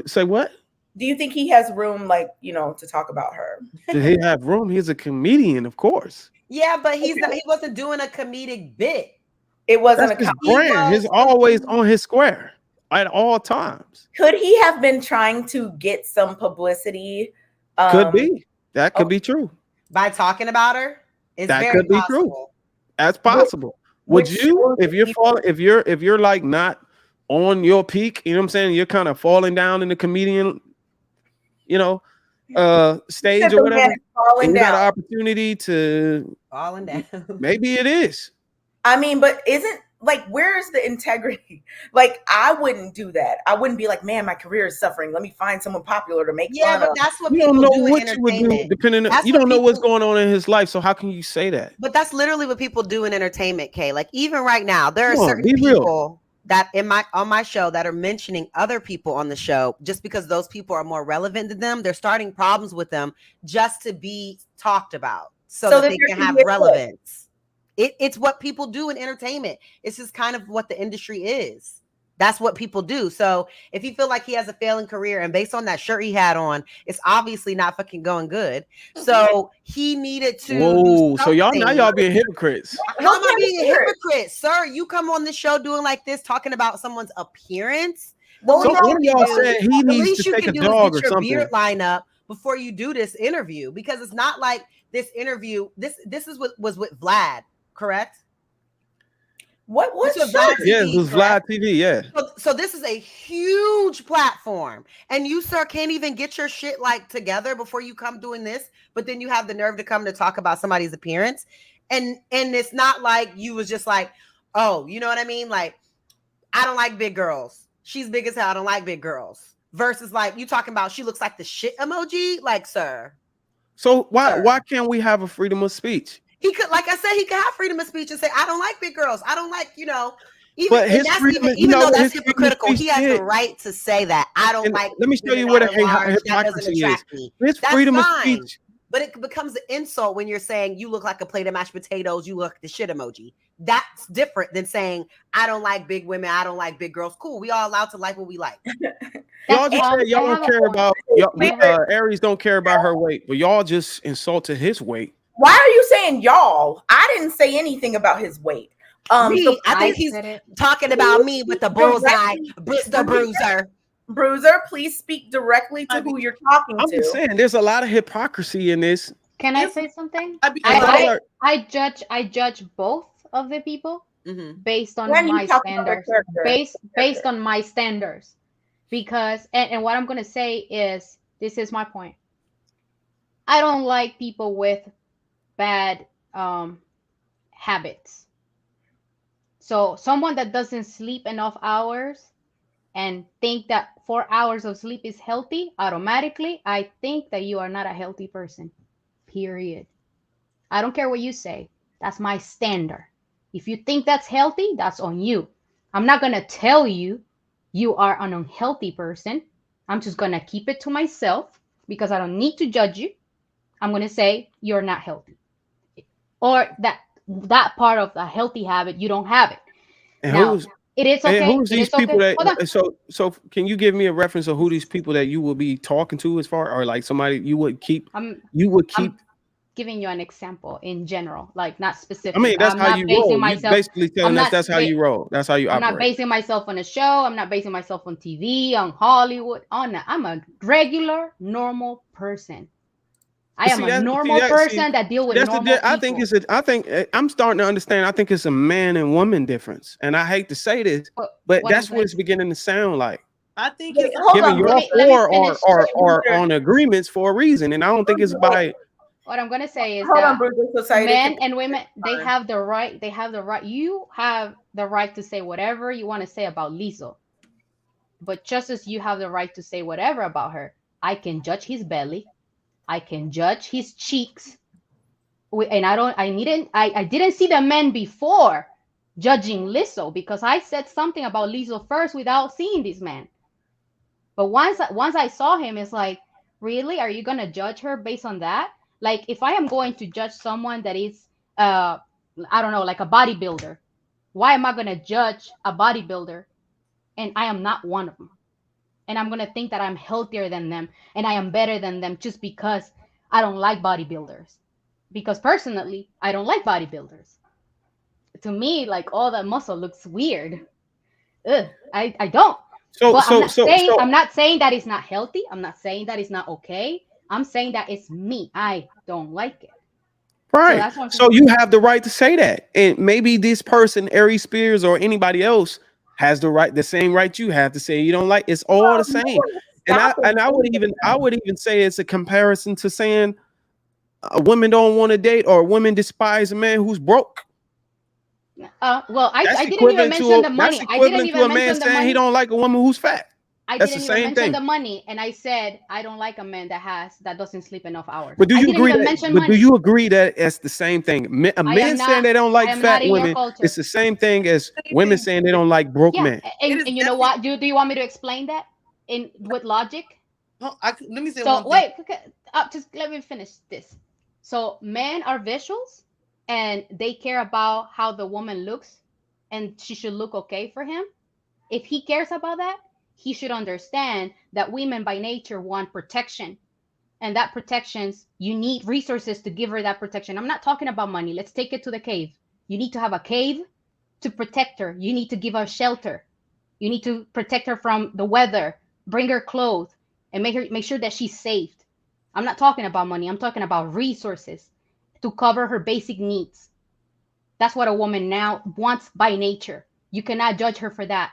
Say what? Do you think he has room, to talk about her? Did he have room? He's a comedian, of course. Yeah, but he wasn't doing a comedic bit. It wasn't his brand. He's always on his square at all times. Could he have been trying to get some publicity? Could be. That could be true. By talking about her? That could be true. That's possible. Would you, if you're like not on your peak, you know what I'm saying? You're kind of falling down in the comedian, stage or whatever. You got an opportunity to falling down. Maybe it is. I mean, but where is the integrity? I wouldn't do that. I wouldn't be like, man, my career is suffering. Let me find someone popular to make fun of. But that's what people do in entertainment. You don't know what's going on in his life, so how can you say that? But that's literally what people do in entertainment, Kay. Like even right now, there are certain people. that on my show that are mentioning other people on the show just because those people are more relevant to them. They're starting problems with them just to be talked about so that they can have relevance. It's what people do in entertainment. It's just kind of what the industry is. That's what people do. So if you feel like he has a failing career and based on that shirt he had on, it's obviously not fucking going good. So he needed to do so y'all something. y'all being hypocrites. How am I being a hypocrite, sir? You come on the show doing like this, talking about someone's appearance. Well, So one of y'all said he the needs least to you take can a do dog is or get your something. beard line up before you do this interview, because it's not like this interview. This is what was with Vlad, correct? What Vlad TV, yeah, it was Vlad TV, yeah. So this is a huge platform, and you, sir, can't even get your shit like together before you come doing this. But then you have the nerve to come to talk about somebody's appearance, and it's not like you was just like, oh, you know what I mean? Like, I don't like big girls. She's big as hell. I don't like big girls. Versus like you talking about she looks like the shit emoji, like, sir. So why can't we have a freedom of speech? He could, like I said, he could have freedom of speech and say, I don't like big girls. I don't like, even though that's hypocritical, he has the right to say that. I don't like. Let me show you what a hypocrisy is. His freedom of speech. But it becomes an insult when you're saying you look like a plate of mashed potatoes, you look like the shit emoji. That's different than saying I don't like big women, I don't like big girls. Cool, we all allowed to like what we like. Y'all just said y'all don't care about Aries don't care about her weight, but y'all just insulted his weight. Why are you saying y'all? I didn't say anything about his weight. I think he's talking about me with the bullseye, the bruiser. Bruiser, please speak directly to who you're talking to. I'm just saying, there's a lot of hypocrisy in this. Can I say something? I judge both of the people based on my standards. Based on my standards, because and what I'm gonna say is, this is my point. I don't like people with bad habits. So someone that doesn't sleep enough hours and think that 4 hours of sleep is healthy, automatically, I think that you are not a healthy person. Period. I don't care what you say. That's my standard. If you think that's healthy, that's on you. I'm not going to tell you you are an unhealthy person. I'm just going to keep it to myself because I don't need to judge you. I'm going to say you're not healthy. Or that part of a healthy habit, you don't have it. And now, it is okay. Who's these people that? So can you give me a reference of who these people that you will be talking to, as far, or like somebody you would keep? I'm giving you an example in general, like not specific. I mean, that's how you roll. You basically telling us that's how you roll. That's how you operate. I'm not basing myself on a show. I'm not basing myself on TV, on Hollywood. On that, I'm a regular, normal person. I am a normal person that deal with normal people. I think I'm starting to understand. I think it's a man and woman difference, and I hate to say this, but that's what it's beginning to sound like. I think giving your four are on agreements for a reason, and I don't think it's by. What I'm gonna say is that men and women, they have the right. They have the right. You have the right to say whatever you want to say about Lizzo, but just as you have the right to say whatever about her, I can judge his belly. I can judge his cheeks, and I didn't see the men before judging Lizzo, because I said something about Lizzo first without seeing this man. But once I saw him, it's like, really, are you gonna judge her based on that? Like, if I am going to judge someone that is, I don't know, like a bodybuilder, why am I gonna judge a bodybuilder, and I am not one of them? And I'm going to think that I'm healthier than them and I am better than them just because I don't like bodybuilders. Because personally, I don't like bodybuilders. To me, like, all that muscle looks weird. Ugh, I don't. I'm not saying that it's not healthy. I'm not saying that it's not okay. I'm saying that it's me. I don't like it. Right. So you have the right to say that. And maybe this person, Aries Spears, or anybody else, has the same right you have to say you don't like. It's all the same. And I would even say it's a comparison to saying women don't want to date, or women despise a man who's broke. Well, I didn't even mention the money. I didn't even mention the money. He don't like a woman who's fat. I That's the didn't even same mention thing. the money, and I said I don't like a man that doesn't sleep enough hours. But do I you didn't agree even that? mention But do money. you agree that it's the same thing? A I man am saying not. they don't I like am fat not in your women, culture. it's the same thing as Same women thing. saying they don't like broke Yeah, men. It is and you know what? Do you want me to explain that in with logic? Let me say So one thing. wait, just let me finish this. So men are visuals, and they care about how the woman looks, and she should look okay for him. If he cares about that, he should understand that women by nature want protection, and that protections you need resources to give her that protection. I'm not talking about money. Let's take it to the cave. You need to have a cave to protect her. You need to give her shelter. You need to protect her from the weather, bring her clothes, and make sure that she's safe. I'm not talking about money. I'm talking about resources to cover her basic needs. That's what a woman now wants by nature. You cannot judge her for that.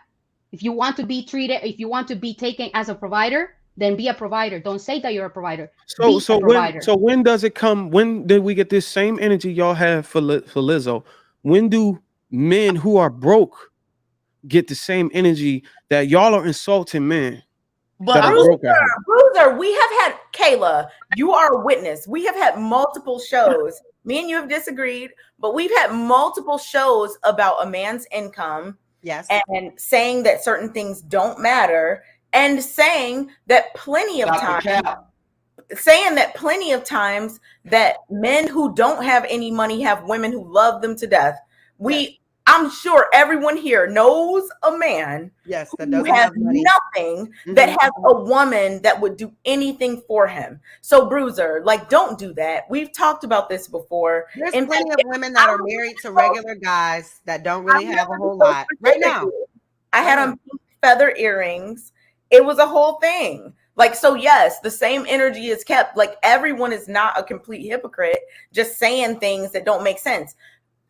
If you want to be treated, if you want to be taken as a provider, then be a provider. Don't say that you're a provider. Be a provider. So when does it come? When did we get this same energy y'all have for Lizzo? When do men who are broke get the same energy that y'all are insulting men But that I are will, broke out here? Bruiser, we have had Kayla. You are a witness. We have had multiple shows. Me and you have disagreed, but we've had multiple shows about a man's income Yes. and saying that certain things don't matter, and saying that plenty of times that men who don't have any money have women who love them to death. I'm sure everyone here knows a man Yes, that who doesn't has have money. nothing that has a woman that would do anything for him. So, Bruiser, like, don't do that. We've talked about this before. There's In plenty fact, of women that are married to regular guys that don't really have a whole lot right now. I had on pink feather earrings. It was a whole thing. Like, so yes, the same energy is kept. Like, everyone is not a complete hypocrite, just saying things that don't make sense.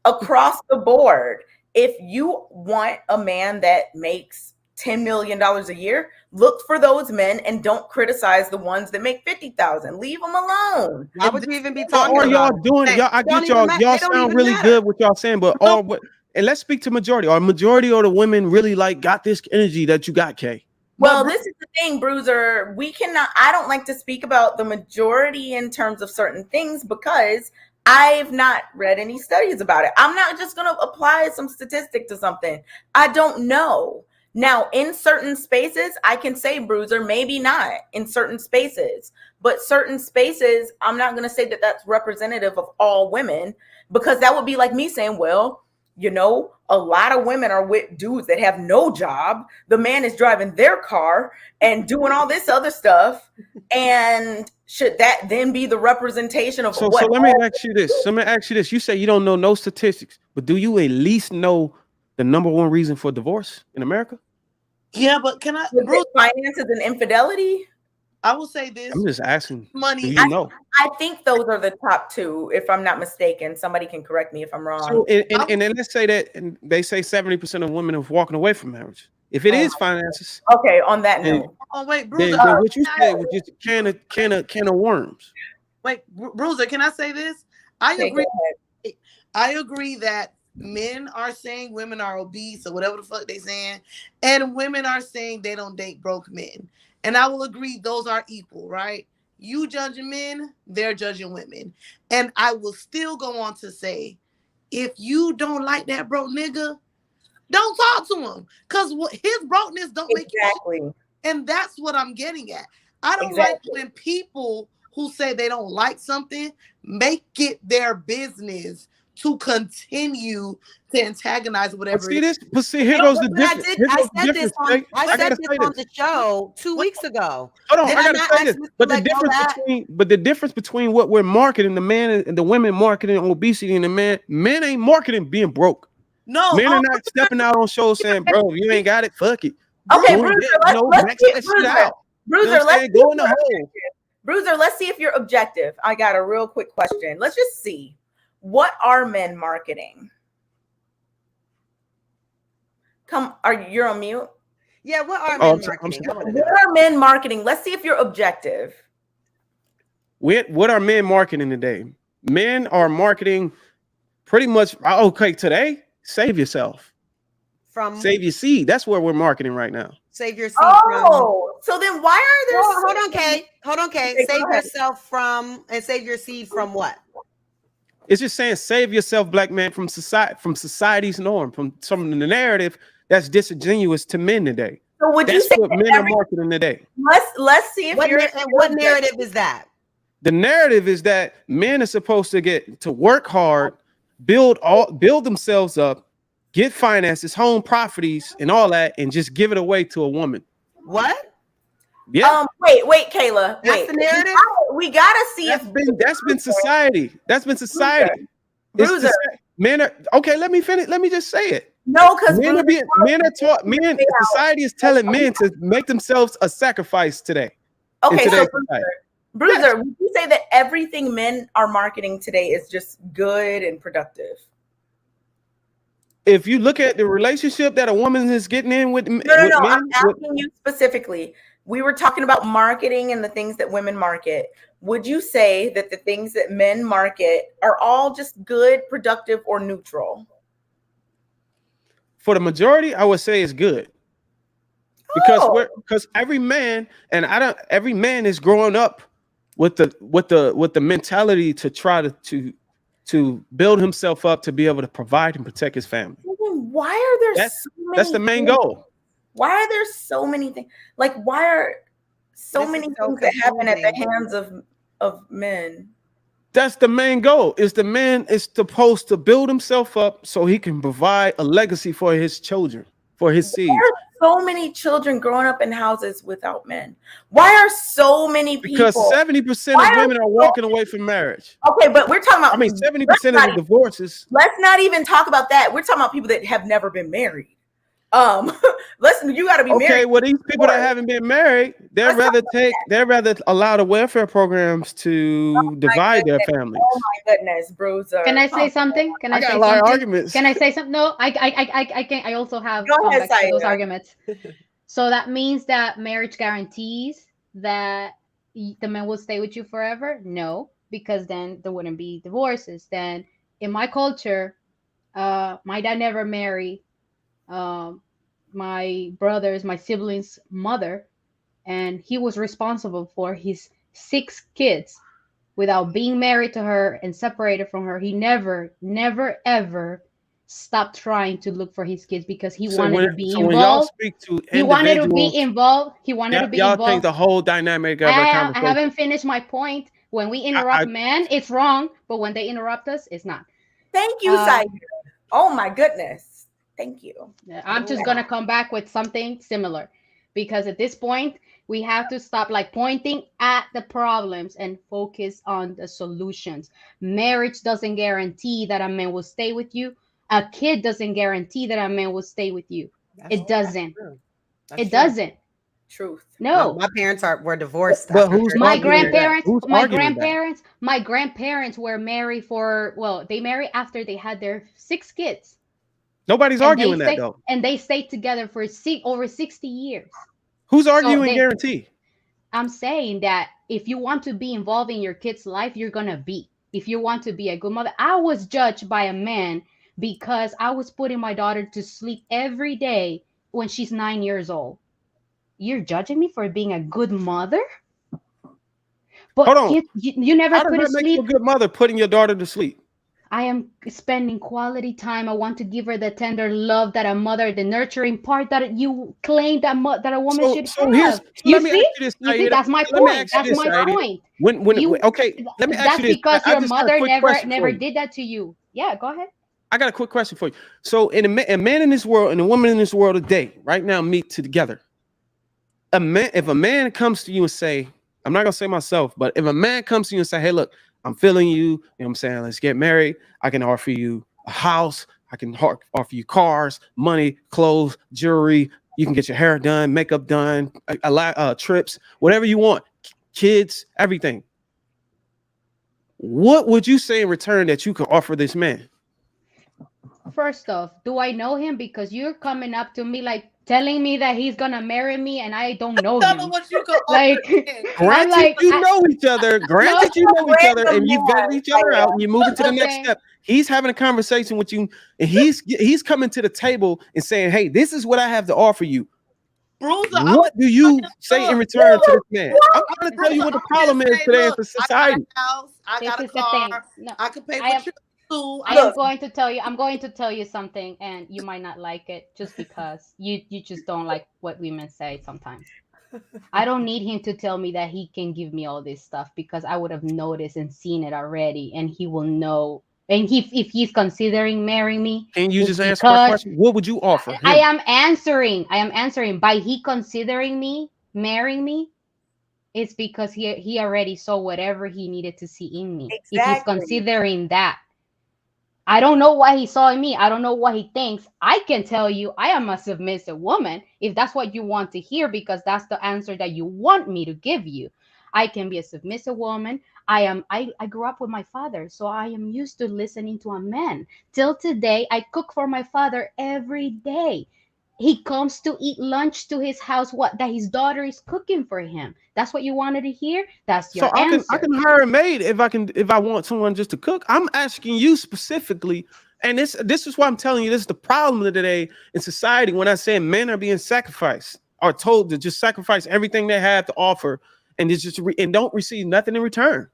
Across the board, if you want a man that makes $10 million a year, look for those men and don't criticize the ones that make 50,000. Leave them alone. Why would you even be But talking are about y'all it? doing? Y'all, I get y'all. Y'all sound really good what y'all saying, but all what? And let's speak to majority. Are majority of the women really like got this energy that you got, Kay? Well, this is the thing, Bruiser. I don't like to speak about the majority in terms of certain things because I've not read any studies about it. I'm not just going to apply some statistic to something. I don't know. Now, in certain spaces, I can say, Bruiser, maybe not in certain spaces, but certain spaces, I'm not going to say that that's representative of all women, because that would be like me saying, well, you know, a lot of women are with dudes that have no job. The man is driving their car and doing all this other stuff. And should that then be the representation of what? So let me ask you this. You say you don't know no statistics, but do you at least know the number one reason for divorce in America? Yeah, but can I? Bruce, finances and infidelity? I will say this. I'm just asking. Money. Do you know? I think those are the top two, if I'm not mistaken. Somebody can correct me if I'm wrong. So, and then let's say that, and they say 70% of women are walking away from marriage. If it is finances, okay. On that note, wait, Bruiser. Then what you said was just a can of worms. Wait, Bruiser, can I say this? I agree. I agree that men are saying women are obese or whatever the fuck they saying, and women are saying they don't date broke men. And I will agree those are equal, right? You judging men, they're judging women. And I will still go on to say, if you don't like that broke nigga, don't talk to him. Because his brokenness don't make you shit. And that's what I'm getting at. I don't like when people who say they don't like something make it their business to continue to antagonize whatever. But see, here goes the difference. I said this on the show 2 weeks ago. Hold on, I gotta say this. But the difference between what we're marketing, the man and the women marketing obesity, and the men ain't marketing being broke. No, men are not stepping out on shows saying, "Bro, you ain't got it, fuck it." Okay, Bruiser, let's go in the hole. Bruiser, let's see if you're objective. I got a real quick question. Let's just see. What are men marketing? You're on mute? Yeah, what are men marketing? What are men marketing? Let's see if you're objective. What are men marketing today? Men are marketing pretty much today. Save yourself. From save your seed. That's what we're marketing right now. Save your seed from. So then why are there? Hold on, Kay. Hold on, Kay. Okay, go Save ahead. yourself from and save your seed from what? It's just saying save yourself, black man, from society's norm, from some of the narrative that's disingenuous to men today. So would you That's say what men are marketing today. Let's see if what narrative is that? The narrative is that men are supposed to get to work hard, build themselves up, get finances, home properties, and all that, and just give it away to a woman. What? Yeah. Wait, Kayla. That's the narrative. We gotta see that's been society. That's been society. Bruiser. Men are okay. Let me finish. Let me just say it. No, because men are taught. Society is telling men to make themselves a sacrifice today. Okay, so Bruiser, would you say that everything men are marketing today is just good and productive? If you look at the relationship that a woman is getting in with no, men, I'm asking you specifically. We were talking about marketing and the things that women market. Would you say that the things that men market are all just good, productive, or neutral? For the majority, I would say it's good. Because every man is growing up with the mentality to try to build himself up to be able to provide and protect his family. Why are there so many that's the main goal. Why are there so many things? Like, why are so many things that happen at the hands of men? That's the main goal. Is the man is supposed to build himself up so he can provide a legacy for his children, for his seed. There are so many children growing up in houses without men. Why are so many people? Because 70% of women are walking away from marriage. Okay, but we're talking about. 70% of the divorces. Let's not even talk about that. We're talking about people that have never been married. Listen, you got to be married. Okay, well, these people that haven't been married, they'd rather allow the welfare programs to divide their families. Oh my goodness, Bruiser. Can I say something? Can I got say a lot something? of arguments. Can I say something? No, I can. I also have Go ahead, comeback to those arguments. So that means that marriage guarantees that the man will stay with you forever? No, because then there wouldn't be divorces. Then in my culture, my dad never married my siblings' mother, and he was responsible for his 6 kids without being married to her and separated from her. He never ever stopped trying to look for his kids because he wanted to be involved. When y'all speak to he wanted to be involved. He wanted to be y'all involved. change the whole dynamic of the conversation. I haven't finished my point. When we interrupt men, it's wrong, but when they interrupt us, it's not. Thank you, Sai. Oh my goodness. Thank you. I'm just going to come back with something similar because at this point, we have to stop pointing at the problems and focus on the solutions. Marriage doesn't guarantee that a man will stay with you. A kid doesn't guarantee that a man will stay with you. It doesn't. It doesn't. Truth. No. My parents were divorced. But who's my grandparents were married they married after they had their 6 kids. Nobody's arguing that though. And they stayed together for over 60 years. Who's arguing guarantee? I'm saying that if you want to be involved in your kid's life, you're going to be. If you want to be a good mother. I was judged by a man because I was putting my daughter to sleep every day when she's 9 years old. You're judging me for being a good mother? But hold on. You never put to sleep. Make you a good mother putting your daughter to sleep? I am spending quality time. I want to give her the tender love that a mother, the nurturing part that you claim that a woman should have. You see, that's my point. That's my point. Okay, let me ask you this. That's because your mother never did that to you. Yeah, go ahead. I got a quick question for you. So, a man in this world and a woman in this world today, right now, meet together. If a man comes to you and say, I'm not gonna say myself, but if a man comes to you and say, hey, look, I'm feeling you, you know what I'm saying? Let's get married. I can offer you a house. I can offer you cars, money, clothes, jewelry. You can get your hair done, makeup done, trips, whatever you want, kids, everything. What would you say in return that you could offer this man? First off, do I know him? Because you're coming up to me telling me that he's gonna marry me and I don't know him. What you could granted, you know each other. Granted, you know each other, and you vetted each other out, and you move into the next step. He's having a conversation with you, and he's coming to the table and saying, "Hey, this is what I have to offer you. Bruiser, What do you say in return to this man? I'm trying to tell you what the problem is today in society. I got a house, I This got a is the thing. car, No, I can pay I for am. your school. I am going to tell you. I'm going to tell you something, and you might not like it, just because you just don't like what women say sometimes. I don't need him to tell me that he can give me all this stuff, because I would have noticed and seen it already, and he will know. And if he's considering marrying me, Can you it's just answer my because question? What would you offer him? I am answering. I am answering by he considering me marrying me. It's because he already saw whatever he needed to see in me. If he's Exactly. considering that, I don't know what he saw in me. I don't know what he thinks. I can tell you I am a submissive woman if that's what you want to hear, because that's the answer that you want me to give you. I can be a submissive woman. I grew up with my father, so I am used to listening to a man. Till today, I cook for my father every day. He comes to eat lunch to his house, what that his daughter is cooking for him. That's what you wanted to hear? That's So your I answer. can hire a maid if I want someone just to cook. I'm asking you specifically, and this is why I'm telling you this is the problem of today in society. When I say men are being sacrificed, are told to just sacrifice everything they have to offer, and and don't receive nothing in return.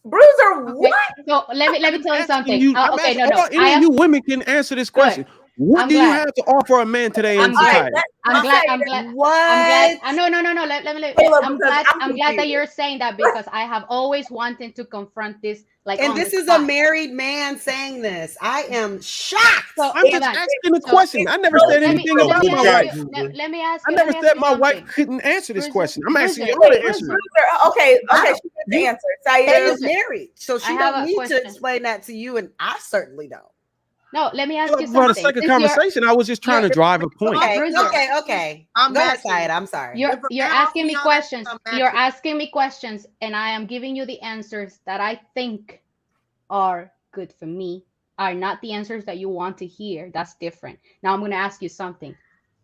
Bruiser, Okay, what? so let me I'm tell you asking something. you. I'm Okay, asking no. I any of am you women can answer this good. question. What I'm do you glad. have to offer a man today in I'm glad. society? I'm glad. I'm glad. I'm glad. What? No, no, no, no. Let me. Kayla, I'm because glad. I'm I'm glad that confused. you're saying that, because I have always wanted to confront this, like, And on the this is a spot. married man saying this. I am shocked. So I'm hold just on. asking a So question. I never said let me anything So let about me good my ask job, wife. you. Bruiser. Let me ask I you. Let never me said ask you my wife something. couldn't answer this Bruiser, question. I'm asking Bruiser, y'all to Wait, answer it. Bruiser, okay, I, she gets the you, answer. Kayla's Saida, married, so I she have don't a need to question. explain that to you, and I certainly don't. No, let me ask Well, you for the something. sake of Since conversation, I was just trying to drive a point. Okay, Bruiser, okay. I'm Go ahead, matching. Syed. I'm sorry. If a you're man offer asking me me all that, questions. I'm You're matching. asking me questions, and I am giving you the answers that I think are good for me, are not the answers that you want to hear. That's different. Now I'm going to ask you something.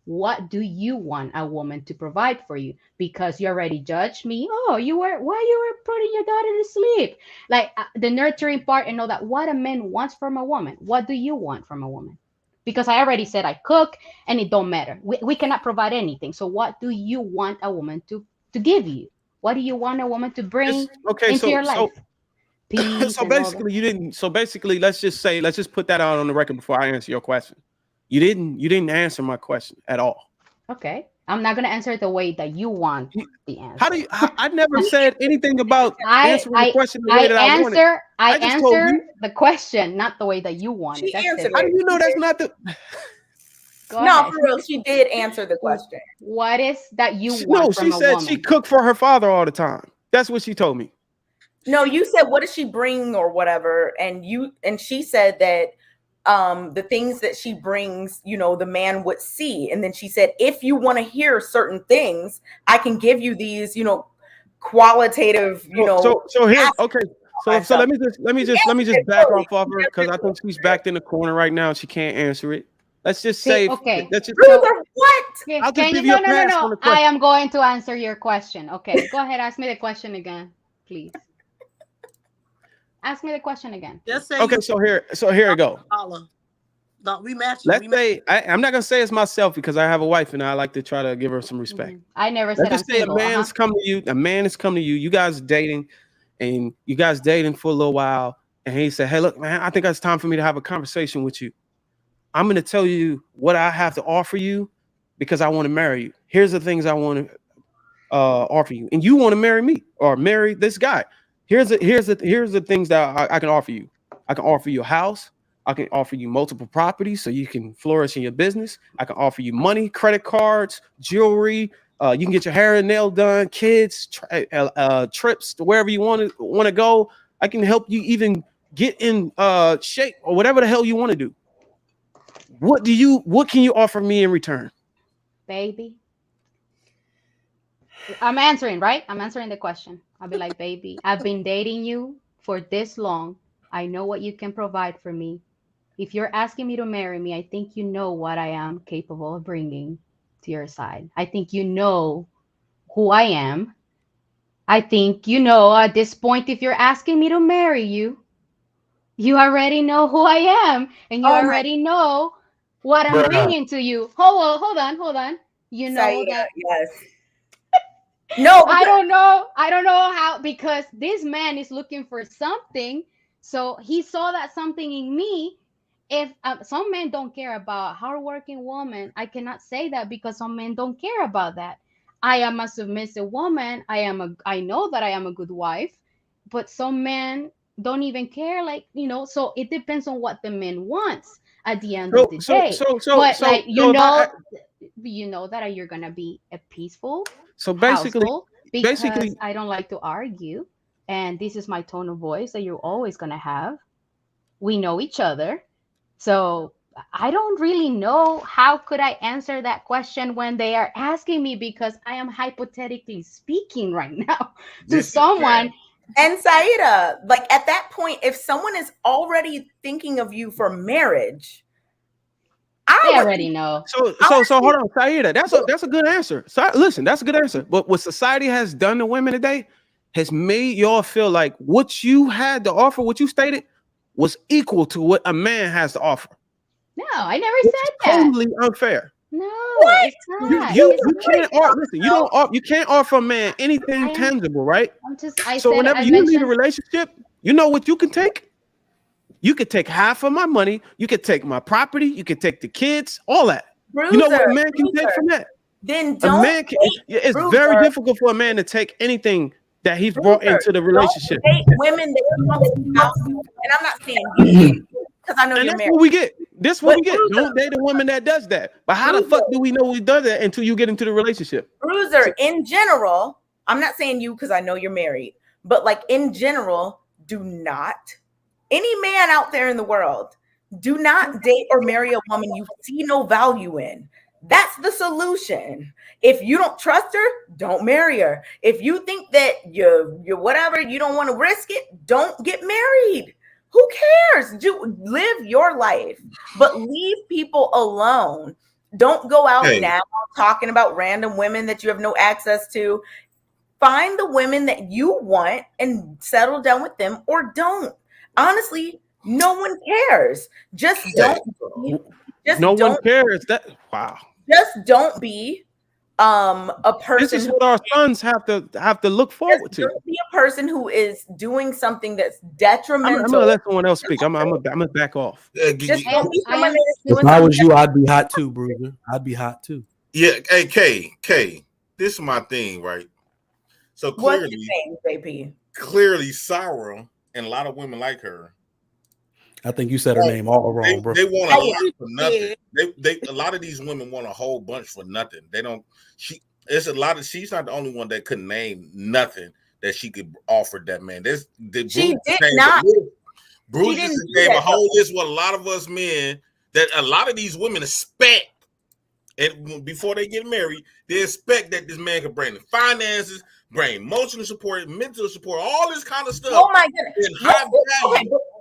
What do you want a woman to provide for you? Because you already judged me. Oh, why you were putting your daughter to sleep? Like, the nurturing part and all that. What a man wants from a woman. What do you want from a woman? Because I already said I cook, and it don't matter. We cannot provide anything. So what do you want a woman to give you? What do you want a woman to bring Okay, into your life? so Peace so and all that. basically you didn't. So basically, let's just put that out on the record before I answer your question. You didn't answer my question at all. Okay. I'm not gonna answer it the way that you want You- the How do answer. you? I never said anything about I answering the I question the way that I wanted. I I just told answer you. the question, not the way that you want it. she That's answered How do different. it. you know that's not the? Go No, ahead. for real, she did answer the question. What is that you No, want she from a said she woman? cooked for her father all the time. That's what she told me. No, you said what does she bring or whatever, and she said that the things that she brings, the man would see. And then she said, if you want to hear certain things, I can give you these, qualitative, So here, aspects okay. of So myself. let me just back off of her because I think she's backed in the corner right now. She can't answer it. Let's just See, say okay. let's just. So Bruiser, what? I'll just can you give you no a no no pass no. on the I question. am going to answer your question. Okay. Go ahead, ask me the question again, please. Ask me the question again, Just please. say Okay, you so here we go. dollar. No, we matching. Let's say I'm not gonna say it's myself because I have a wife and I like to try to give her some respect. I never Let's said I'm just say single. a man has come to you. A man has come to you. You guys dating, and you guys dating for a little while, and he said, "Hey, look, man, I think it's time for me to have a conversation with you. I'm going to tell you what I have to offer you because I want to marry you. Here's the things I want to offer you, and you want to marry me or marry this guy. Here's the things that I can offer you. I can offer you a house. I can offer you multiple properties so you can flourish in your business. I can offer you money, credit cards, jewelry. You can get your hair and nail done, kids, trips to wherever you want to go. I can help you even get in shape or whatever the hell you want to do. What can you offer me in return? Baby. I'm answering, right? I'm answering the question. I'll be like, baby, I've been dating you for this long. I know what you can provide for me. If you're asking me to marry me, I think you know what I am capable of bringing to your side. I think you know who I am. I think you know at this point, if you're asking me to marry you, you already know who I am, and you Oh my, already know what I'm Bruh. bringing to you. Hold on. You know Saida, that. yes. No, I don't know. I don't know how, because this man is looking for something. So he saw that something in me. If some men don't care about hardworking woman, I cannot say that, because some men don't care about that. I am a submissive woman. I know that I am a good wife, but some men don't even care. Like, so it depends on what the man wants at the end of the day. But like, you know that you're gonna be a peaceful So household, basically, because I don't like to argue, and this is my tone of voice that you're always gonna have. We know each other, so I don't really know how could I answer that question when they are asking me, because I am hypothetically speaking right now to someone. And Saida, like at that point, if someone is already thinking of you for marriage, They already know. So hold on, Saida. That's a good answer. So, listen, that's a good answer. But what society has done to women today has made y'all feel like what you had to offer, what you stated, was equal to what a man has to offer. No, I never said that. Totally unfair. No, What? it's not. You It's can't listen. You can't offer a man anything tangible, right? So whenever you leave a relationship, you know what you can take. You could take half of my money. You could take my property. You could take the kids. All that. Bruiser, you know what a man can take from that? Then A man can, it's very difficult for a man to take anything that he's brought into the relationship. Don't date women that you don't value. And I'm not saying you, because I know you're married. What we get. This what we get. Don't date a woman that does that. But how the fuck do we know we does that until you get into the relationship? Bruiser, in general, I'm not saying you because I know you're married, but like in general, do not, any man out there in the world, do not date or marry a woman you see no value in. That's the solution. If you don't trust her, don't marry her. If you think that you're whatever, you don't want to risk it, don't get married. Who cares? Live your life, but leave people alone. Don't go out now talking about random women that you have no access to. Find the women that you want and settle down with them, or don't. Honestly, no one cares. Just don't. No one cares. Wow. Just don't be a person. This is what our sons have to look forward to. Don't be a person who is doing something that's detrimental. I'm gonna let someone else speak. I'm gonna back off. Just don't be someone if I was you, I'd be hot too, Bruiser. I'd be hot too. Yeah. Hey, K, this is my thing, right? So clearly, what's your name, JP? Clearly, Sarah and a lot of women like her. I think you said her name all wrong, bro. They want a lot for nothing. A lot of these women want a whole bunch for nothing. They don't. It's a lot of. She's not the only one that could name nothing that she could offer that man. She did not. Bruce gave a whole list. What a lot of us men, that a lot of these women expect, and before they get married, they expect that this man can bring the finances, bring emotional support, mental support, all this kind of stuff. Oh my goodness.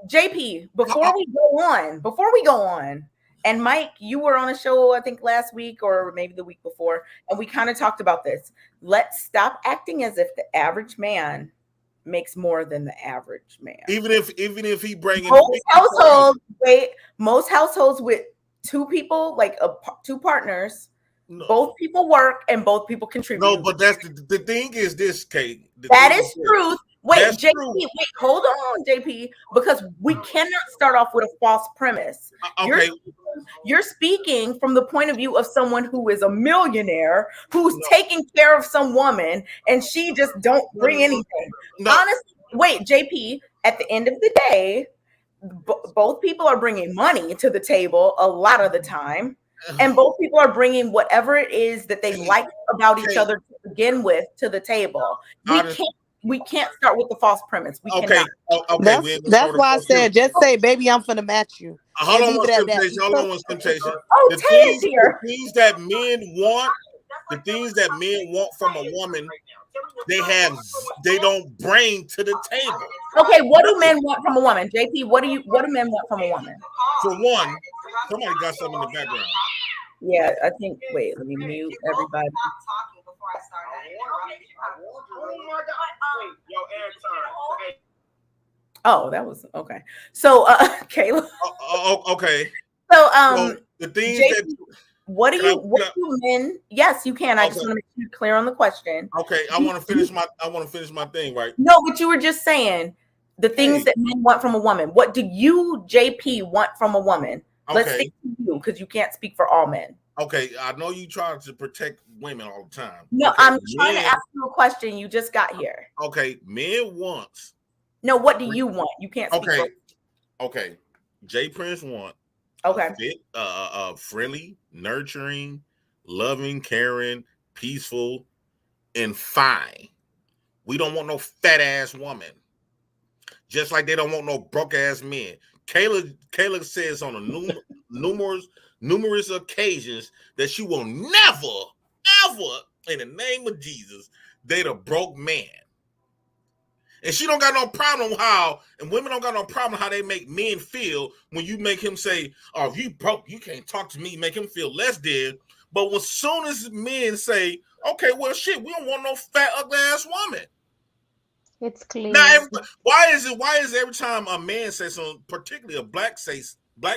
JP, before we go on, and Mike, you were on a show, I think last week or maybe the week before, and we kind of talked about this. Let's stop acting as if the average man makes more than the average man. Even if he brings most households with two people, like two partners, both people work and both people contribute. No, but that's the thing is this, Kate. That is truth. Wait, JP, hold on, JP, because we cannot start off with a false premise. Okay. You're speaking from the point of view of someone who is a millionaire who's taking care of some woman and she just don't bring anything. Honestly, wait, JP, at the end of the day, both people are bringing money to the table a lot of the time. And both people are bringing whatever it is that they like about each other to begin with to the table. We can't start with the false premise. We cannot. That's why I said just say, baby, I'm finna match you. Hold on, temptation. The things that men want from a woman, they don't bring to the table. Okay, what do men want from a woman? JP, what do men want from a woman? For one, somebody got something in the background. Yeah, I think. Wait, let me mute everybody. Oh, that was okay. So, Kayla. Okay. So, the things What do you men? Yes, you can. I just want to make you clear on the question. Okay, I want to finish my thing, right? No, but you were just saying the things that men want from a woman. What do you, JP, want from a woman? Let's stick to you because you can't speak for all men. Okay, I know you try to protect women all the time. No, okay, I'm trying to ask you a question. You just got here. Okay, men wants. No, what do you want? You can't speak for. Okay, J Prince want. Okay. Friendly, nurturing, loving, caring, peaceful, and fine. We don't want no fat ass woman. Just like they don't want no broke ass men. Kayla says on a numerous occasions that she will never, ever, in the name of Jesus, date a broke man. And she don't got no problem and women don't got no problem how they make men feel when you make him say, oh, if you broke, you can't talk to me, make him feel less dead. But as soon as men say, okay, well, shit, we don't want no fat, ugly ass woman. It's clear. Now, why is every time a man says something, particularly a black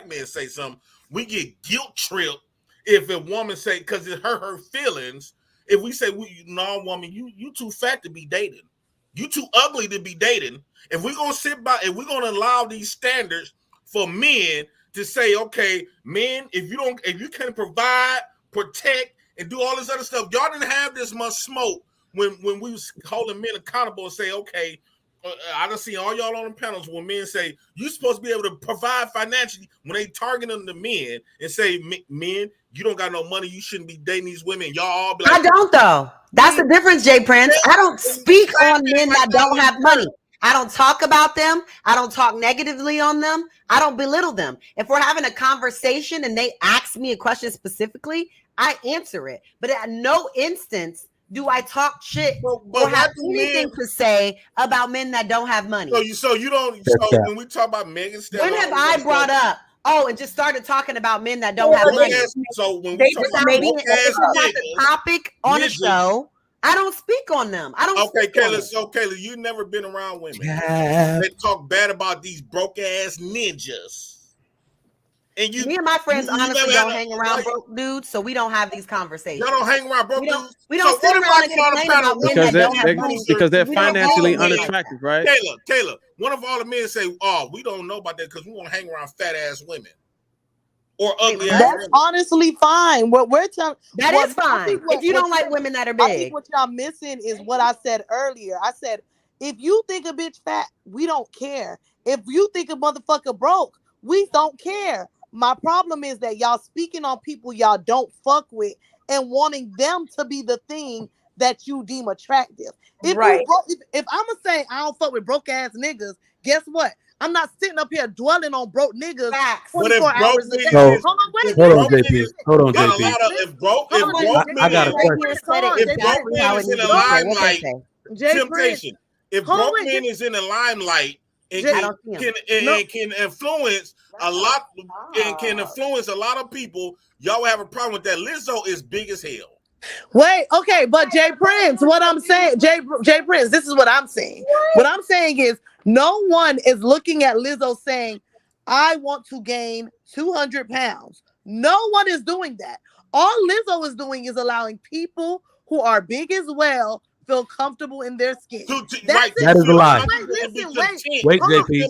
man say something, we get guilt tripped if a woman say, because it hurt her feelings. If we say, no, woman, you too fat to be dating. You too ugly to be dating. If we're gonna if we're gonna allow these standards for men to say, okay, men, if you can provide, protect, and do all this other stuff, y'all didn't have this much smoke when we was holding men accountable and say, okay, I done seen all y'all on the panels when men say you're supposed to be able to provide financially when they targeting the men and say, men, you don't got no money, you shouldn't be dating these women. Y'all all be like, I don't though. That's the difference, Jay Prince. I don't speak on men that don't have money. I don't talk about them. I don't talk negatively on them. I don't belittle them. If we're having a conversation and they ask me a question specifically, I answer it. But at no instance do I talk shit or have anything to say about men that don't have money. So when we talk about Megan Thee when have I brought up and just started talking about men that don't have money? So when we talk about the topic on a show, I don't speak on them. I don't. Okay, Kayla. So Kayla, you never been around women that talk bad about these broke ass ninjas. And me and my friends honestly don't hang around broke dudes, so we don't have these conversations. Y'all don't hang around broke dudes. We don't sit around and complain about men that don't have money because they're financially unattractive, right? Kayla, one of all the men say, "Oh, we don't know about that because we want to hang around fat ass women or ugly ass women." That's honestly fine. What we're telling that is fine. If you don't like women that are big, I think what y'all missing is what I said earlier. I said, if you think a bitch fat, we don't care. If you think a motherfucker broke, we don't care. My problem is that y'all speaking on people y'all don't fuck with and wanting them to be the thing that you deem attractive. If I'm gonna say I don't fuck with broke ass niggas, guess what? I'm not sitting up here dwelling on broke niggas 24 hours a day. Hold on, JP. Hold on, JP. If broke I got a question. If broke men is in the limelight, temptation. If broke men is in the limelight and can influence a lot and can influence a lot of people, y'all have a problem with that. Lizzo is big as hell. Wait, okay, but Jay Prince, what I'm saying, Jay Prince, this is what I'm saying. What I'm saying is no one is looking at Lizzo saying, I want to gain 200 pounds. No one is doing that. All Lizzo is doing is allowing people who are big as well feel comfortable in their skin. That is a lie. Wait, JP.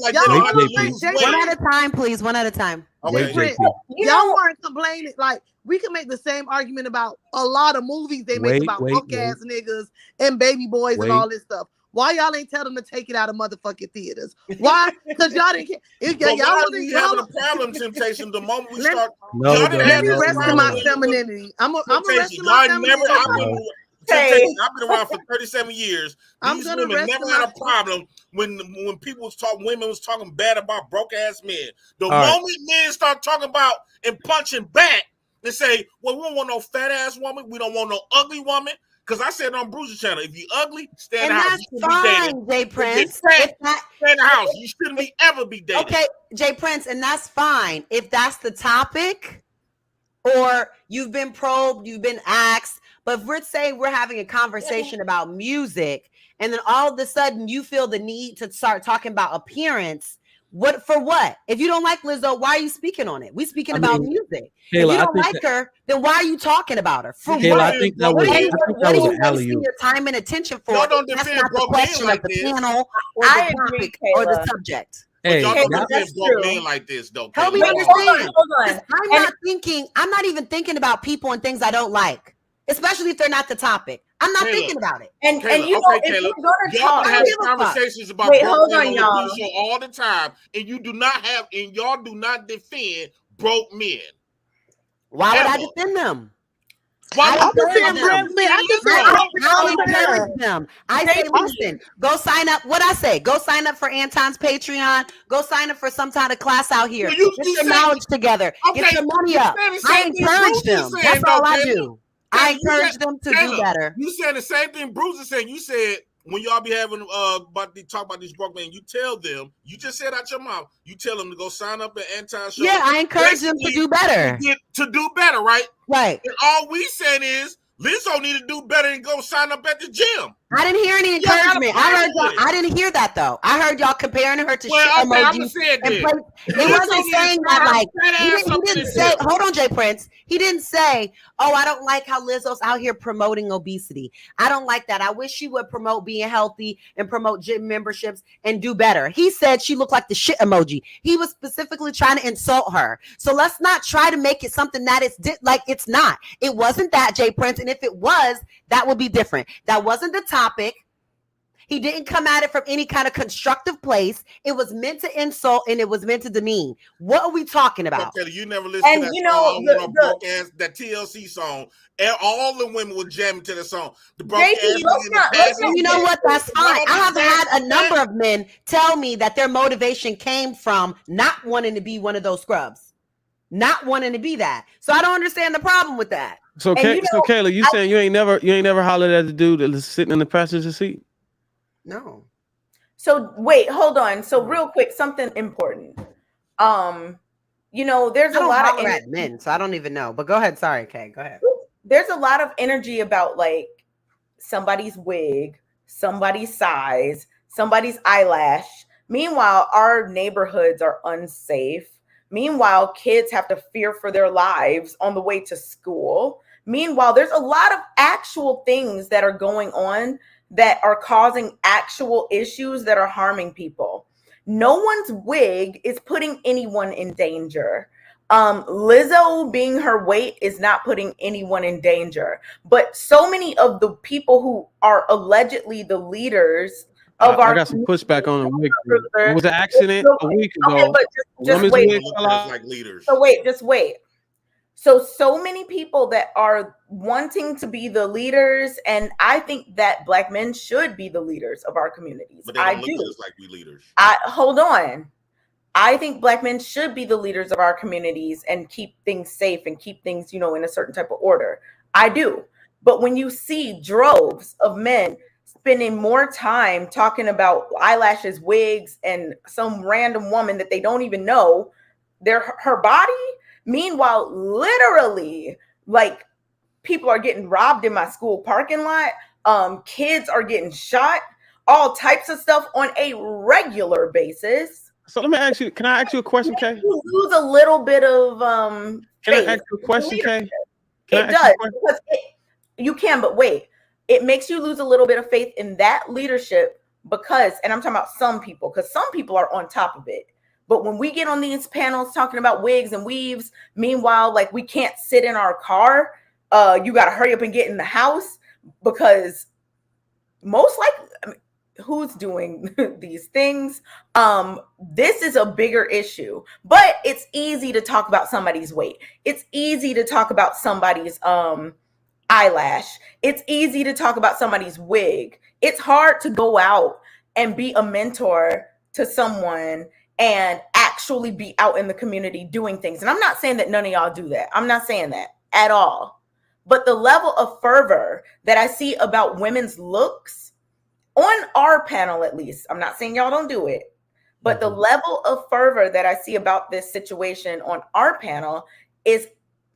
One at a time, please. One at a time. Okay. Y'all weren't complaining. Like, we can make the same argument about a lot of movies they make about broke ass niggas and baby boys and all this stuff. Why y'all ain't tell them to take it out of motherfucking theaters? Why? Because y'all didn't care. Y'all having a problem, Temptation, the moment we start. Let me rest in my femininity. I'm rest in my femininity. I've been around for 37 years. These women never had a problem when women was talking bad about broke ass men. The moment men start talking about and punching back and say, well, we don't want no fat ass woman, we don't want no ugly woman. Because I said on Bruce's channel, if you ugly, stay in the house. And that's fine, Jay Prince. Stay in the house. You shouldn't ever be dating. Okay, Jay Prince, and that's fine. If that's the topic, or you've been probed, you've been asked. But if we're saying we're having a conversation about music, and then all of a sudden you feel the need to start talking about appearance, What for what? If you don't like Lizzo, why are you speaking on it? We speaking about music. If Kayla, you I don't think like her, then why are you talking about her? For Kayla, what? I think that What was are you, what are an you alley wasting oop. your time and attention for? Y'all don't That's defend not the broke men question like of the this. panel or I the agree, topic or the Kayla. subject. But Hey, y'all don't Kayla, defend that's broke true. men like this, though. Help me Kayla. understand. Hold on. I'm not even thinking about people and things I don't like, especially if they're not the topic. I'm not Kayla, thinking about it. And Kayla, you know, okay, if Kayla, we're gonna y'all talk, been I don't having give a fuck. conversations about Wait, broke hold men on, on y'all. the show all the time, and you do not have, and y'all do not defend broke men. Why would I Ever. defend them? Why I would I you encourage defend them. broke men. I defend I broke men all the encourage time. them. I say, listen, go sign up. What I say, go sign up for Anton's Patreon. Go sign up for some kind of class out here. Well, you Get your said- knowledge together. Get Okay, your money you up. said the I same thing encourage Bruce is them. saying, That's all though, I Kayla. do. I Kayla, you encourage said- them to do Kayla, better. You said the same thing Bruce is saying. You said when y'all be having about to talk about these broke men, you tell them, you just said out your mouth, you tell them to go sign up at Anton show. Yeah, I encourage them to do better. To do better, right? Right. And all we saying is Lizzo need to do better and go sign up at the gym. I didn't hear any Y'all got a encouragement. I heard problem with y'all. I didn't hear that though. I heard y'all comparing her to Well, shit okay, I'm emojis. gonna say it And then. it Lizzo wasn't need to saying try that her like fat he ass up in didn't the say. gym. Hold on, Jay Prince. He didn't say, "Oh, I don't like how Lizzo's out here promoting obesity. I don't like that. I wish she would promote being healthy and promote gym memberships and do better." He said she looked like the shit emoji. He was specifically trying to insult her. So let's not try to make it something that it's like it's not. It wasn't that, Jay Prince, and if it was, that would be different. That wasn't the topic. He didn't come at it from any kind of constructive place. It was meant to insult and it was meant to demean. What are we talking about? Okay, you never listened to that song, broke ass, that TLC song. All the women were jamming to the song. The broke ass. And you know what? That's fine. I have had a number of men tell me that their motivation came from not wanting to be one of those scrubs, not wanting to be that. So I don't understand the problem with that. So, Kayla, you saying you ain't never hollered at the dude that was sitting in the passenger seat? No. So wait, hold on. So real quick, something important. You know, there's a lot of at men, so I don't even know. But go ahead. Sorry, Kay. Go ahead. There's a lot of energy about like somebody's wig, somebody's size, somebody's eyelash. Meanwhile, our neighborhoods are unsafe. Meanwhile, kids have to fear for their lives on the way to school. Meanwhile, there's a lot of actual things that are going on that are causing actual issues that are harming people. No one's wig is putting anyone in danger. Lizzo being her weight is not putting anyone in danger. But so many of the people who are allegedly the leaders of our— I got some pushback on the wig. It was an accident a week ago. Okay, but just wait. Like leaders. So just wait. So many people that are wanting to be the leaders, and I think that Black men should be the leaders of our communities. But they don't look at us like we leaders. Hold on. I think Black men should be the leaders of our communities and keep things safe and keep things, in a certain type of order. I do. But when you see droves of men spending more time talking about eyelashes, wigs, and some random woman that they don't even know, her body, meanwhile, literally, like, people are getting robbed in my school parking lot. Kids are getting shot, all types of stuff on a regular basis. So let me ask you, can I ask you a question, Kay? You lose a little bit of Can I ask you a question, Kay? It does, because you can, but wait. It makes you lose a little bit of faith in that leadership because, and I'm talking about some people, because some people are on top of it. But when we get on these panels talking about wigs and weaves, meanwhile, like, we can't sit in our car. You got to hurry up and get in the house, because most likely, who's doing these things? This is a bigger issue, but it's easy to talk about somebody's weight. It's easy to talk about somebody's eyelash. It's easy to talk about somebody's wig. It's hard to go out and be a mentor to someone and actually be out in the community doing things. And I'm not saying that none of y'all do that. I'm not saying that at all. But the level of fervor that I see about women's looks on our panel, at least, I'm not saying y'all don't do it, but the level of fervor that I see about this situation on our panel is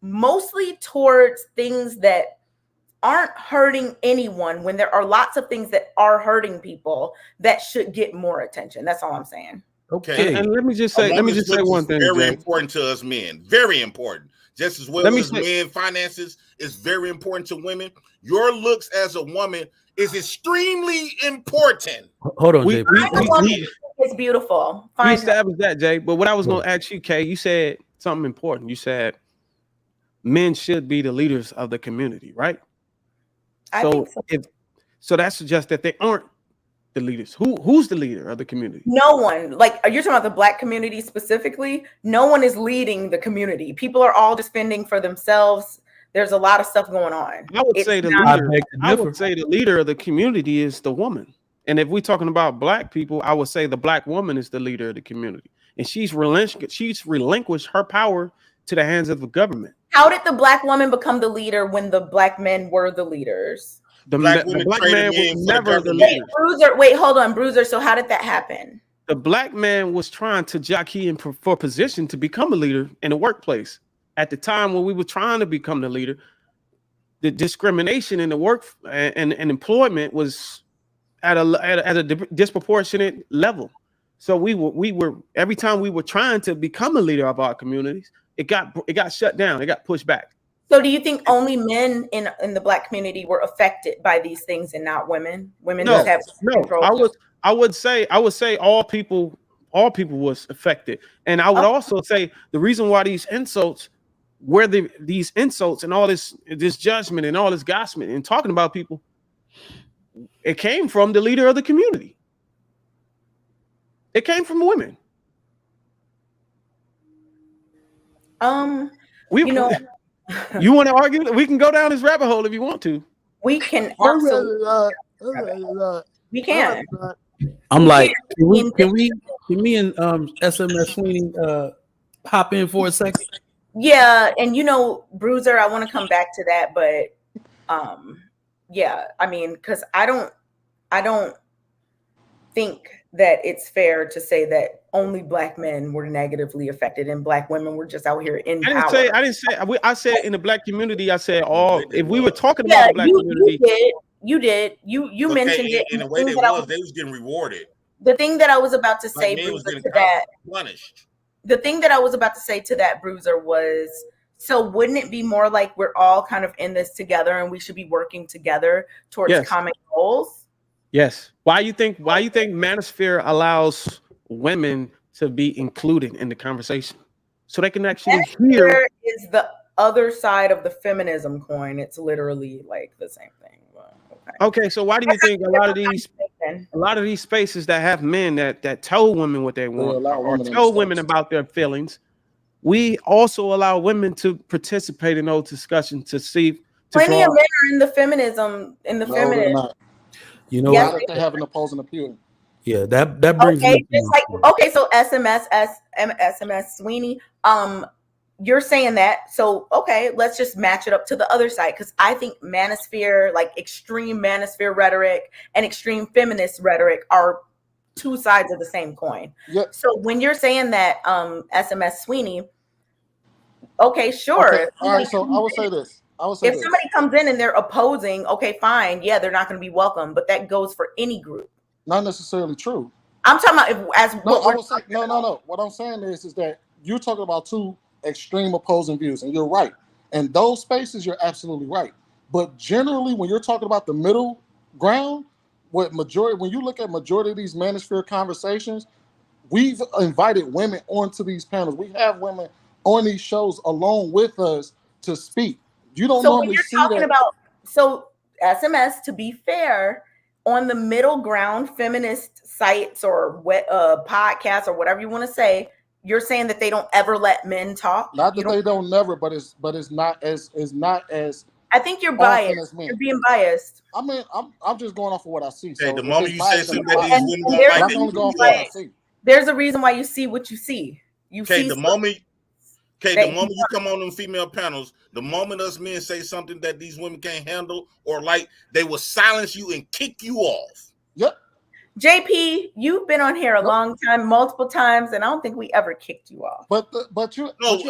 mostly towards things that aren't hurting anyone, when there are lots of things that are hurting people that should get more attention. That's all I'm saying. Okay. And let me just say one thing, very Jay. important to us men. Very important. Just as well as men, finances is very important to women. Your looks as a woman is extremely important. Hold on, Jay. It's beautiful. We established that, Jay. But what I was going to ask you, Kay, you said something important. You said men should be the leaders of the community, right? I think so. So that suggests that they aren't the leaders. Who's the leader of the community? No one. Like, you're talking about the Black community specifically. No one is leading the community. People are all just fending for themselves. There's a lot of stuff going on. I would say the leader of the community is the woman. And if we're talking about Black people, I would say the Black woman is the leader of the community. And she's relinquished her power to the hands of the government. How did the Black woman become the leader when the Black men were the leaders? The Black man was never the leader. Bruiser, wait, hold on, Bruiser. So how did that happen? The Black man was trying to jockey in for position to become a leader in the workplace. At the time when we were trying to become the leader, the discrimination in the work and employment was at a disproportionate level. So we were every time we were trying to become a leader of our communities, it got shut down. It got pushed back. So do you think only men in the Black community were affected by these things and not women? Women just have control. I would say all people was affected. And I would also say the reason why these insults and all this judgment and all this gossiping and talking about people, it came from the leader of the community. It came from women. You want to argue? We can go down this rabbit hole if you want to. We can absolutely. We can. I'm like, can me and SMS Sweeney hop in for a second? Yeah, and Bruiser, I want to come back to that, but yeah, I mean, because I don't think that it's fair to say that only Black men were negatively affected and Black women were just out here in power. I said in the Black community, I said all. If we were talking about the Black community, you mentioned it in a way they was getting rewarded. The thing that I was about to say, Bruiser, to that, punished. The thing that I was about to say to that, Bruiser, was, so wouldn't it be more like we're all kind of in this together and we should be working together towards common goals? Yes. Why you think Manosphere allows women to be included in the conversation so they can actually hear? There is the other side of the feminism coin. It's literally like the same thing. Okay, so why do you think a lot of these spaces that have men that tell women what they want or tell women about their feelings, we also allow women to participate in those discussions to see? Plenty of men are in the feminism. You know, yes, they have an opposing opinion. Yeah, that brings me. So SMS Sweeney, you're saying that. So let's just match it up to the other side, because I think manosphere, like extreme manosphere rhetoric and extreme feminist rhetoric, are two sides of the same coin. Yep. So when you're saying that, SMS Sweeney, sure. Okay. All right. So I would say this. If somebody comes in and they're opposing, fine, yeah, they're not going to be welcome, but that goes for any group. Not necessarily true. I'm talking about no. What I'm saying is that you're talking about two extreme opposing views, and you're right. And those spaces, you're absolutely right. But generally, when you're talking about the middle ground, when you look at majority of these manosphere conversations, we've invited women onto these panels. We have women on these shows along with us to speak. You don't normally see that. So SMS, to be fair, on the middle ground feminist sites or podcasts or whatever you want to say, you're saying that they don't ever let men talk. Not that they don't never, but it's not as I think you're biased. You're being biased. I mean, I'm just going off of what I see. Hey, so the moment you say something that these women I'm only going off what I see. There's a reason why you see what you see. The moment you come on them female panels, the moment us men say something that these women can't handle or like, they will silence you and kick you off. Yep. JP, you've been on here a long time, multiple times, and I don't think we ever kicked you off. But it's you not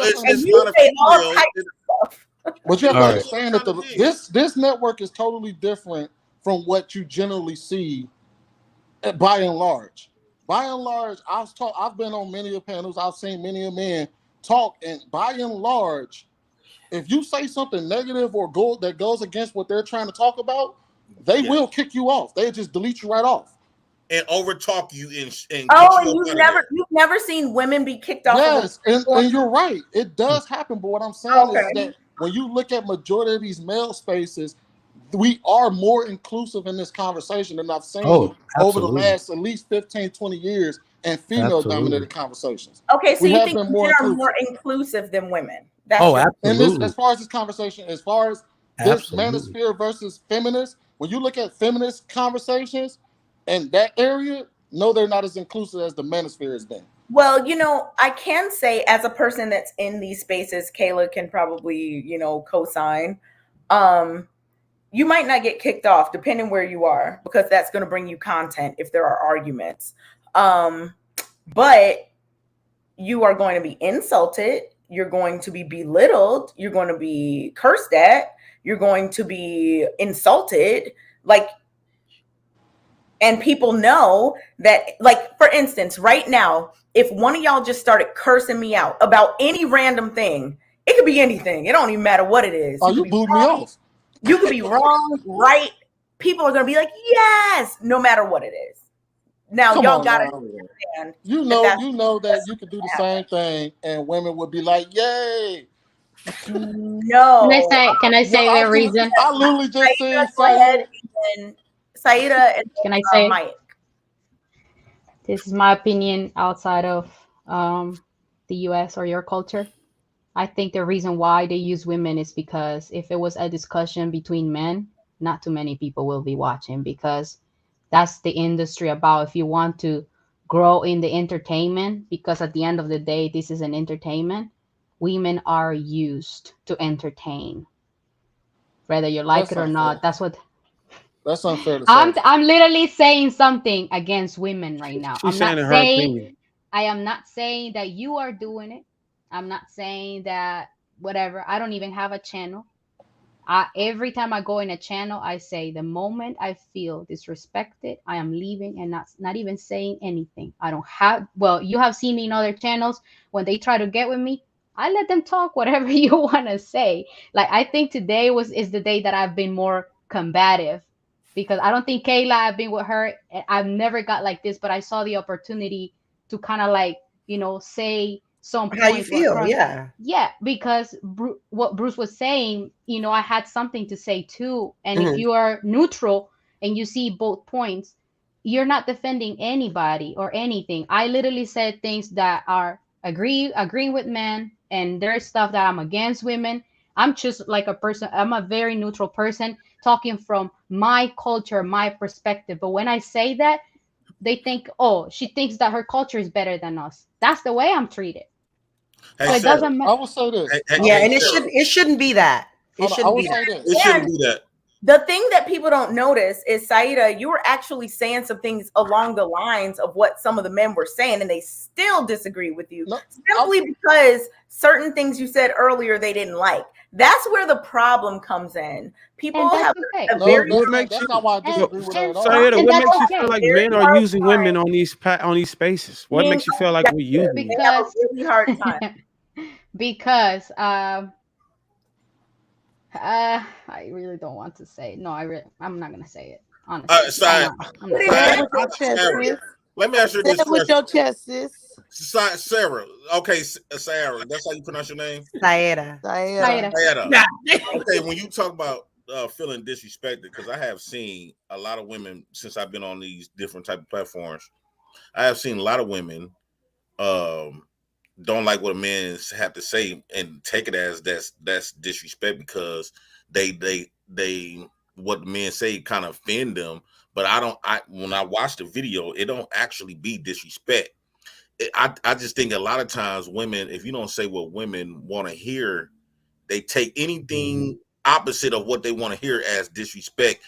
say all types of stuff. But you have to understand that this network is totally different from what you generally see by and large. by and large, I've been on many panels. I've seen many a men talk, and by and large, if you say something negative or that goes against what they're trying to talk about, they will kick you off. They just delete you right off and overtalk you and oh, and you've never seen women be kicked off. Yes, and you're right. It does happen. But what I'm saying is that when you look at majority of these male spaces, we are more inclusive in this conversation than I've seen over the last at least 15, 20 years in female-dominated conversations. Okay, so you think men are more inclusive than women? That's absolutely. And as far as this conversation, as far as this manosphere versus feminist, when you look at feminist conversations in that area, no, they're not as inclusive as the manosphere has been. Well, I can say as a person that's in these spaces, Kayla can probably, co-sign. You might not get kicked off depending where you are, because that's going to bring you content if there are arguments. But you are going to be insulted. You're going to be belittled. You're going to be cursed at. You're going to be insulted. And people know that, for instance, right now, if one of y'all just started cursing me out about any random thing, it could be anything. It don't even matter what it is. Oh, you booed me off. You could be wrong, right? People are going to be like, yes, no matter what it is. Now, y'all got to understand. You know that you could do the same thing and women would be like, yay. No. Can I say the reason? I literally just said Saida and can I say Mike. This is my opinion outside of the US or your culture. I think the reason why they use women is because if it was a discussion between men, not too many people will be watching, because that's the industry about. If you want to grow in the entertainment, because at the end of the day, this is an entertainment, women are used to entertain. Whether you like it or not, that's unfair to say. I'm literally saying something against women right now. I am not saying that you are doing it. I'm not saying that whatever. I don't even have a channel. Every time I go in a channel, I say the moment I feel disrespected, I am leaving and not even saying anything. I don't have. Well, you have seen me in other channels when they try to get with me. I let them talk whatever you want to say. I think today is the day that I've been more combative, because I don't think Kayla, I've been with her, I've never got like this, but I saw the opportunity to kind of say some how you feel. Yeah, because what Bruce was saying, I had something to say too. And if you are neutral and you see both points, you're not defending anybody or anything. I literally said things that are agreeing with men, and there's stuff that I'm against women. I'm just like a person. I'm a very neutral person talking from my culture, my perspective. But when I say that, they think, oh, she thinks that her culture is better than us. That's the way I'm treated. Hey, so it doesn't matter. I will say this. And it shouldn't be that. It shouldn't be that. The thing that people don't notice is, Saida, you were actually saying some things along the lines of what some of the men were saying, and they still disagree with you simply because certain things you said earlier they didn't like. That's where the problem comes in. People have what makes you feel like men are using women on these spaces? What makes you feel like we're using them? They have a really hard time. Because I really don't want to say it. No, I'm not gonna say it. Honestly, let me ask you this with your chest, sis. Sarah. Okay, Sarah. That's how you pronounce your name? Saida. Okay, when you talk about feeling disrespected, because I have seen a lot of women since I've been on these different type of platforms. I have seen a lot of women don't like what a man have to say and take it as that's disrespect, because they what the men say kind of offend them. But when I watch the video, it don't actually be disrespect. I just think a lot of times women, if you don't say what women want to hear, they take anything opposite of what they want to hear as disrespect.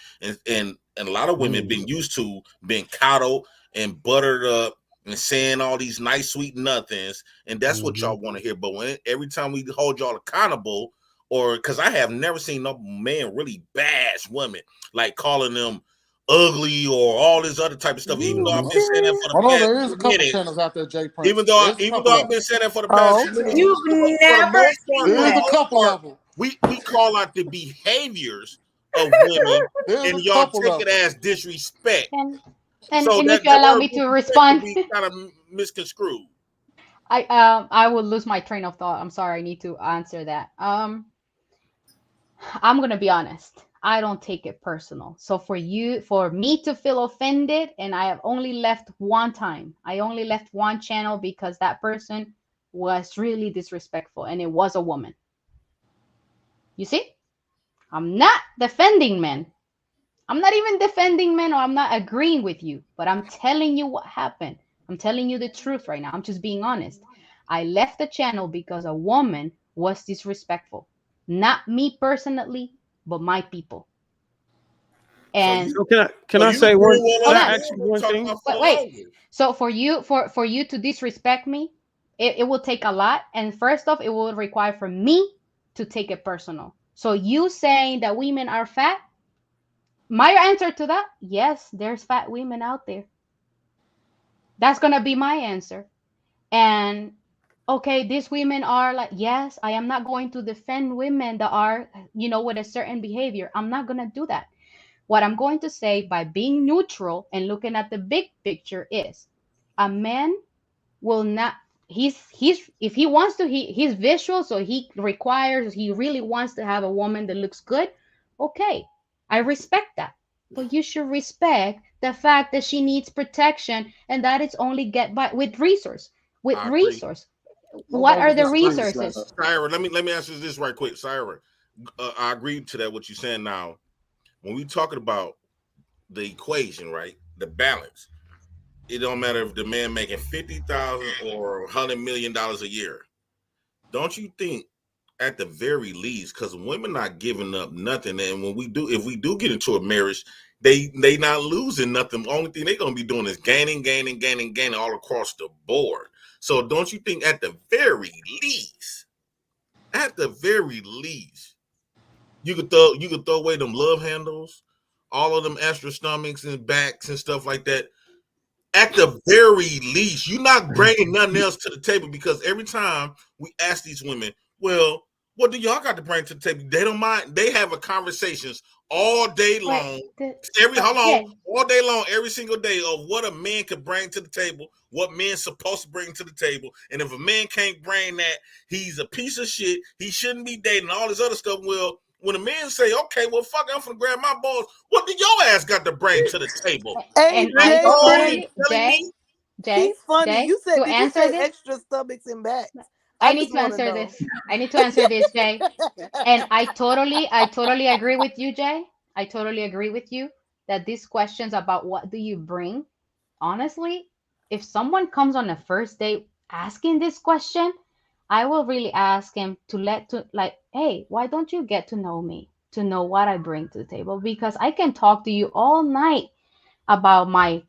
And a lot of women been used to being coddled and buttered up and saying all these nice, sweet nothings. And that's what y'all want to hear. But every time we hold y'all accountable, or because I have never seen no man really bash women, like calling them ugly or all this other type of stuff. Even though I've been saying that for the Hold on, past there is a couple minute. channels out there, Jay Prince. Even though There's a couple I've of been them. saying that for the past few minutes, You've for the never most seen part, There's a couple of them. we call out the behaviors of women, There's and a y'all couple take of it them. as disrespect. And So if that you allow word me to disrespect respond, can be kind of misconstrued. I will lose my train of thought. I'm sorry, I need to answer that. I'm gonna be honest. I don't take it personal. So for me to feel offended, and I have only left one time. I only left one channel because that person was really disrespectful, and it was a woman. You see, I'm not defending men. I'm not even defending men, or I'm not agreeing with you, but I'm telling you what happened. I'm telling you the truth right now. I'm just being honest. I left the channel because a woman was disrespectful. Not me personally, but my people. And So can I say one? Can hold I on. ask you one thing? Wait. So for you to disrespect me, it will take a lot. And first off, it will require for me to take it personal. So you saying that women are fat, my answer to that, yes, there's fat women out there. That's gonna be my answer. And okay, these women are like, yes, I am not going to defend women that are, with a certain behavior. I'm not gonna do that. What I'm going to say by being neutral and looking at the big picture is a man will not he's if he wants to he's visual, so he really wants to have a woman that looks good. Okay, I respect that, but you should respect the fact that she needs protection, and that it's only get by with I agree. resource. What Nobody are the disagrees with resources? that. Syra, let me answer this right quick. Syra, I agree to that what you're saying now. When we talking about the equation, right? The balance. It don't matter if the man making $50,000 or $100 million a year. Don't you think at the very least, because women not giving up nothing, and if we do get into a marriage, they not losing nothing. The only thing they gonna be doing is gaining all across the board. So don't you think at the very least, you could throw away them love handles, all of them extra stomachs and backs and stuff like that. At the very least, you're not bringing nothing else to the table, because every time we ask these women, well, what do y'all got to bring to the table? They don't mind. They have a conversations all day long. All day long, every single day, of what a man could bring to the table, what men's supposed to bring to the table. And if a man can't bring that, he's a piece of shit. He shouldn't be dating, all this other stuff. Well, when a man say, okay, well, fuck, I'm finna grab my balls, what do your ass got to bring to the table? Hey, And I totally, he's funny. Jay, Did you answer say this, extra stomachs and backs? I need to answer this. I need to answer this, Jay. And I totally agree with you, Jay. I totally agree with you that these questions about what do you bring, honestly, if someone comes on a first date asking this question, I will really ask him hey, why don't you get to know me, to know what I bring to the table? Because I can talk to you all night about my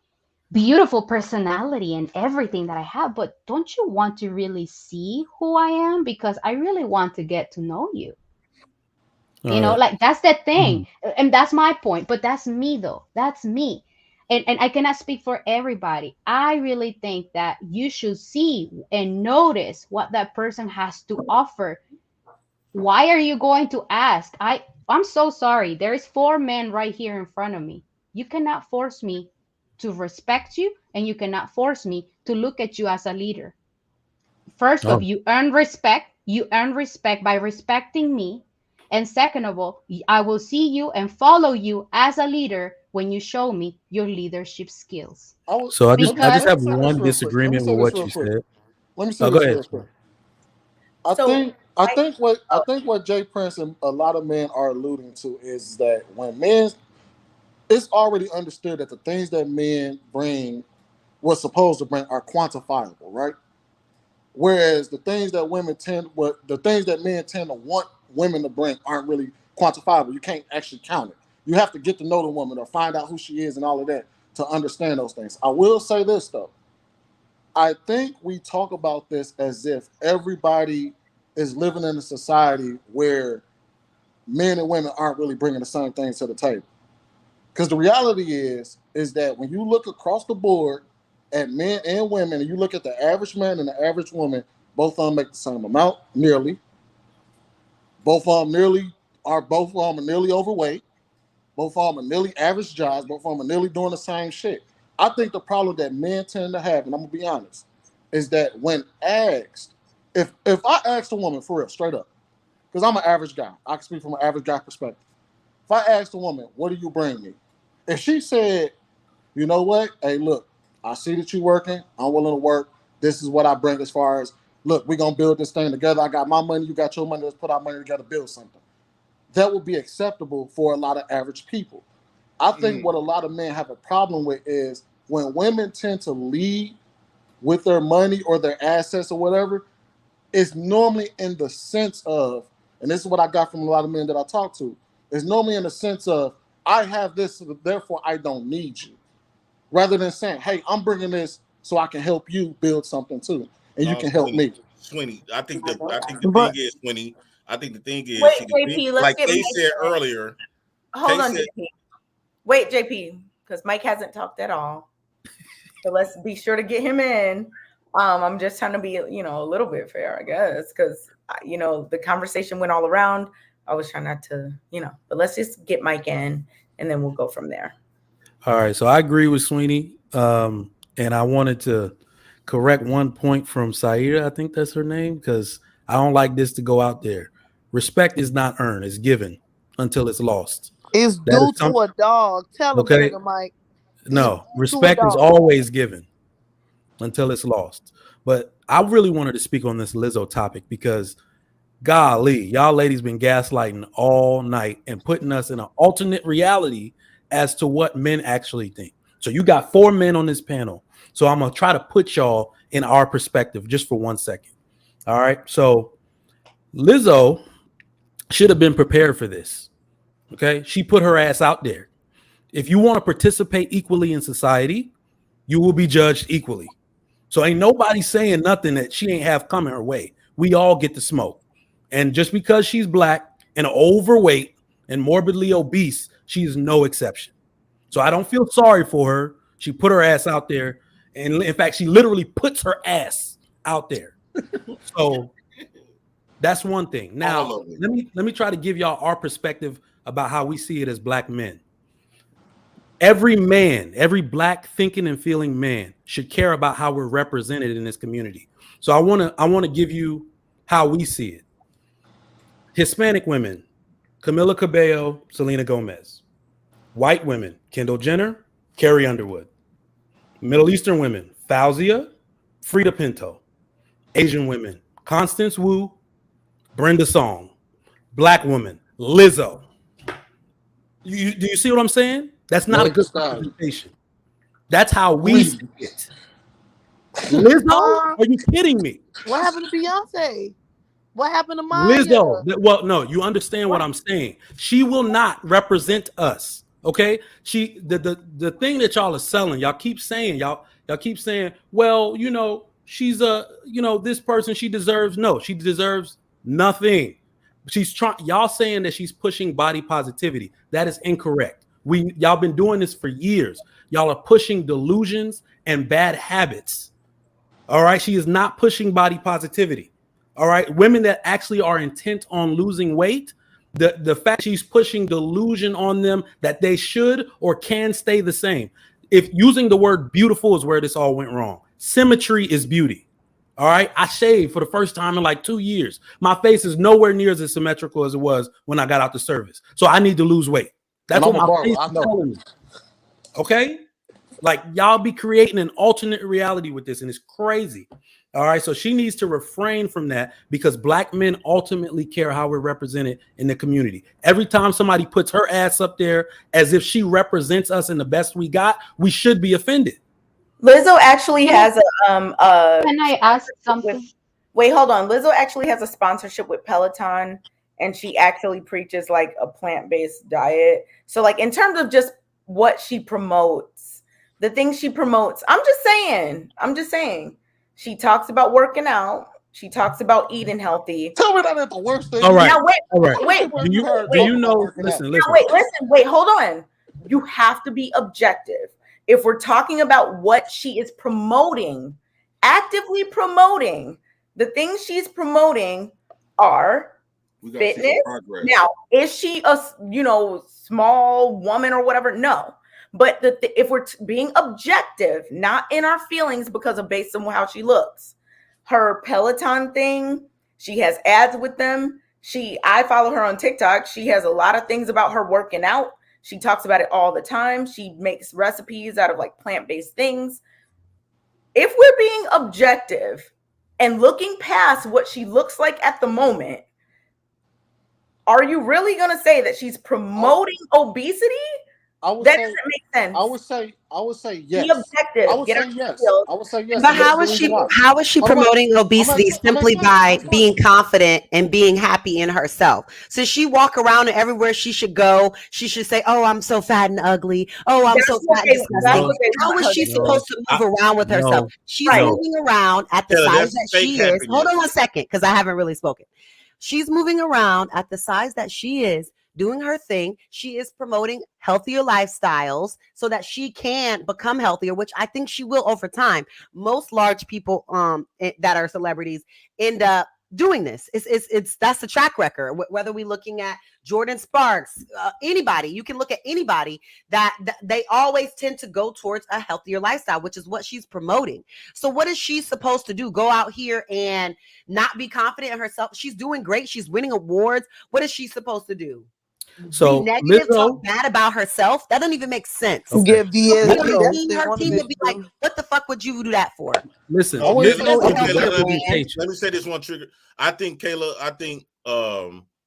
beautiful personality and everything that I have, but don't you want to really see who I am? Because I really want to get to know you. Like that's the thing. And that's my point. But that's me though. That's me. And I cannot speak for everybody. I really think that you should see and notice what that person has to offer. Why are you going to ask? I'm so sorry. There's 4 men right here in front of me. You cannot force me to respect you, and you cannot force me to look at you as a leader. First of, you earn respect. You earn respect by respecting me. And second of all, I will see you and follow you as a leader when you show me your leadership skills. So I just have one disagreement with what you said. Let me say Go this ahead. real quick. I think what Jay Prince and a lot of men are alluding to is that when men, it's already understood that the things that men bring, was supposed to bring, are quantifiable, right? Whereas the things that men tend to want women to bring aren't really quantifiable. You can't actually count it. You have to get to know the woman or find out who she is and all of that to understand those things. I will say this though. I think we talk about this as if everybody is living in a society where men and women aren't really bringing the same things to the table. Because the reality is that when you look across the board at men and women, and you look at the average man and the average woman, both of them make the same amount, nearly. Both of them are nearly overweight. Both of them are nearly average jobs. Both of them are nearly doing the same shit. I think the problem that men tend to have, and I'm gonna be honest, is that when asked, if I asked a woman for real, straight up, because I'm an average guy, I can speak from an average guy perspective. If I asked a woman, what do you bring me? If she said, you know what, hey, look, I see that you're working, I'm willing to work. This is what I bring as far as, look, we're gonna build this thing together. I got my money, you got your money, let's put our money together, build something. That would be acceptable for a lot of average people. I think what a lot of men have a problem with is when women tend to lead with their money or their assets or whatever, it's normally in the sense of, and this is what I got from a lot of men that I talk to, it's normally in the sense of, I have this, therefore I don't need you. Rather than saying, hey, I'm bringing this so I can help you build something too, and you can help me. Sweeney, I think the thing is, Sweeney, I think the thing is, wait, JP, let's like get Kay Mike said back. earlier. Hold on, JP. Wait, JP, because Mike hasn't talked at all. So let's be sure to get him in. I'm just trying to be, a little bit fair, I guess, because, the conversation went all around. I was trying not to, but let's just get Mike in and then we'll go from there. All right. So I agree with Sweeney. And I wanted to correct one point from Saida. I think that's her name, because I don't like this to go out there. Respect is not earned, it's given until it's lost. It's due to a dog. Tell him, okay? Trigger Mike. No, respect is always given until it's lost. But I really wanted to speak on this Lizzo topic because, golly, y'all ladies been gaslighting all night and putting us in an alternate reality as to what men actually think. So you got 4 men on this panel. So I'm going to try to put y'all in our perspective just for 1 second. All right. So Lizzo should have been prepared for this. Okay. She put her ass out there. If you want to participate equally in society, you will be judged equally. So ain't nobody saying nothing that she ain't have coming her way. We all get the smoke. And just because she's black and overweight and morbidly obese, she is no exception. So I don't feel sorry for her. She put her ass out there. And in fact, she literally puts her ass out there. So that's one thing. Now, let me try to give y'all our perspective about how we see it as black men. Every man, every black thinking and feeling man should care about how we're represented in this community. So I want to give you how we see it. Hispanic women, Camila Cabello, Selena Gomez. White women, Kendall Jenner, Carrie Underwood. Middle Eastern women, Fauzia, Frida Pinto. Asian women, Constance Wu, Brenda Song. Black women, Lizzo. Do you see what I'm saying? That's not a good representation. That's how we see it. Lizzo? Are you kidding me? What happened to Beyonce? What happened to Maya? Lizzo. Well, no, you understand what I'm saying. She will not represent us. Okay. The thing that y'all are selling, y'all keep saying, well, she's this person, she deserves. No, she deserves nothing. She's trying, y'all saying that she's pushing body positivity. That is incorrect. Y'all been doing this for years. Y'all are pushing delusions and bad habits. All right. She is not pushing body positivity. All right. Women that actually are intent on losing weight, the fact she's pushing delusion on them that they should or can stay the same. If using the word beautiful is where this all went wrong. Symmetry is beauty. All right. I shaved for the first time in like 2 years. My face is nowhere near as symmetrical as it was when I got out the service. So I need to lose weight. That's what my face is telling me. Okay. Like y'all be creating an alternate reality with this, and it's crazy. All right. So she needs to refrain from that because black men ultimately care how we're represented in the community. Every time somebody puts her ass up there as if she represents us in the best we got, we should be offended. Lizzo actually has a Can I ask something? Wait, hold on. Lizzo actually has a sponsorship with Peloton, and she actually preaches like a plant-based diet. So like in terms of just what she promotes, the things she promotes, I'm just saying. She talks about working out. She talks about eating healthy. Tell me that ain't the worst thing. All right. Now, wait. Do you know? Listen. Wait, hold on. You have to be objective. If we're talking about what she is promoting, actively promoting, the things she's promoting are fitness. Now, is she a small woman or whatever? No. But if we're being objective, not in our feelings because of based on how she looks, her Peloton thing, she has ads with them. I follow her on TikTok. She has a lot of things about her working out. She talks about it all the time. She makes recipes out of like plant-based things. If we're being objective and looking past what she looks like at the moment, are you really going to say that she's promoting obesity? That doesn't make sense. I would say yes. Be objective. I would say yes. I would say yes. But how is she promoting obesity simply by being confident and being happy in herself? So she walk around and everywhere she should go, she should say, "Oh, I'm so fat and ugly. Oh, I'm so fat and disgusting." How is she supposed to move around with herself? She's moving around at the size that she is. Hold on 1 second, because I haven't really spoken. She's moving around at the size that she is, doing her thing. She is promoting healthier lifestyles so that she can become healthier, which I think she will over time. Most large people that are celebrities end up doing this. That's the track record. Whether we're looking at Jordan Sparks, anybody, you can look at anybody that they always tend to go towards a healthier lifestyle, which is what she's promoting. So what is she supposed to do? Go out here and not be confident in herself? She's doing great. She's winning awards. What is she supposed to do? So be negative, talk bad about herself? That doesn't even make sense. Okay. Give DSP. Her team would be like, "What the fuck would you do that for?" Listen, let me say this one trigger. I think Kayla,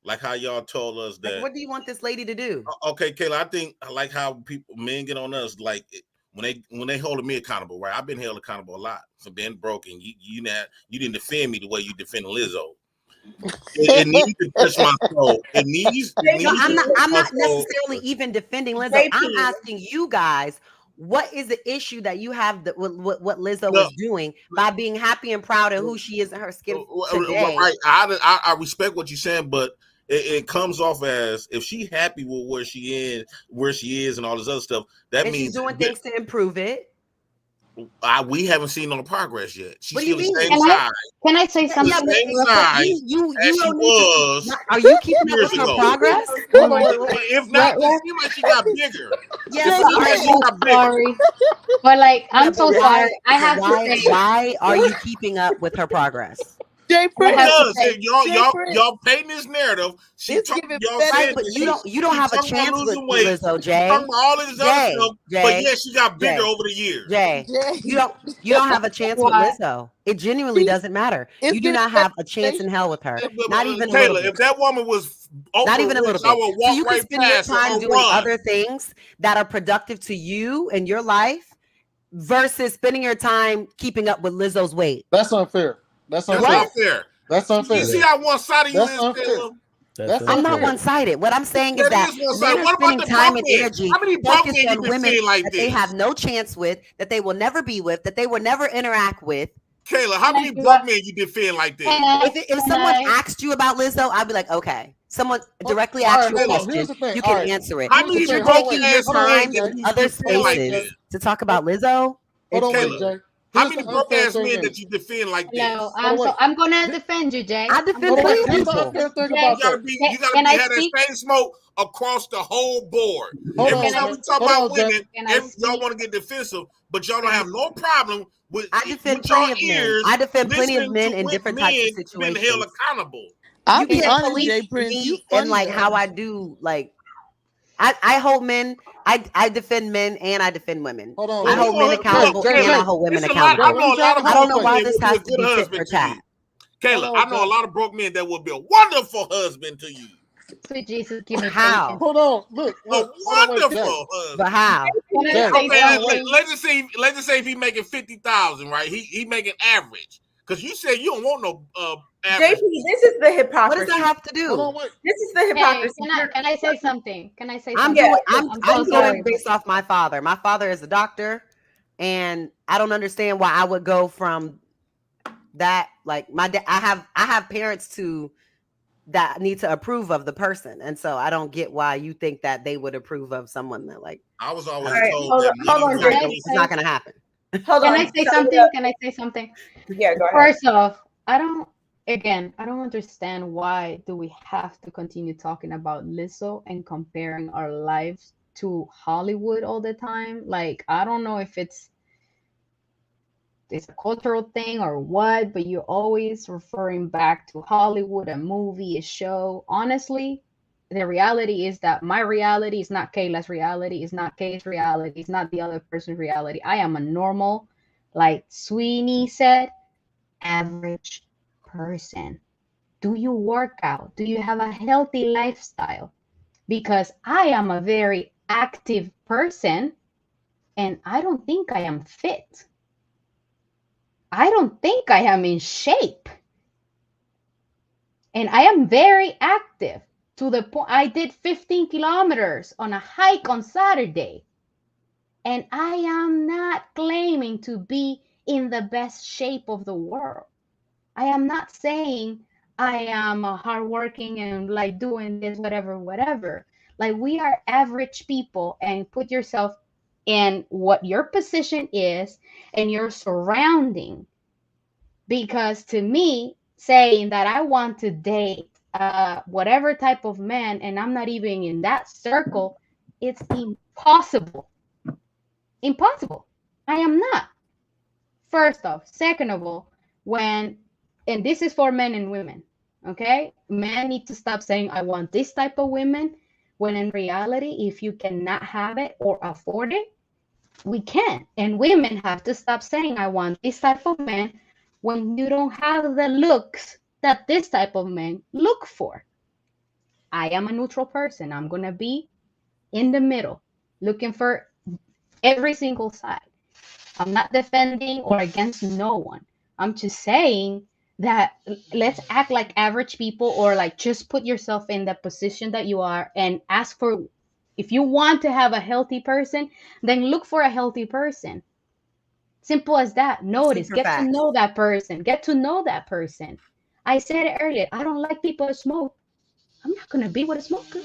like how y'all told us that. Like, what do you want this lady to do? Okay, Kayla, I think like how men get on us, like when they holding me accountable, right? I've been held accountable a lot for being broken. You didn't defend me the way you defend Lizzo. It needs to touch my soul. I'm not necessarily even defending Lizzo. I'm asking you guys, what is the issue that you have with what Lizzo is doing by being happy and proud of who she is in her skin today? I respect what you're saying, but it comes off as if she happy with where she is, and all this other stuff. That means she's doing things to improve it. We haven't seen no progress yet. She's still the same size. Can I say something? You are you keeping up with her progress? If not, it seems like she got bigger. Yes, sorry. But like, I'm so sorry. I have to say, why are you keeping up with her progress? Y'all painting this narrative. You don't have a chance with Lizzo, Jay. Talking about all this other stuff, but yeah, she got bigger over the years. Jay, you don't have a chance with Lizzo. It genuinely doesn't matter. You do not have a chance in hell with her. Not even Kayla, a little bit. If that woman was not even a little bit, so you can spend your time doing other things that are productive to you and your life versus spending your time keeping up with Lizzo's weight. That's unfair. That's unfair. That's unfair. You see how one-sided you is? I'm not one-sided. What I'm saying is that men are spending time and energy focused on women that they have no chance with, that they will never be with, that they will never interact with. Kayla, how many broke men you defend like this? If someone asked you about Lizzo, I'd be like, okay. Someone directly asked you a question, you can answer it. If you're taking your time in other spaces to talk about Lizzo, Kayla, how many broke ass men that you defend like this? No, I'm gonna defend you, Jay. I defend people. You gotta have that same smoke across the whole board. Every time we talk about women, y'all want to get defensive, but y'all don't have no problem with. I defend plenty of men. I defend plenty of men in different types of situations. Being held accountable. I'll be honest, Jay Prince, and like how I do, like I hold men. I defend men and I defend women. I hold men accountable and I hold women accountable. I don't know why this has to be tit for tat. Kayla, I know a lot of broke men that would be a wonderful husband to you. Sweet Jesus, give me how? Hold on, look, wonderful husband. But how? Let's just say if he making 50,000, right? He making average. Because you said you don't want no JP, this is the hypocrisy. What does that have to do? This is the hypocrisy. Can I say something? Can I say something? I'm going based off my father. My father is a doctor, and I don't understand why I would go from that. Like my dad, I have parents to that need to approve of the person. And so I don't get why you think that they would approve of someone that like I was always All right, told hold that on, hold on, money Jay. it's not gonna happen. Hold Can on. I say So, something? Can I say something? Yeah, go ahead. First off, I don't understand why do we have to continue talking about Lizzo and comparing our lives to Hollywood all the time. Like, I don't know if it's a cultural thing or what, but you're always referring back to Hollywood, a movie, a show. Honestly, the reality is that my reality is not Kayla's reality, is not Kay's reality, is not the other person's reality. I am a normal, like Sweeney said, average person. Do you work out? Do you have a healthy lifestyle? Because I am a very active person and I don't think I am fit. I don't think I am in shape. And I am very active to the point I did 15 kilometers on a hike on Saturday. And I am not claiming to be in the best shape of the world. I am not saying I am hardworking and like doing this, whatever. Like, we are average people, and put yourself in what your position is and your surrounding. Because to me, saying that I want to date whatever type of man and I'm not even in that circle, it's impossible. Impossible. I am not. First off. Second of all, and this is for men and women, okay? Men need to stop saying, I want this type of women, when in reality, if you cannot have it or afford it, we can. And women have to stop saying, I want this type of man, when you don't have the looks that this type of men look for. I am a neutral person. I'm going to be in the middle, looking for every single side. I'm not defending or against no one. I'm just saying that let's act like average people, or like just put yourself in the position that you are and ask for, if you want to have a healthy person, then look for a healthy person. Simple as that. Notice, Super get facts. to know that person. Get to know that person. I said it earlier. I don't like people that smoke. I'm not gonna be with a smoker.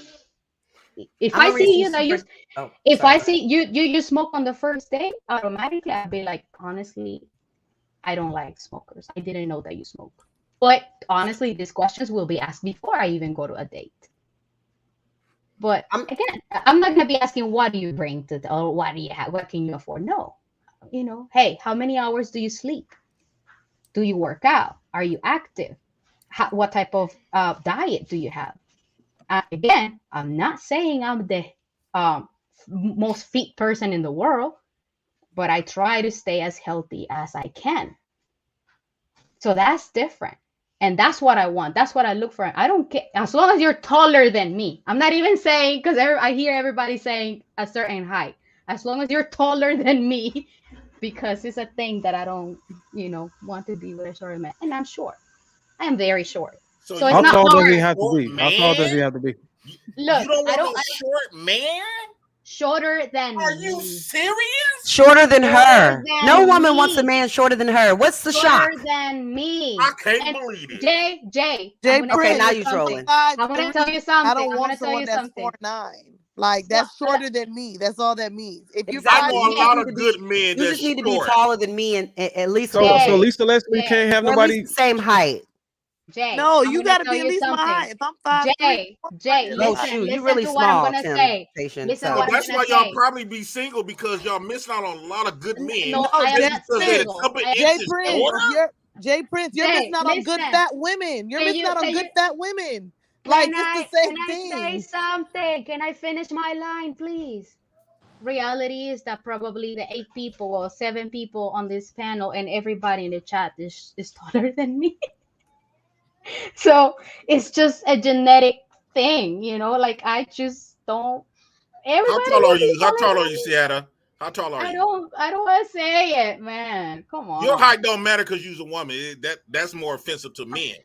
If I'm I a see you recent that you, super- oh, if sorry. I see you smoke on the first day, automatically I'd be like, honestly, I don't like smokers. I didn't know that you smoke. But honestly, these questions will be asked before I even go to a date. But again, I'm not gonna be asking what do you bring to the, or what do you have, what can you afford? No. You know, hey, how many hours do you sleep? Do you work out? Are you active? What type of diet do you have? Again, I'm not saying I'm the most fit person in the world, but I try to stay as healthy as I can. So that's different. And that's what I want. That's what I look for. I don't care. As long as you're taller than me. I'm not even saying, because I hear everybody saying a certain height. As long as you're taller than me, because it's a thing that I don't, want to be with a short man. And I'm short. I am very short. So it's How not tall does hard. he have to be? How tall does he have to be? Look, you don't I want don't. no short man? Shorter than Are me. you serious? Shorter than her. than No woman me. wants a man shorter than her. What's the shock? Shorter than me. I can't believe it. Jay, Jay I'm gonna Okay, tell now you you something. trolling. I'm gonna tell you something. I don't I'm want gonna tell someone you that's something. 4'9". Like, that's shorter than me. That's all that means. If you I Exactly. know You a just lot need of to be- good men You that's just need to be short. taller than me and at least a So, little so bit. Lisa Leslie Jay. can't have Or at nobody. least the same height. Jay, No, I'm you gonna gotta tell be at you least my something. height. If I'm 5'3", Jay, No, listen, shoot, you listen really to what I'm small, gonna Tim. say. Patient, Listen so. what I'm That's gonna why y'all say. probably be single, because y'all missing out on a lot of good men. No, No, I am Jay, not Because they're a single. couple I am Jay inches Prince, shorter? Jay Prince, you're Jay, missing out on good listen. fat women. You're Can missing you- out on can good you- fat women. Like, it's the Can same I say thing. something? Can I finish my line, please? Reality is that probably the 8 people or 7 people on this panel and everybody in the chat is taller than me. So it's just a genetic thing, like I just don't. How Everybody tall are will be you? How taller tall are than you, me. Seattle? How tall are I you? don't want to say it, man. Come on. Your height don't matter because you're a woman. That's more offensive to men.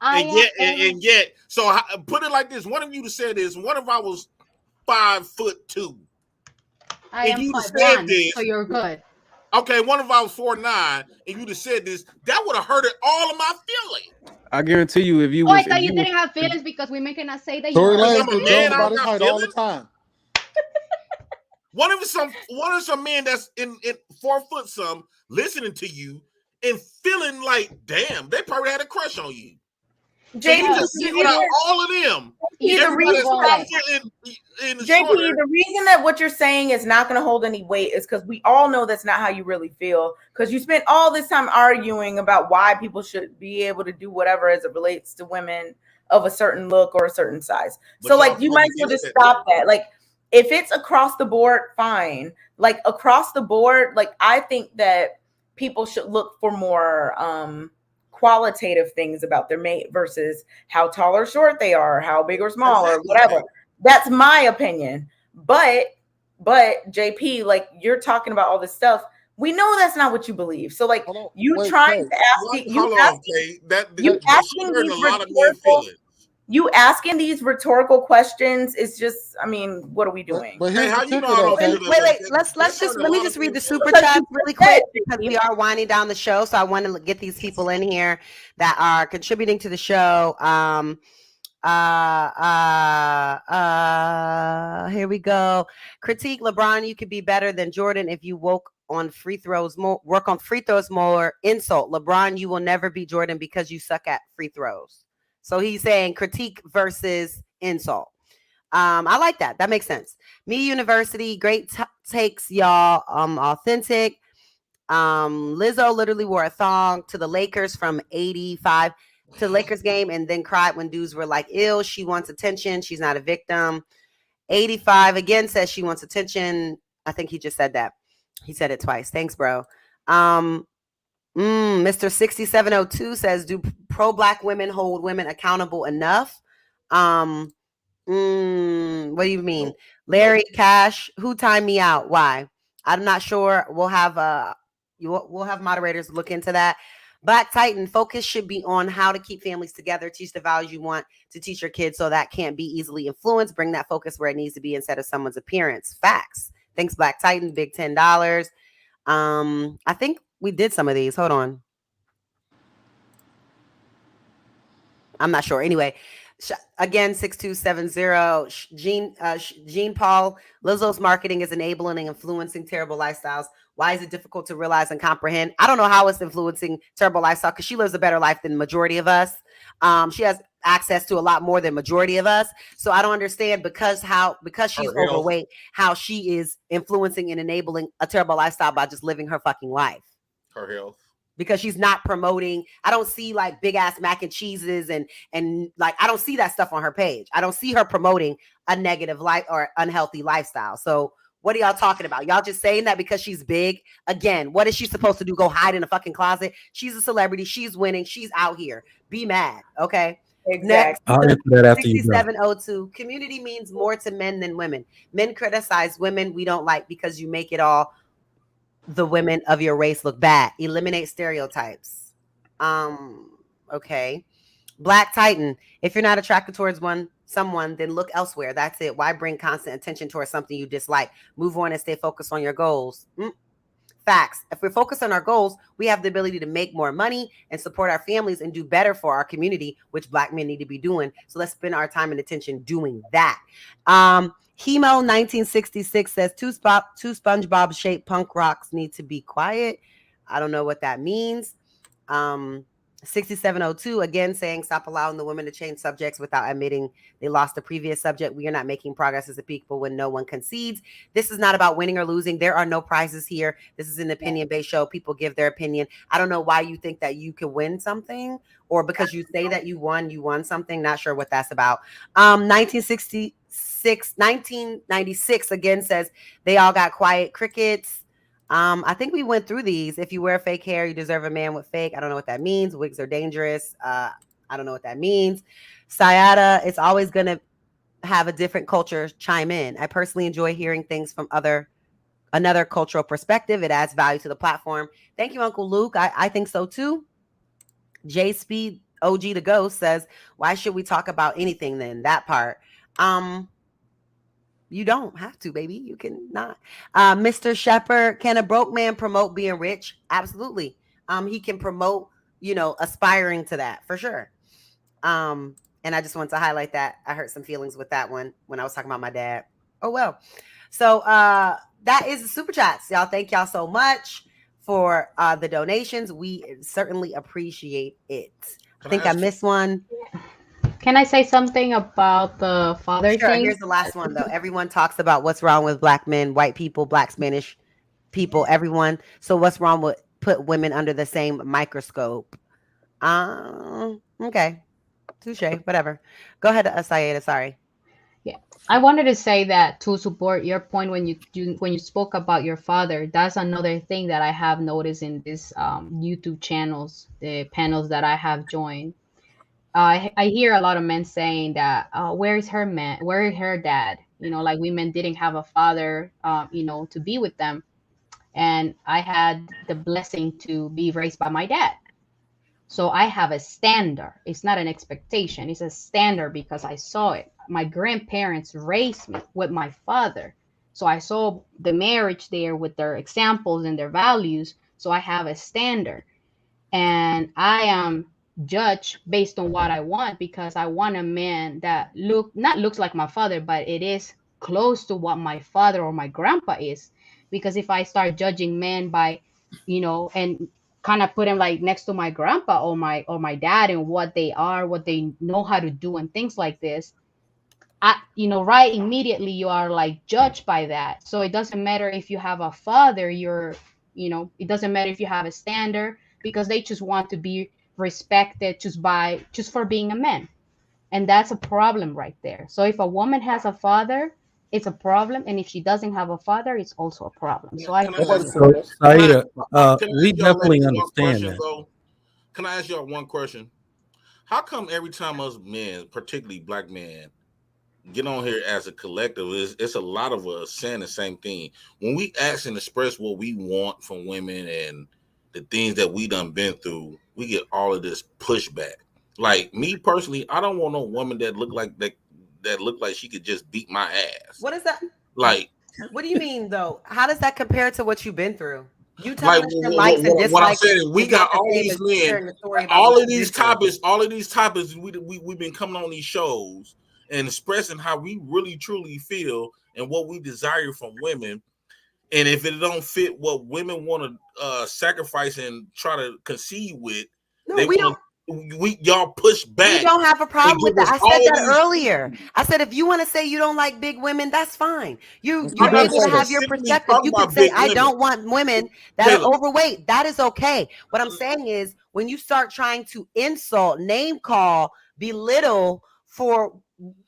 I And yet, so put it like this: one of you to say this. What if I was 5'2"? I And am you to 5'1", said this. so you're good. Okay, one of I was 4'9", and you'd have said this, that would have hurted all of my feelings. I guarantee you, if you Oh, I was, if thought you you was, didn't have if, feelings because we cannot say that you Tory are. Lanez I'm a get man, jumped I about don't his got height all the feelings. time. What if some men that's in 4 foot some listening to you and feeling like, damn, they probably had a crush on you. JP, And you just singled out all of them. You the Everybody that's reason 5 that foot in the JP, shorter. the reason that what you're saying is not going to hold any weight is because we all know that's not how you really feel. Because you spent all this time arguing about why people should be able to do whatever as it relates to women of a certain look or a certain size. But so, y'all like, you probably might as well feel just that stop though. that. Like, if it's across the board, fine. Like, across the board, like, I think that people should look for more qualitative things about their mate versus how tall or short they are, how big or small, or whatever. That's my opinion. But JP, like, you're talking about all this stuff. We know that's not what you believe. So, like, Hold on. you Wait, trying Kay. to ask it, Hold on, Kay. you She asking hurting these a lot of men rhetorical, feelings. you asking these rhetorical questions is just, I mean, what are we doing? But Hey, here's how the you know kicker I though, don't Kay. feel Wait. that? Let's just let me just read the super Because chats you really said quick it. because we are winding down the show. So I want to get these people in here that are contributing to the show. Here we go. Critique LeBron. You could be better than Jordan if you work on free throws more. Insult LeBron. You will never beat Jordan because you suck at free throws. So he's saying critique versus insult. I like that. That makes sense. Me University, great takes, y'all. Authentic. Lizzo literally wore a thong to the Lakers from 85 to the Lakers game and then cried when dudes were like, ill. She wants attention. She's not a victim. 85 again says she wants attention. I think he just said that. He said it twice. Thanks, bro. Mr. 6702 says, do pro-black women hold women accountable enough? What do you mean? Larry Cash, who timed me out? Why? I'm not sure. We'll have moderators look into that. Black Titan, focus should be on how to keep families together, teach the values you want to teach your kids so that can't be easily influenced. Bring that focus where it needs to be instead of someone's appearance. Facts. Thanks, Black Titan. Big $10. I think we did some of these. Hold on. I'm not sure. Anyway, again, 6270. Jean Paul, Lizzo's marketing is enabling and influencing terrible lifestyles. Why is it difficult to realize and comprehend? I don't know how it's influencing terrible lifestyle because she lives a better life than the majority of us. She has access to a lot more than majority of us. So I don't understand because she's overweight, how she is influencing and enabling a terrible lifestyle by just living her fucking life. Her health. Because she's not promoting. I don't see like big ass mac and cheeses and like I don't see that stuff on her page. I don't see her promoting a negative life or unhealthy lifestyle. So what are y'all talking about? Y'all just saying that because she's big? Again, what is she supposed to do? Go hide in a fucking closet? She's a celebrity. She's winning. She's out here. Be mad. Okay. Exactly. Next, I'll answer that after you go. 6702. Community means more to men than women. Men criticize women we don't like because you make it all the women of your race look bad. Eliminate stereotypes. Okay. Black Titan. If you're not attracted towards someone, then look elsewhere. That's it. Why bring constant attention towards something you dislike? Move on and stay focused on your goals. Facts. If we're focused on our goals, we have the ability to make more money and support our families and do better for our community, which Black men need to be doing. So let's spend our time and attention doing that. Hemo 1966 says two SpongeBob shaped punk rocks need to be quiet. I don't know what that means. 6702 again saying stop allowing the women to change subjects without admitting they lost the previous subject. We are not making progress as a people when no one concedes. This is not about winning or losing. There are no prizes here. This is an opinion-based show. People give their opinion. I don't know why you think that you can win something or because you say that you won something. Not sure what that's about. 1996 again says they all got quiet crickets. I think we went through these. If you wear fake hair, you deserve a man with fake. I don't know what that means. Wigs are dangerous. I don't know what that means. Sayada, it's always going to have a different culture chime in. I personally enjoy hearing things from another cultural perspective. It adds value to the platform. Thank you, Uncle Luke. I think so too. J Speed OG the Ghost says, why should we talk about anything then? That part. You don't have to, baby. You can not. Mr. Shepherd, can a broke man promote being rich? Absolutely. He can promote, aspiring to that for sure. And I just wanted to highlight that. I hurt some feelings with that one when I was talking about my dad. Oh well. So that is the super chats. Y'all, thank y'all so much for the donations. We certainly appreciate it. I think I missed one. Can I say something about the father Sure. thing? Here's the last one though. Everyone talks about what's wrong with black men, white people, black Spanish people, everyone. So what's wrong with put women under the same microscope? Okay. Touche, whatever. Go ahead, Sayeda. Sorry. Yeah, I wanted to say that to support your point when you spoke about your father. That's another thing that I have noticed in this YouTube channels, the panels that I have joined. I hear a lot of men saying that, where is her man? Where is her dad? You know, like women didn't have a father, you know, to be with them. And I had the blessing to be raised by my dad. So I have a standard. It's not an expectation. It's a standard because I saw it. My grandparents raised me with my father. So I saw the marriage there with their examples and their values. So I have a standard. And I am judged based on what I want because I want a man that looks like my father, but it is close to what my father or my grandpa is. Because if I start judging men by, you know, and kind of put him like next to my grandpa or my dad and what they are, what they know how to do and things like this, you know, right immediately you are like judged by that. So it doesn't matter if you have a father, you know, it doesn't matter if you have a standard because they just want to be respected just for being a man. And that's a problem right there. So if a woman has a father, it's a problem, and if she doesn't have a father, it's also a problem. So I Saida, we y'all definitely one understand question, that. though? Can I ask y'all one question? How come every time us men, particularly black men, get on here as a collective, it's a lot of us saying the same thing. When we ask and express what we want from women and the things that we done been through, we get all of this pushback. Like me personally, I don't want no woman that look like she could just beat my ass. What is that? Like, what do you mean though? How does that compare to what you've been through? You like telling us your likes and what I'm dislikes. saying, we is got not the all same these as men, sharing a story about all what of you've these been through. topics. We've been coming on these shows and expressing how we really truly feel and what we desire from women. And if it don't fit what women want to sacrifice and try to concede with, No, we don't. Y'all push back. We don't have a problem with give that. us I said all that these- earlier. I said if you want to say you don't like big women, that's fine. You're I'm able not to have your specifically perspective. talking You could about say big I women. don't want women that Kayla. are overweight. That is okay. What I'm saying is when you start trying to insult, name call, belittle for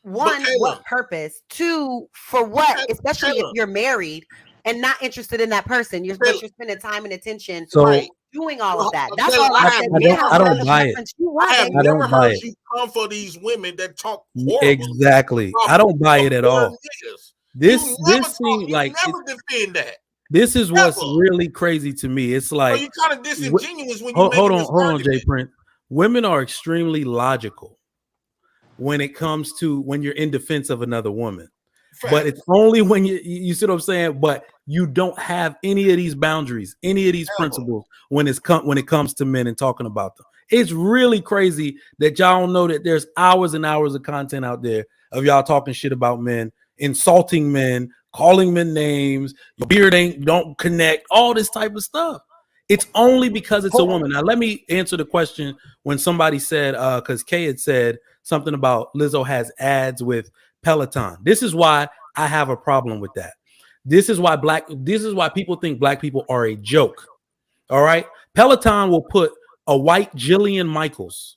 one, Kayla, what purpose? Two, for what? Especially if Kayla, you're married and not interested in that person. But you're spending time and attention So right. doing all of that. That's Kayla, all I said. You can have I whatever don't buy it. preference you I want, have baby. I never don't buy heard it. you come for these women that talk horrible. Exactly. I don't buy it at all. This thing, you like, never defend that. this is what's Never. really crazy to me. It's like, you kind of disingenuous when you hold make on, Jay Prince. Women are extremely logical when it comes to when you're in defense of another woman. Fact. But it's only when you see what I'm saying. But you don't have any of these boundaries, any of these principles when it comes to men and talking about them. It's really crazy that y'all don't know that there's hours and hours of content out there of y'all talking shit about men, insulting men, calling men names, your beard don't connect, all this type of stuff. It's only because it's a woman. Now, let me answer the question when somebody said, because Kay had said something about Lizzo has ads with Peloton. This is why I have a problem with that. This is why people think black people are a joke. All right. Peloton will put a white Jillian Michaels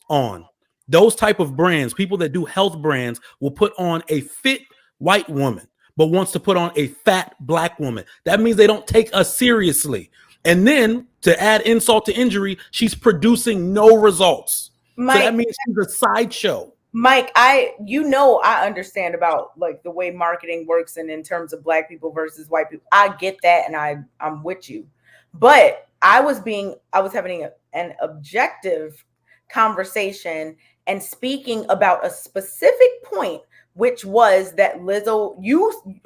on. Those type of brands, people that do health brands, will put on a fit white woman, but wants to put on a fat black woman. That means they don't take us seriously. And then to add insult to injury, she's producing no results. Mike, so that means she's a sideshow. Mike, I understand about like the way marketing works and in terms of black people versus white people. I get that, and I'm with you. But I was having an objective conversation and speaking about a specific point, which was that Lizzo,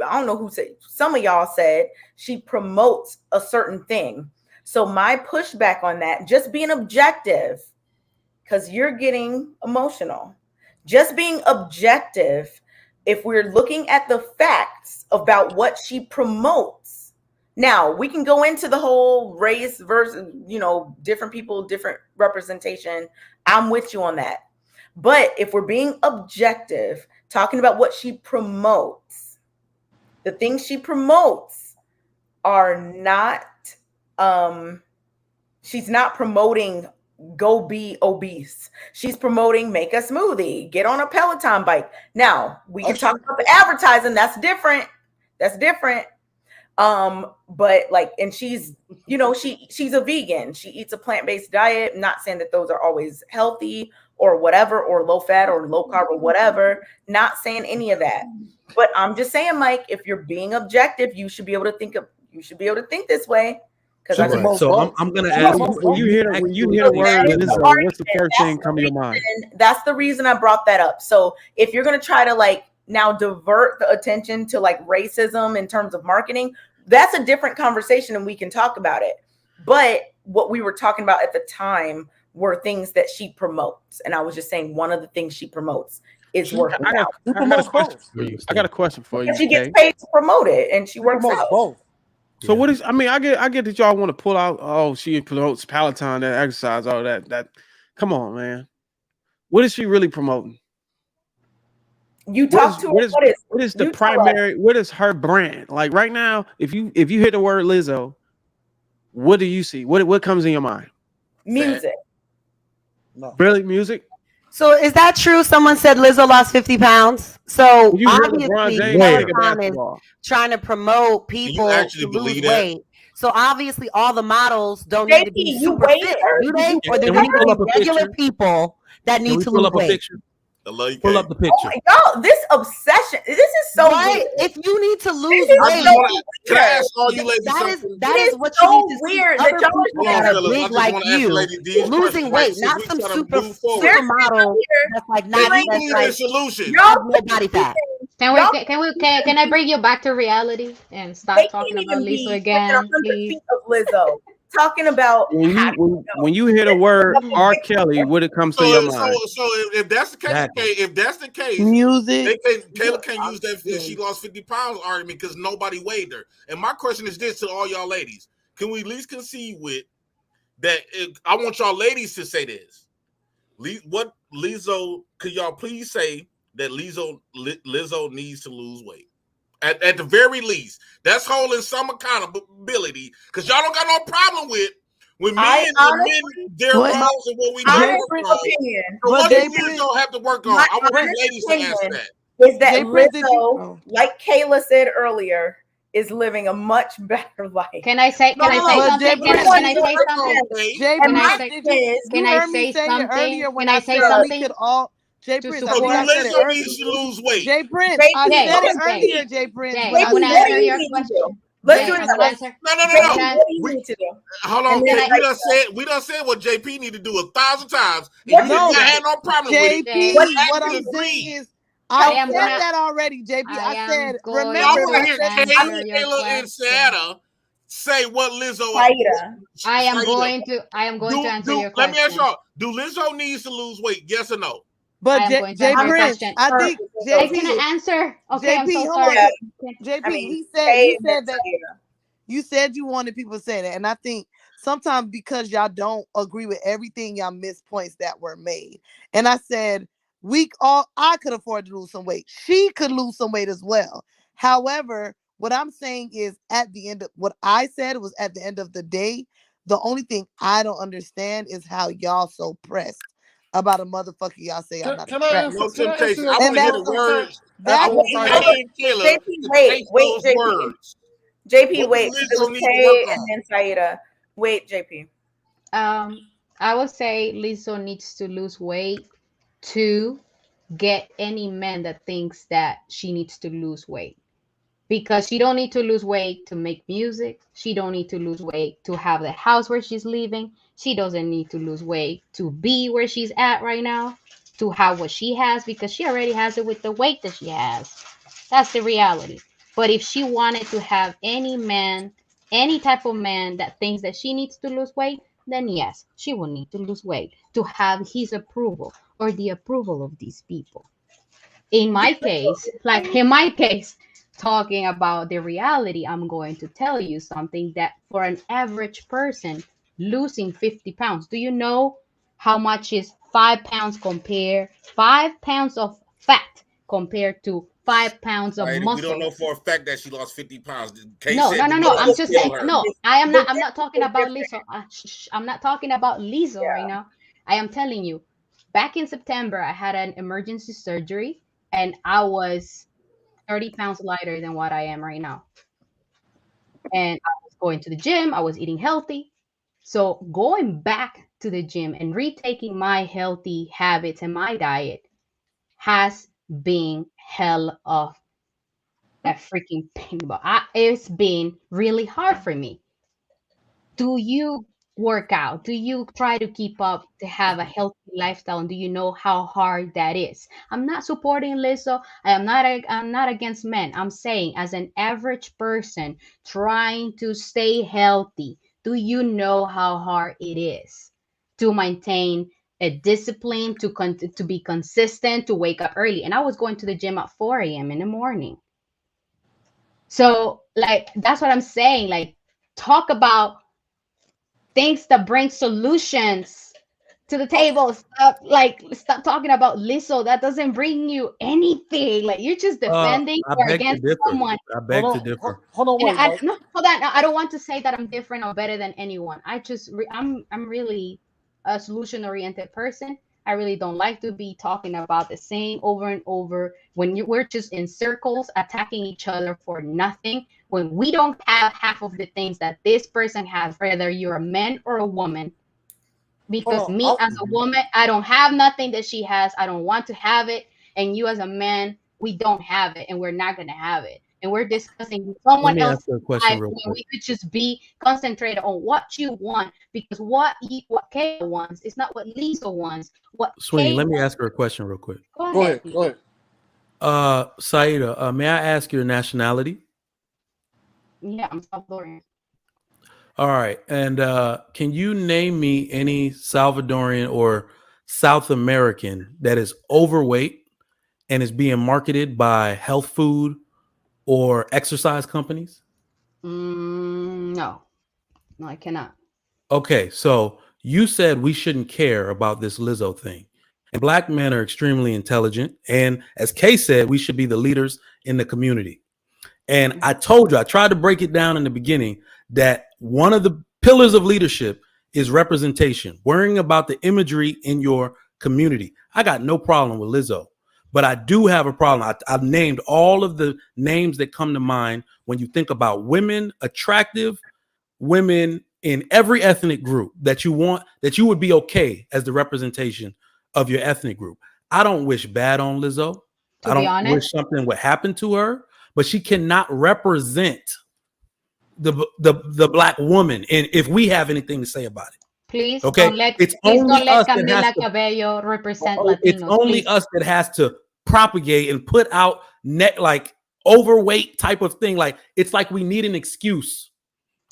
I don't know who said, some of y'all said she promotes a certain thing. So my pushback on that, just being objective, because you're getting emotional. Just being objective, if we're looking at the facts about what she promotes. Now, we can go into the whole race versus, different people, different representation. I'm with you on that. But if we're being objective, talking about what she promotes, the things she promotes are not, she's not promoting go be obese. She's promoting make a smoothie, get on a Peloton bike. Now, we can talk about the advertising. That's different. But like, and she's, she's a vegan. She eats a plant-based diet. Not saying that those are always healthy or whatever, or low fat or low carb or whatever. Not saying any of that. But I'm just saying, Mike, if you're being objective, you should be able to think this way. Right. So I'm gonna ask when you hear the word Lizzo, what's the first thing come to your mind? That's the reason I brought that up. So if you're gonna try to like now divert the attention to like racism in terms of marketing, that's a different conversation and we can talk about it. But what we were talking about at the time were things that she promotes. And I was just saying one of the things she promotes is working out. I got a question for you. She gets paid to promote it and she works out. Both. So what is? I mean, I get that y'all want to pull out. Oh, she promotes Peloton, that exercise, all that. That, come on, man. What is she really promoting? You talk to her. What is the primary? What is her brand? Like right now, if you hear the word Lizzo, what do you see? What comes in your mind? Music. No. Really, music? So is that true? Someone said Lizzo lost 50 pounds. So obviously Peloton is trying to promote people to lose weight. So obviously all the models don't need to be super fit, do they? Or do they need to be regular people that need to lose weight? Pull up the picture. Y'all, this obsession. This is so weird. If you need to lose weight, can I ask all you ladies that is what you need to see. Other people that are big like you losing weight, not some supermodel that's like not a solution. No body fat. Can I bring you back to reality and stop talking about Lizzo again, please? Lizzo. Talking about when you hear the word R. Kelly, what it comes to your mind? So if that's the case, music. Kayla can't use that she lost 50 pounds argument because nobody weighed her. And my question is this to all y'all ladies: can we at least concede with that? I want y'all ladies to say this. What Lizzo? Could y'all please say that Lizzo needs to lose weight? At the very least, that's holding some accountability because y'all don't got no problem with when men their roles and what we do. So what do Lizzo have to work on? I want the ladies to answer that. Is that Lizzo, like Kayla said earlier, is living a much better life. Can I say something? Can I say something? Jay Prince, Lizzo needs to lose weight. Jay Prince, I said it earlier. Jay Prince, I want to answer your question. Let's do it. No. Hold on. We done said what JP need to do 1,000 times. And you had no problem with it. What I'm saying is, I said that already, JP. I said, remember, I want to hear Kayla and Santa say what Lizzo. I am going to answer your question. Let me ask y'all: do Lizzo needs to lose weight? Yes or no? But Jay Prince, I think JP can answer. Okay, JP, I'm so sorry. JP, you said you wanted people to say that, and I think sometimes because y'all don't agree with everything, y'all miss points that were made. And I said I could afford to lose some weight. She could lose some weight as well. However, what I'm saying is at the end of what I said was at the end of the day, the only thing I don't understand is how y'all so pressed about a motherfucker y'all say I'm not attracted. No temptation. I want to hear the words. JP, wait. It was Kay and then Saida. Wait, JP. I would say Lizzo needs to lose weight to get any man that thinks that she needs to lose weight. Because she don't need to lose weight to make music. She don't need to lose weight to have the house where she's living. She doesn't need to lose weight to be where she's at right now, to have what she has, because she already has it with the weight that she has. That's the reality. But if she wanted to have any man, any type of man that thinks that she needs to lose weight, then yes, she will need to lose weight to have his approval or the approval of these people. In my case, talking about the reality, I'm going to tell you something that for an average person losing 50 pounds, do you know how much is 5 pounds 5 pounds of fat compared to 5 pounds of Right? We don't muscle? know for a fact that she lost 50 pounds. Kay No, said no, the no. Lord I'm just healed saying. her. No, I'm not talking about Lizzo. I'm not talking about Lizzo right now. I am telling you. Back in September, I had an emergency surgery, and I was 30 pounds lighter than what I am right now. And I was going to the gym. I was eating healthy. So going back to the gym and retaking my healthy habits and my diet has been hell of a freaking pain. But it's been really hard for me. Do you work out? Do you try to keep up to have a healthy lifestyle? And do you know how hard that is? I'm not supporting Lizzo. I'm not against men. I'm saying as an average person trying to stay healthy, do you know how hard it is to maintain a discipline, to be consistent, to wake up early? And I was going to the gym at 4 a.m. in the morning. So like that's what I'm saying. Like talk about things that bring solutions to the table. Stop talking about Lizzo. That doesn't bring you anything. Like you're just defending I or beg to against differ. someone. I beg to differ. Hold on, And wait, Mike. no, hold on. No, I don't want to say that I'm different or better than anyone. I'm really a solution oriented person. I really don't like to be talking about the same over and over when we're just in circles attacking each other for nothing. When we don't have half of the things that this person has, whether you're a man or a woman. Because Hold on. me as a woman, I don't have nothing that she has. I don't want to have it. And you as a man, we don't have it, and we're not gonna have it. And we're discussing Let someone me ask else's you a question life real when quick. we could just be concentrated on what you want. Because what Kayla wants is not what Lisa wants. What Sweeney, Kayla let me wants. ask her a question real quick. Go ahead. Go ahead. Saida, may I ask your nationality? Yeah, I'm Salvadorian. All right. And can you name me any Salvadorian or South American that is overweight and is being marketed by health food or exercise companies? No, I cannot. Okay. So you said we shouldn't care about this Lizzo thing. And Black men are extremely intelligent. And as Kay said, we should be the leaders in the community. And I told you, I tried to break it down in the beginning that one of the pillars of leadership is representation, worrying about the imagery in your community. I got no problem with Lizzo, but I do have a problem. I've named all of the names that come to mind when you think about women, attractive women in every ethnic group that you want, that you would be okay as the representation of your ethnic group. I don't wish bad on Lizzo. To I be don't honest, wish something would happen to her, but she cannot represent the Black woman. And if we have anything to say about it, please okay, it's please only don't let us that has Camila to. Cabello represent It's Latinos. only Please. us that has to propagate and put out like overweight type of thing. Like it's like we need an excuse,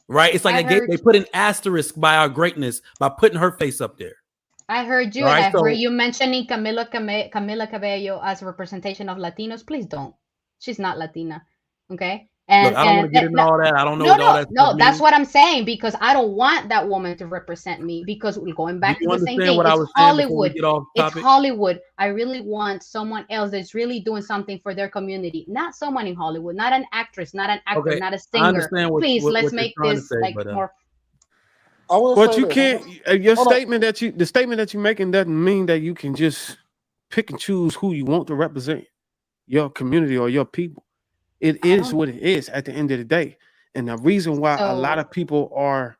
right? It's like they put an asterisk by our greatness by putting her face up there. I heard you, Right, and I so- heard you mentioning Camila Cabello as a representation of Latinos. Please don't. She's not Latina. Okay. And Look, I don't want to get into all that. I don't know no, what all that no, stuff that's means. what I'm saying, because I don't want that woman to represent me, because we're going back Do to you the same understand thing. what I It's was saying before we Hollywood. get off It's topic? Hollywood. I really want someone else that's really doing something for their community, not someone in Hollywood, not an actress, not an actor, Okay, not a I singer. understand what Please, let's you're make trying to this say, like but more. I will But say you this. can't. Hold on. The statement that you're making doesn't mean that you can just pick and choose who you want to represent your community or your people. It is what it is at the end of the day. And the reason why a lot of people are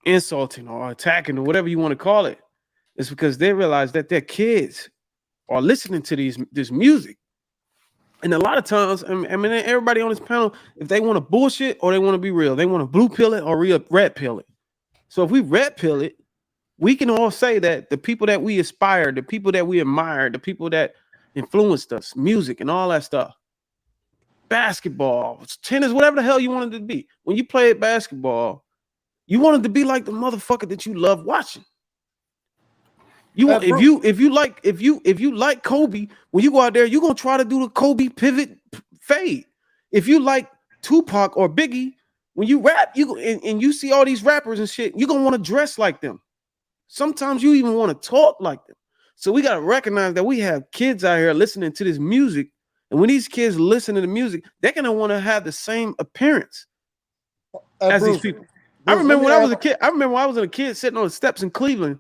insulting or attacking or whatever you want to call it is because they realize that their kids are listening to this music. And a lot of times, I mean, everybody on this panel, if they want to bullshit or they want to be real, they want to blue pill it or red pill it. So if we red pill it, we can all say that the people that we aspire, the people that we admire, the people that influenced us, music and all that stuff, basketball, tennis, whatever the hell you wanted to be. When you played basketball, You wanted to be like the motherfucker that you love watching. You want, Bro. if you like Kobe, when you go out there, you're gonna try to do the Kobe pivot fade. If you like Tupac or Biggie, when you rap, and you see all these rappers and shit, you're gonna want to dress like them. Sometimes you even want to talk like them. So we gotta recognize that we have kids out here listening to this music, and when these kids listen to the music, they're gonna want to have the same appearance as Bruce, these people. Bruce, I remember when I was a kid. I remember when I was a kid sitting on the steps in Cleveland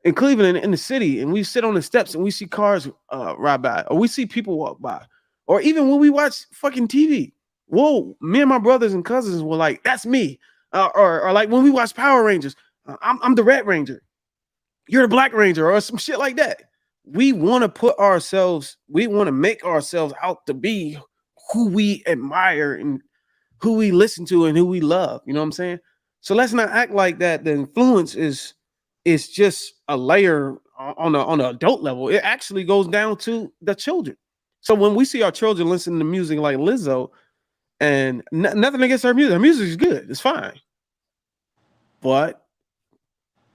in the city, and we sit on the steps and we see cars ride by, or we see people walk by, or even when we watch fucking TV. Whoa, me and my brothers and cousins were like, "That's me," or like when we watch Power Rangers, I'm the Red Ranger, you're the Black Ranger, or some shit like that. We want to make ourselves out to be who we admire and who we listen to and who we love. You know what I'm saying? So let's not act like that. The influence is just a layer on the adult level. It actually goes down to the children. So when we see our children listening to music like Lizzo, and nothing against her music is good, it's fine, but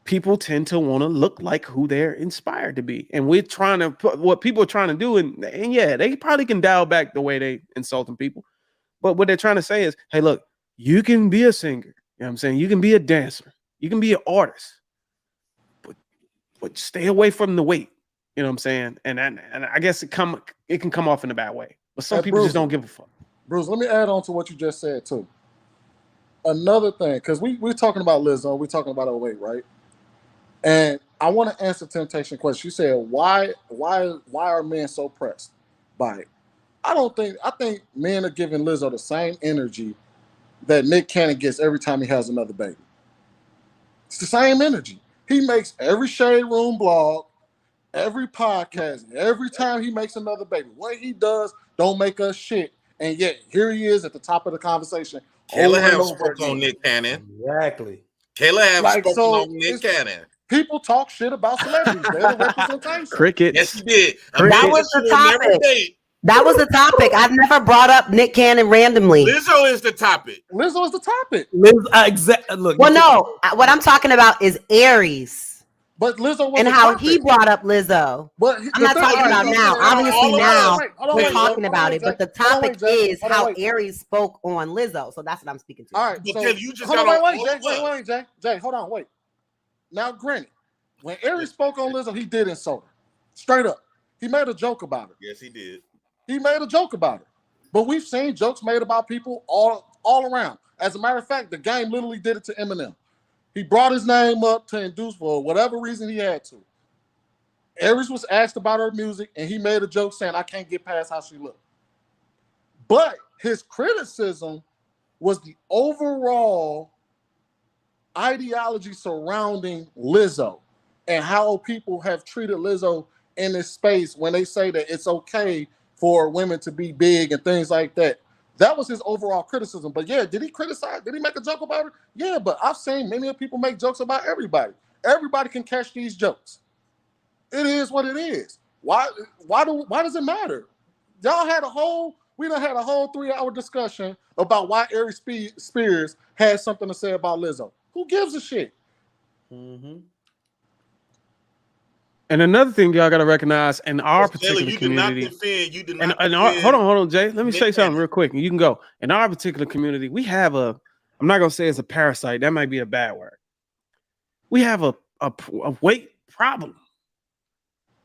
people tend to want to look like who they're inspired to be, and we're trying to put what people are trying to do, and yeah, they probably can dial back the way they insulting people, but what they're trying to say is, hey, look, you can be a singer, you know what I'm saying, you can be a dancer, you can be an artist, but stay away from the weight. You know what I'm saying? And I guess it can come off in a bad way. But some people just don't give a fuck. Bruce, let me add on to what you just said too. Another thing, because we're talking about Lizzo, we're talking about her weight, right? And I want to answer Temptation question. You said why are men so pressed by it? I think men are giving Lizzo the same energy that Nick Cannon gets every time he has another baby. It's the same energy. He makes every Shade Room blog, every podcast, every time he makes another baby. What he does don't make us shit. And yet, here he is at the top of the conversation. Kayla have spoke on Nick Cannon. Exactly. Kayla have spoken on Nick Cannon. People talk shit about celebrities. They're the representation. Cricket. Yes, he did. That was the topic. That was the topic. I've never brought up Nick Cannon randomly. Lizzo is the topic. Lizzo is the topic. Look. Well, no. What I'm talking about is Aries. But Lizzo was and how he brought up Lizzo. But I'm not talking about now. Obviously, now we're talking about it. But the topic is how Aries spoke on Lizzo. So that's what I'm speaking to. All right. So, you just got Jay, hold on, wait. Now, granted, when Aries spoke on Lizzo, he did insult her. Straight up. He made a joke about it. Yes, he did. He made a joke about it. But we've seen jokes made about people all around. As a matter of fact, the game literally did it to Eminem. He brought his name up to induce for whatever reason he had to. Aries was asked about her music, and he made a joke saying, I can't get past how she looked. But his criticism was the overall ideology surrounding Lizzo and how people have treated Lizzo in this space when they say that it's okay for women to be big and things like that. That was his overall criticism. But yeah, did he criticize? Did he make a joke about her? Yeah, but I've seen many people make jokes about everybody. Everybody can catch these jokes. It is what it is. Why does it matter? We done had a whole 3-hour discussion about why Aries Spears has something to say about Lizzo. Who gives a shit? Mm-hmm. And another thing y'all got to recognize in our particular you community. You did not defend hold on, Jay. Let me say something real quick, and you can go. In our particular community, we have I'm not gonna say it's a parasite. That might be a bad word. We have a weight problem.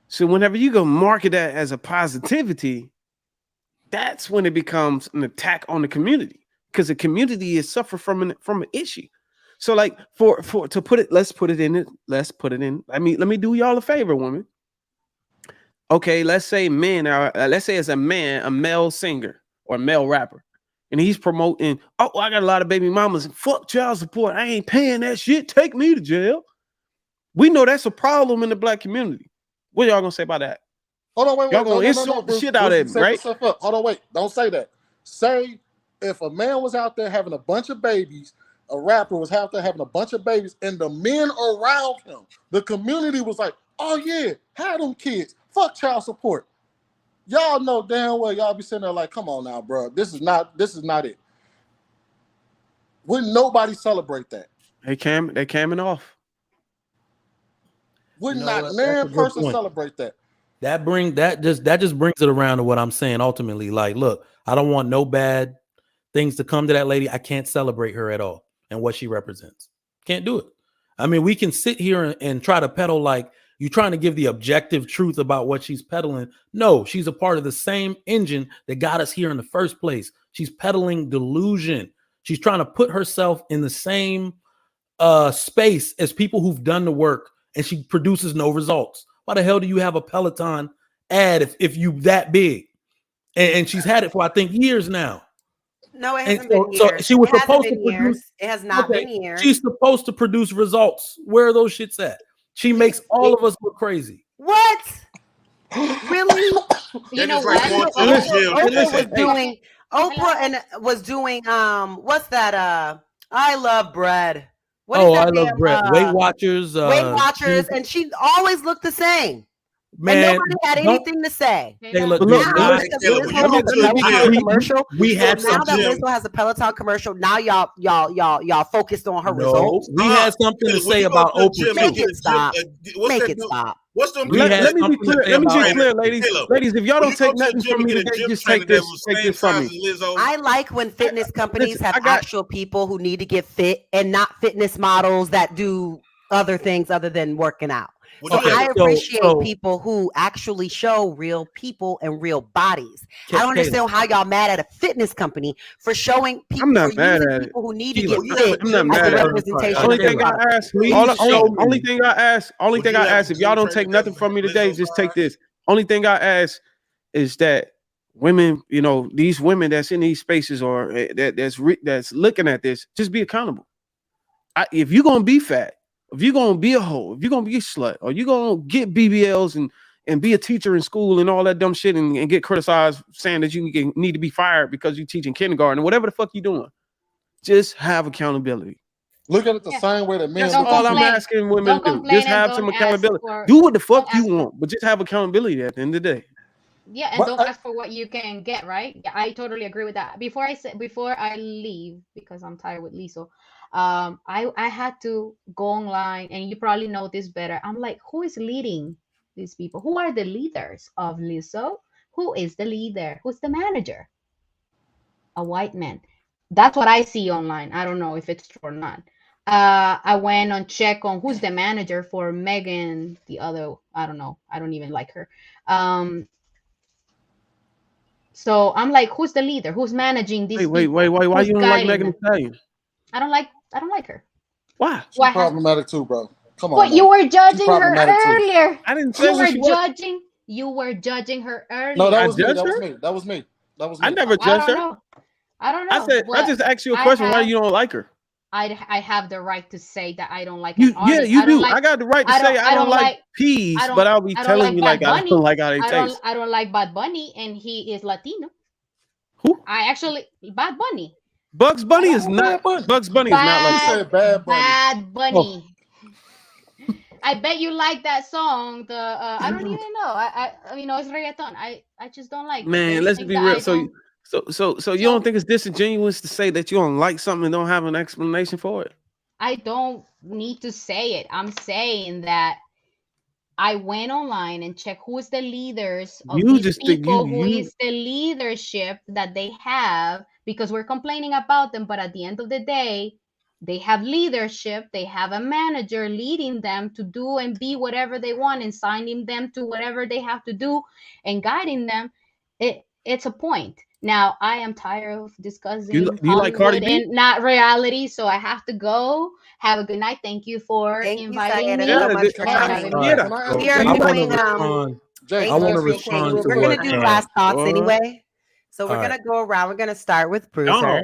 So whenever you go market that as a positivity, that's when it becomes an attack on the community, because the community is suffering from an issue. So like to put it, let's put it in. Let me do y'all a favor, woman. Okay, let's say it's a male singer or a male rapper, and he's promoting, oh, I got a lot of baby mamas and fuck child support. I ain't paying that shit. Take me to jail. We know that's a problem in the black community. What y'all gonna say about that? Hold on, wait. Y'all gonna insult the shit out of him, right? Hold on, wait. Don't say that. Say if a man was out there having a bunch of babies, a rapper was out there having a bunch of babies, and the men around him, the community was like, oh yeah, have them kids. Fuck child support. Y'all know damn well y'all be sitting there like, come on now, bro. This is not it. Wouldn't nobody celebrate that? They camming off. Would You know not what? none That's a good person point. celebrate that. That just brings it around to what I'm saying ultimately. Like, look, I don't want no bad things to come to that lady. I can't celebrate her at all and what she represents. Can't do it. I mean, we can sit here and try to peddle like you're trying to give the objective truth about what she's peddling. No, she's a part of the same engine that got us here in the first place. She's peddling delusion. She's trying to put herself in the same space as people who've done the work, and she produces no results. Why the hell do you have a Peloton ad if you that big? And she's had it for I think years now. No, it And hasn't been so years. she was It hasn't supposed to been produce. years. It has not Okay, been years. she's supposed to produce results. Where are those shits at? She makes all of us look crazy. What? Really? You know just like what? going to the gym. Oprah was Hey, doing. Oprah Hello? and was doing. What's that? I love bread. What is Oh, that I love damn, Brett. Weight Watchers. Weight Watchers, and she always looked the same. Man, and nobody had don't- anything to say. Kayla, But do look, Now, not- because Kayla, Lizzo when has you a go to the Peloton gym, commercial, we so had now that something. Lizzo has a Peloton commercial, now y'all focused on her results. We had something to When say you go about to the Oprah gym, too. Make get a it stop. what's Make that it dude- stop. What's them? We had Let me be something to clear. say Let me be about clear, Oprah. ladies. Caleb, Ladies, if y'all when don't you go take to the nothing gym from and me get a today, gym just trainer take that this. was Take same this from size me. as Lizzo. I like when fitness companies Listen, have I got- actual people who need to get fit and not fitness models that do other things other than working out. Well, So do I that. appreciate people who actually show real people and real bodies. I don't understand how y'all mad at a fitness company for showing people, I'm not for mad using at it. people who need to Keela, get I'm not fit mad as a at it. representation Only of their thing I product. ask, Please show me. only thing I ask, if y'all don't take nothing from me today, just take this. Only thing I ask is that women, you know, these women that's in these spaces or that's looking at this, just be accountable. If you're gonna be fat, if you're gonna be a hoe, if you're gonna be a slut, or you're gonna get BBLs and be a teacher in school and all that dumb shit and get criticized saying that you need to be fired because you teach in kindergarten or whatever the fuck you're doing, just have accountability. Look at it the same way that men That's look all at I'm it. asking women Don't to do. complain Just and have some don't ask accountability. for- Do what the fuck don't you ask want, but just have accountability at the end of the day. Yeah, and But don't ask for what you can get, right? Yeah, I totally agree with that. Before I leave, because I'm tired with Lizzo, I had to go online, and you probably know this better. I'm like, who is leading these people? Who are the leaders of Lizzo? Who is the leader? Who's the manager? A white man. That's what I see online. I don't know if it's true or not. I went on check on who's the manager for Megan, the other, I don't know. I don't even like her. So I'm like, who's the leader? Who's managing these Wait. people? Why Who's you don't like guiding Megan them? Thee Stallion? I don't like her. Why? She's Why? problematic too, bro. Come on, But man. you were She's judging her problematic too. earlier. I didn't say You what were she was. judging. You were judging her earlier. No, that I was me. judged That was her? me. That was me. That was I me. never I judged don't her. know. I don't I know. said I But just asked you a I question. Why have you don't like her? I have the right to say that I don't like an Yeah, artist. you I don't do. like. I got the right to I say I don't like peas, I but don't. I'll be I don't telling like you Bad like I Bunny. don't like how they I taste. don't like Bad Bunny, and he is Latino. Who? I actually Bad Bunny. Bugs Bunny is Oh, not. Bad Bunny. Bugs Bunny is not like You that. said Bad Bunny. Bad Bunny. Oh. I bet you like that song. The I don't even know. I know it's reggaeton. I just don't like it. Man, There's let's things be that real. I So don't. you don't think it's disingenuous to say that you don't like something and don't have an explanation for it? I don't need to say it. I'm saying that I went online and checked who's the leaders of You these just think people, who you is the leadership that they have, because we're complaining about them, but at the end of the day, they have leadership, they have a manager leading them to do and be whatever they want and signing them to whatever they have to do and guiding them. It's a point. Now, I am tired of discussing do you like Cardi Hollywood B? and not reality, so I have to go. Have a good night. Thank you for Thank you, inviting Sayeda, me Yeah, so much for and coming. having me. Can I ask We a are I want to doing respond. Jay, I can I want to ask you a appreciate question respond real to We're quick? gonna what. do last thoughts What? anyway. So we're All gonna right. go around. We're gonna start with Bruiser.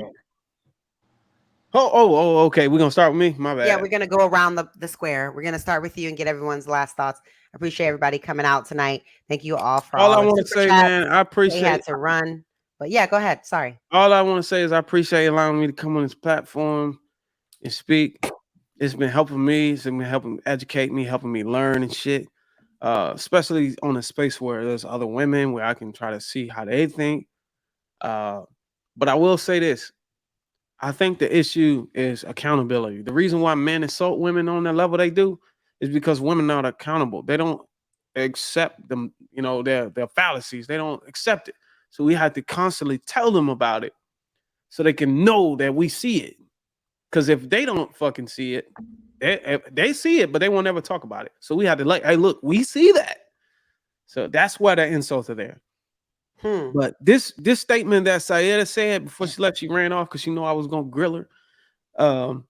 Okay. We're gonna start with me. My bad. Yeah, we're gonna go around the square. We're gonna start with you and get everyone's last thoughts. I appreciate everybody coming out tonight. Thank you all for All I the want to super say, chats. man, I They appreciate. had to run, but yeah, go ahead. Sorry. All I want to say is I appreciate allowing me to come on this platform and speak. It's been helping me. It's been helping educate me, helping me learn and shit. Especially on a space where there's other women, where I can try to see how they think. But I will say this: I think the issue is accountability. The reason why men insult women on the level they do is because women are not accountable. They don't accept them, their fallacies. They don't accept it. So we have to constantly tell them about it so they can know that we see it. Because if they don't fucking see it, they see it, but they won't ever talk about it. So we have to hey, look, we see that. So that's why the insults are there. But this statement that Sayeda said before she left, she ran off because she knew I was gonna grill her.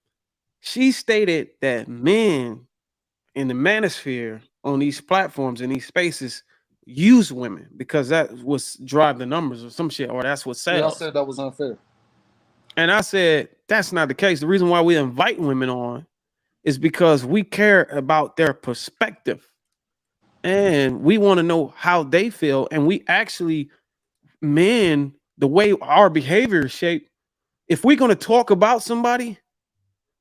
She stated that men in the manosphere on these platforms in these spaces use women because that was drive the numbers or some shit, or that's what sells. Yeah, I said that was unfair. And I said that's not the case. The reason why we invite women on is because we care about their perspective and we want to know how they feel. And we actually, men, the way our behavior is shaped, if we're going to talk about somebody,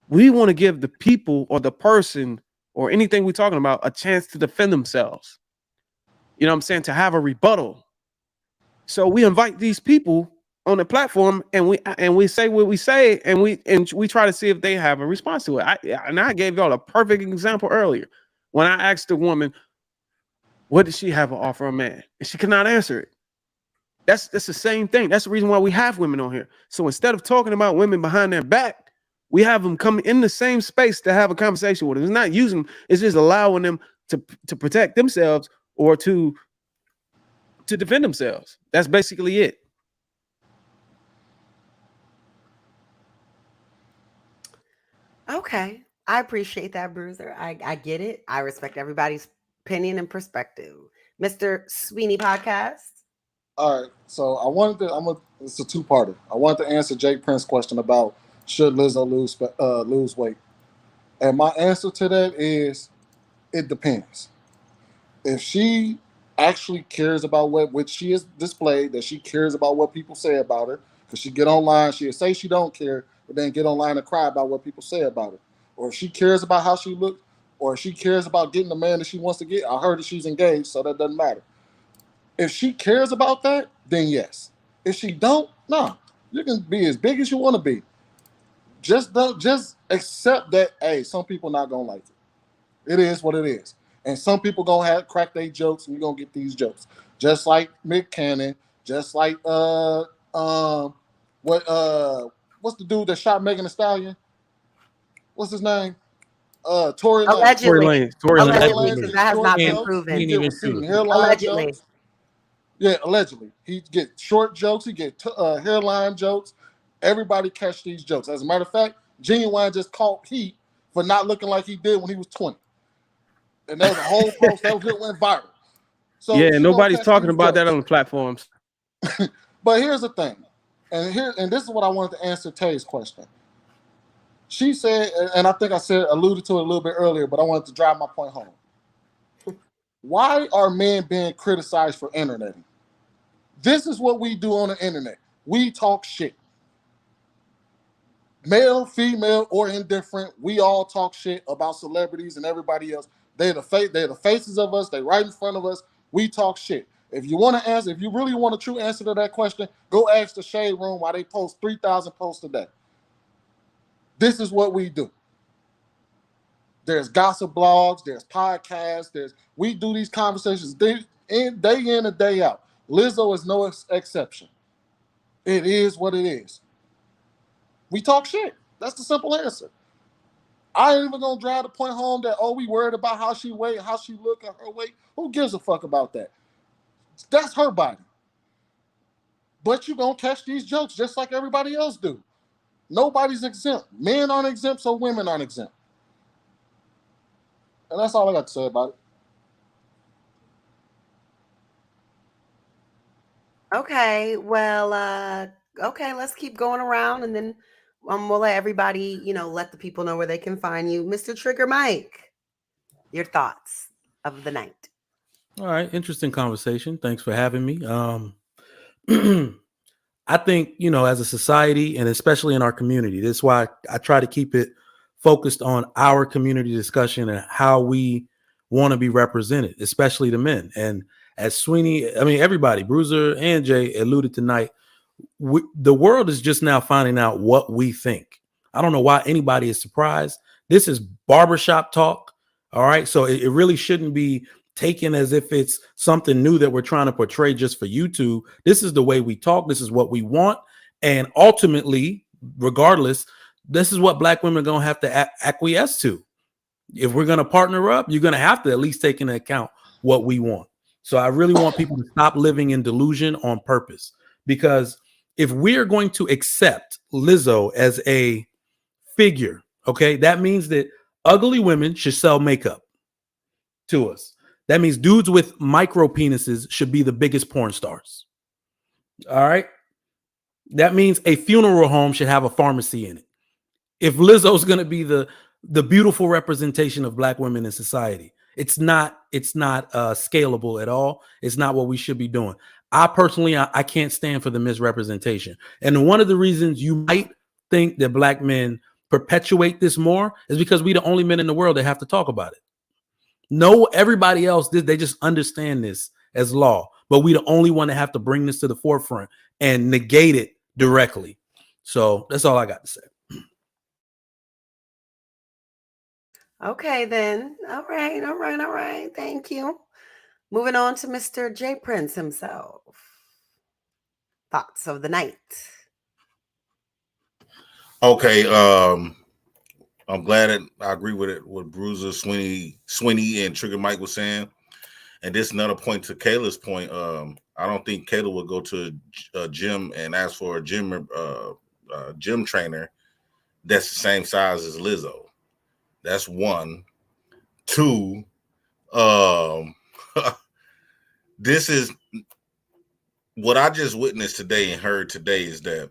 we want to give the people or the person or anything we're talking about a chance to defend themselves. You know what I'm saying? To have a rebuttal. So we invite these people on the platform and we say what we say and we try to see if they have a response to it. I gave y'all a perfect example earlier when I asked the woman, what does she have to offer a man? And she could not answer it. That's the same thing. That's the reason why we have women on here. So instead of talking about women behind their back, we have them come in the same space to have a conversation with them. It's not using them, it's just allowing them to protect themselves or to defend themselves. That's basically it. Okay. I appreciate that, Bruiser. I get it. I respect everybody's opinion and perspective. Mr. Sweeney Podcast. All right. So it's a two-parter. I wanted to answer Jake Prince's question about should Lizzo lose weight. And my answer to that is it depends. If she actually cares about which she has displayed, that she cares about what people say about her, because she get online, she'll say she don't care, but then get online and cry about what people say about her. Or if she cares about how she looks, or if she cares about getting the man that she wants to get. I heard that she's engaged, so that doesn't matter. If she cares about that, then yes. If she don't, no. You can be as big as you want to be. Just accept that, hey, some people not gonna like it. It is what it is. And some people gonna crack their jokes, and you're gonna get these jokes. Just like Mick Cannon, just like what's the dude that shot Megan Thee Stallion? What's his name? Tory Lanez. Allegedly. Tory Lanez. Allegedly, that has not been proven. He get receding hairline Allegedly. jokes. Yeah, allegedly. He get short jokes. He get hairline jokes. Everybody catch these jokes. As a matter of fact, Genuine just caught heat for not looking like he did when he was 20. And there was a whole post that went viral. So yeah, nobody's talking about that on the platforms. But here's the thing. And this is what I wanted to answer Tay's question. She said, and I think I alluded to it a little bit earlier, but I wanted to drive my point home. Why are men being criticized for interneting? This is what we do on the internet. We talk shit. Male, female, or indifferent, we all talk shit about celebrities and everybody else. They're the faces of us. They right in front of us. We talk shit. If you want to answer, if you really want a true answer to that question, go ask the Shade Room why they post 3,000 posts a day. This is what we do. There's gossip blogs, there's podcasts, we do these conversations day in and day out. Lizzo is no exception. It is what it is. We talk shit. That's the simple answer. I ain't even gonna drive the point home that, we worried about how she weight, how she look, and her weight. Who gives a fuck about that? That's her body. But you gonna catch these jokes just like everybody else do. Nobody's exempt. Men aren't exempt, so women aren't exempt. And that's all I got to say about it. Okay, well, let's keep going around, and then we'll let everybody, let the people know where they can find you. Mr. Trigger Mike, your thoughts of the night. All right, interesting conversation. Thanks for having me. I think, as a society and especially in our community, that's why I try to keep it focused on our community discussion and how we want to be represented, especially the men. And as Sweeney, everybody, Bruiser and Jay alluded tonight, the world is just now finding out what we think. I don't know why anybody is surprised. This is barbershop talk. All right. So it really shouldn't be taken as if it's something new that we're trying to portray just for YouTube. This is the way we talk. This is what we want. And ultimately, regardless, this is what Black women are going to have to acquiesce to. If we're going to partner up, you're going to have to at least take into account what we want. So I really want people to stop living in delusion on purpose, because if we're going to accept Lizzo as a figure, okay, that means that ugly women should sell makeup to us. That means dudes with micro penises should be the biggest porn stars. All right. That means a funeral home should have a pharmacy in it. If Lizzo's going to be the beautiful representation of Black women in society, it's not scalable at all. It's not what we should be doing. I personally, I can't stand for the misrepresentation. And one of the reasons you might think that Black men perpetuate this more is because we the only men in the world that have to talk about it. No, everybody else, they just understand this as law, but we the only one that have to bring this to the forefront and negate it directly. So that's all I got to say. Okay, then. All right. Thank you. Moving on to Mr. J. Prince himself. Thoughts of the night. Okay, I'm glad that I agree with it. What Bruiser, Sweeney, and Trigger Mike was saying, and this is another point to Kayla's point. I don't think Kayla would go to a gym and ask for a gym trainer that's the same size as Lizzo. That's one. Two. This is what I just witnessed today and heard today is that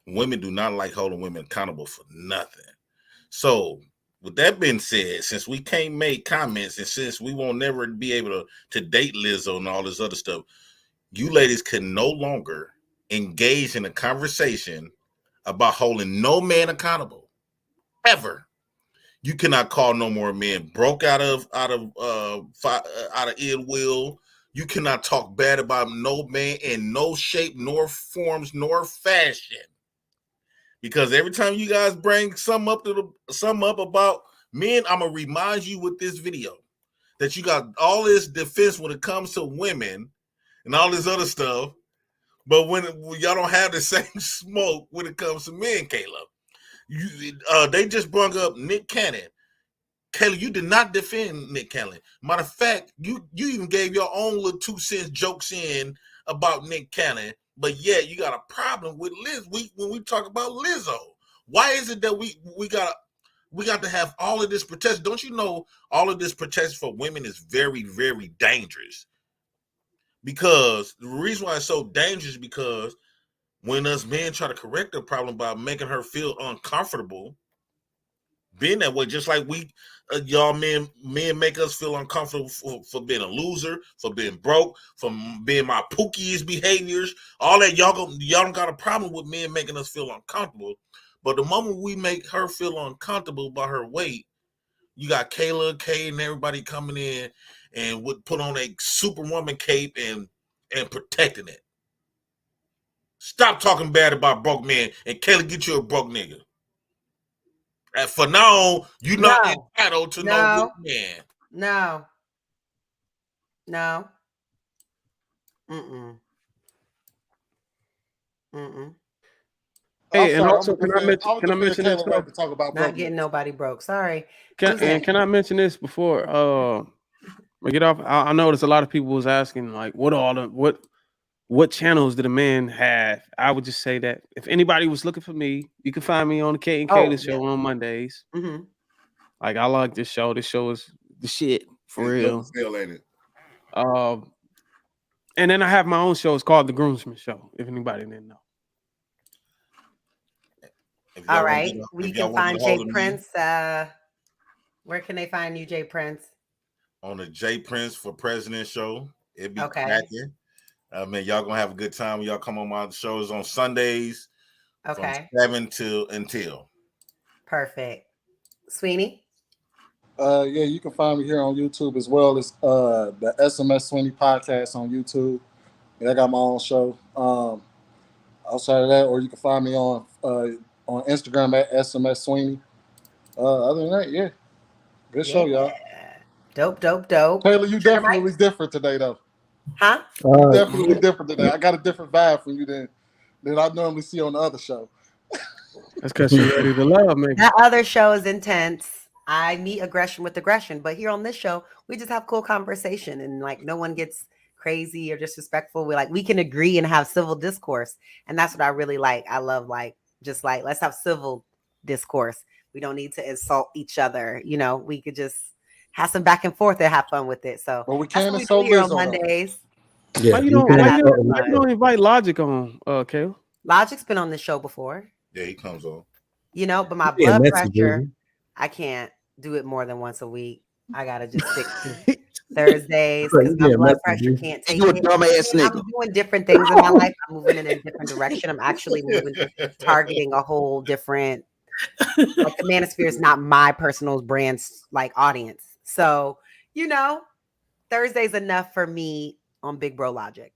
women do not like holding women accountable for nothing. So with that being said, since we can't make comments and since we won't never be able to date Lizzo and all this other stuff, you ladies can no longer engage in a conversation about holding no man accountable ever. You cannot call no more men broke out of ill will. You cannot talk bad about no man in no shape, nor forms, nor fashion. Because every time you guys bring some up about men, I'm gonna remind you with this video that you got all this defense when it comes to women and all this other stuff, but when y'all don't have the same smoke when it comes to men, Kayla. They just brought up Nick Cannon. Kayla, you did not defend Nick Cannon. Matter of fact, you even gave your own little 2 cents jokes in about Nick Cannon, but yet you got a problem with Liz. When we talk about Lizzo, why is it that we got to have all of this protection? Don't you know all of this protection for women is very, very dangerous? Because the reason why it's so dangerous is because when us men try to correct the problem by making her feel uncomfortable being that way, just like we y'all men make us feel uncomfortable for being a loser, for being broke, for being my pookiest behaviors, all that. Y'all don't got a problem with men making us feel uncomfortable, but the moment we make her feel uncomfortable by her weight, you got Kayla, Kay, and everybody coming in and would put on a superwoman cape and protecting it. Stop talking bad about broke men, and Kayla, get you a broke nigga. For now, you're not entitled to no good man. No. Mm-mm. Hey, and also, can I mention this? Right to talk about not getting nobody broke. Sorry. Can I mention this before we get off? I noticed a lot of people was asking like, what channels did a man have? I would just say that if anybody was looking for me, you can find me on the Kate and Kayla show on Mondays. Mm-hmm. Like, I like this show. This show is the shit for real. Still ain't it? And then I have my own show. It's called The Groomsman Show. If anybody didn't know. All right, we can find Jay Prince. Where can they find you, Jay Prince? On the Jay Prince for President show. It'd be cracking. Man, y'all gonna have a good time when y'all come on my shows on Sundays. Okay. From 7 until. Perfect. Sweeney? Yeah, you can find me here on YouTube as well as the SMS Sweeney podcast on YouTube. And I got my own show. outside of that, or you can find me on Instagram at SMS Sweeney. Other than that, yeah. Good show, y'all. Dope. Kayla, you definitely different today, though. Huh? You definitely different today. I got a different vibe from you than I normally see on the other show. That's because you're ready to love, maybe. That other show is intense. I meet aggression with aggression, but here on this show, we just have cool conversation and like no one gets crazy or disrespectful. We can agree and have civil discourse, and that's what I really like. I love just let's have civil discourse. We don't need to insult each other. You know, we could just have some back and forth and have fun with it. So, but we that's can't what we do here on Mondays. Yeah, why you don't invite Logic on, Kayla? Logic's been on the show before. Yeah, he comes on. You know, but my blood pressure, I can't do it more than once a week. I gotta just stick to Thursdays because my blood pressure can't take it. I'm doing different things in my life. I'm moving in a different direction. I'm actually targeting a whole different, like the Manosphere is not my personal brand's like audience. So, you know, Thursday's enough for me on Big Bro Logic.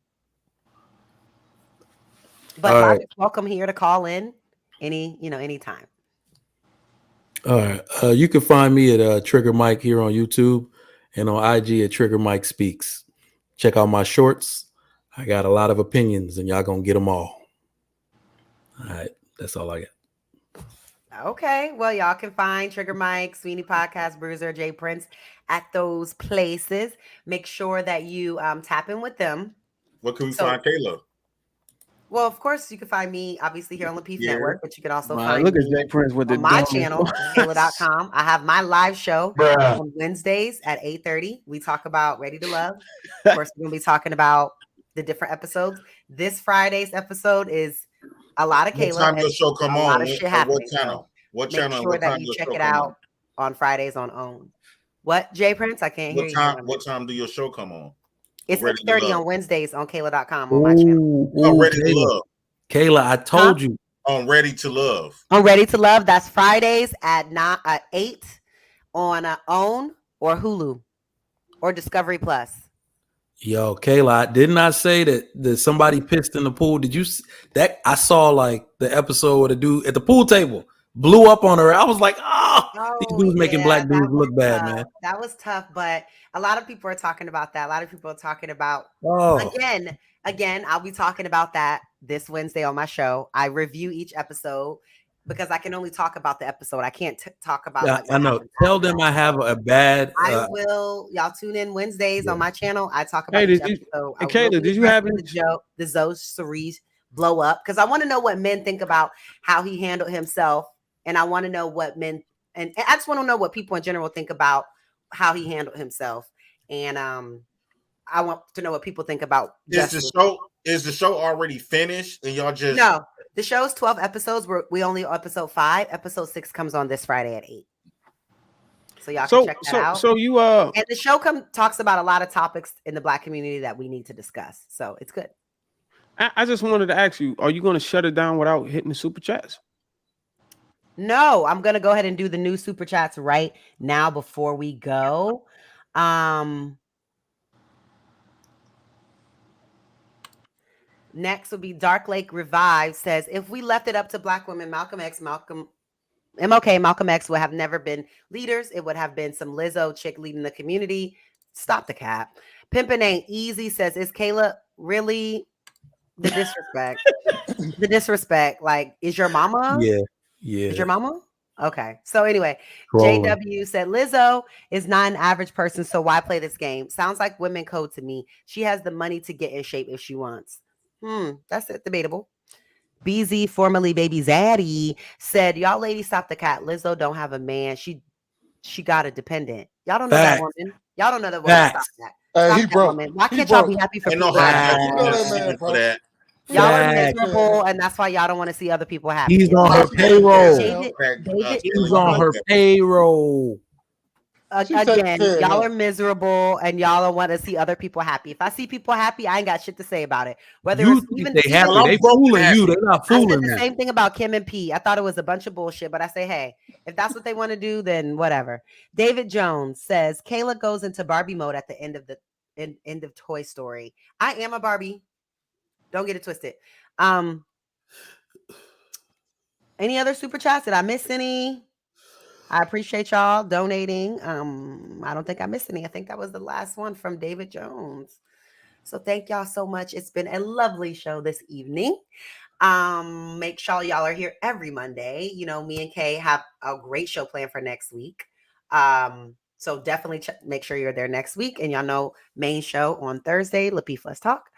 But Logic's welcome here to call in anytime. All right. You can find me at Trigger Mike here on YouTube and on IG at Trigger Mike Speaks. Check out my shorts. I got a lot of opinions and y'all gonna get them all. All right. That's all I got. Okay. Well, y'all can find Trigger Mike, Sweeney Podcast, Bruiser, Jay Prince at those places. Make sure that you tap in with them. Where can we find Kayla? Well, of course, you can find me obviously here on Lapeef Network, but you can also find look me at Jay Prince with on my channel, Kayla.com. I have my live show on Wednesdays at 8:30. We talk about Ready to Love. Of course, we're going to be talking about the different episodes. This Friday's episode is a lot of Kayla. What time your show come on? A lot of shit happening. What channel? What channel? Make sure that you check it out on Fridays on OWN. What, Jay Prince? I can't hear you. What time do your show come on? It's 8:30 on Wednesdays on Kayla.com on my channel. On Ready to Love. Kayla, I told you. On Ready to Love. On Ready to Love. That's Fridays at 8 on OWN or Hulu or Discovery Plus. Yo, Kayla, didn't I say that somebody pissed in the pool? Did you that? I saw like the episode where the dude at the pool table blew up on her. I was like, these dudes making black dudes look bad, man. That was tough, but a lot of people are talking about that. A lot of people are talking about again, I'll be talking about that this Wednesday on my show. I review each episode because I can only talk about the episode. I can't talk about. Yeah, I know. Tell them I have a bad. I will. Y'all tune in Wednesdays on my channel. I talk about each episode. Hey, Kayla, did you have the Zoe Cerise blow up? Because I want to know what men think about how he handled himself, and I want to know what men and I just want to know what people in general think about how he handled himself, and I want to know what people think about. Is the show already finished and y'all just no? The show's 12 episodes. We only episode 5. Episode 6 comes on this Friday at 8. So y'all can check that out. So you and the show talks about a lot of topics in the Black community that we need to discuss. So it's good. I just wanted to ask you: are you going to shut it down without hitting the super chats? No, I'm going to go ahead and do the new super chats right now before we go. Next will be Dark Lake Revive says, if we left it up to Black women, Malcolm X would have never been leaders. It would have been some Lizzo chick leading the community. Stop the cap. Pimpin' ain't easy says, is Kayla really the disrespect? The disrespect. Like, is your mama? Yeah. Is your mama? Okay. So anyway, JW said Lizzo is not an average person, so why play this game? Sounds like women code to me. She has the money to get in shape if she wants. That's debatable. BZ, formerly Baby Zaddy, said, y'all ladies stop the cat. Lizzo don't have a man. She got a dependent. Y'all don't know that woman. Y'all don't know that woman. Stop that. He broke. Why can't y'all be happy for people? Y'all are miserable, and that's why y'all don't want to see other people happy. He's on her payroll. He's on her payroll. Again, y'all are miserable, and y'all don't want to see other people happy. If I see people happy, I ain't got shit to say about it. Whether you it's even they happy, they fooling you. They're not fooling them. The same thing about Kim and P. I thought it was a bunch of bullshit, but I say, hey, if that's what they want to do, then whatever. David Jones says Kayla goes into Barbie mode at the end of Toy Story. I am a Barbie. Don't get it twisted. Any other super chats? Did I miss any? I appreciate y'all donating. I don't think I missed any. I think that was the last one from David Jones. So thank y'all so much. It's been a lovely show this evening. Make sure y'all are here every Monday. You know, me and Kay have a great show planned for next week. So definitely make sure you're there next week. And y'all know main show on Thursday, Lapeef Let's Talk.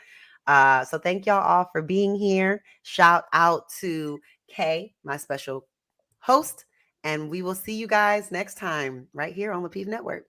So thank y'all all for being here. Shout out to Kay, my special host. And we will see you guys next time right here on Lapeef Network.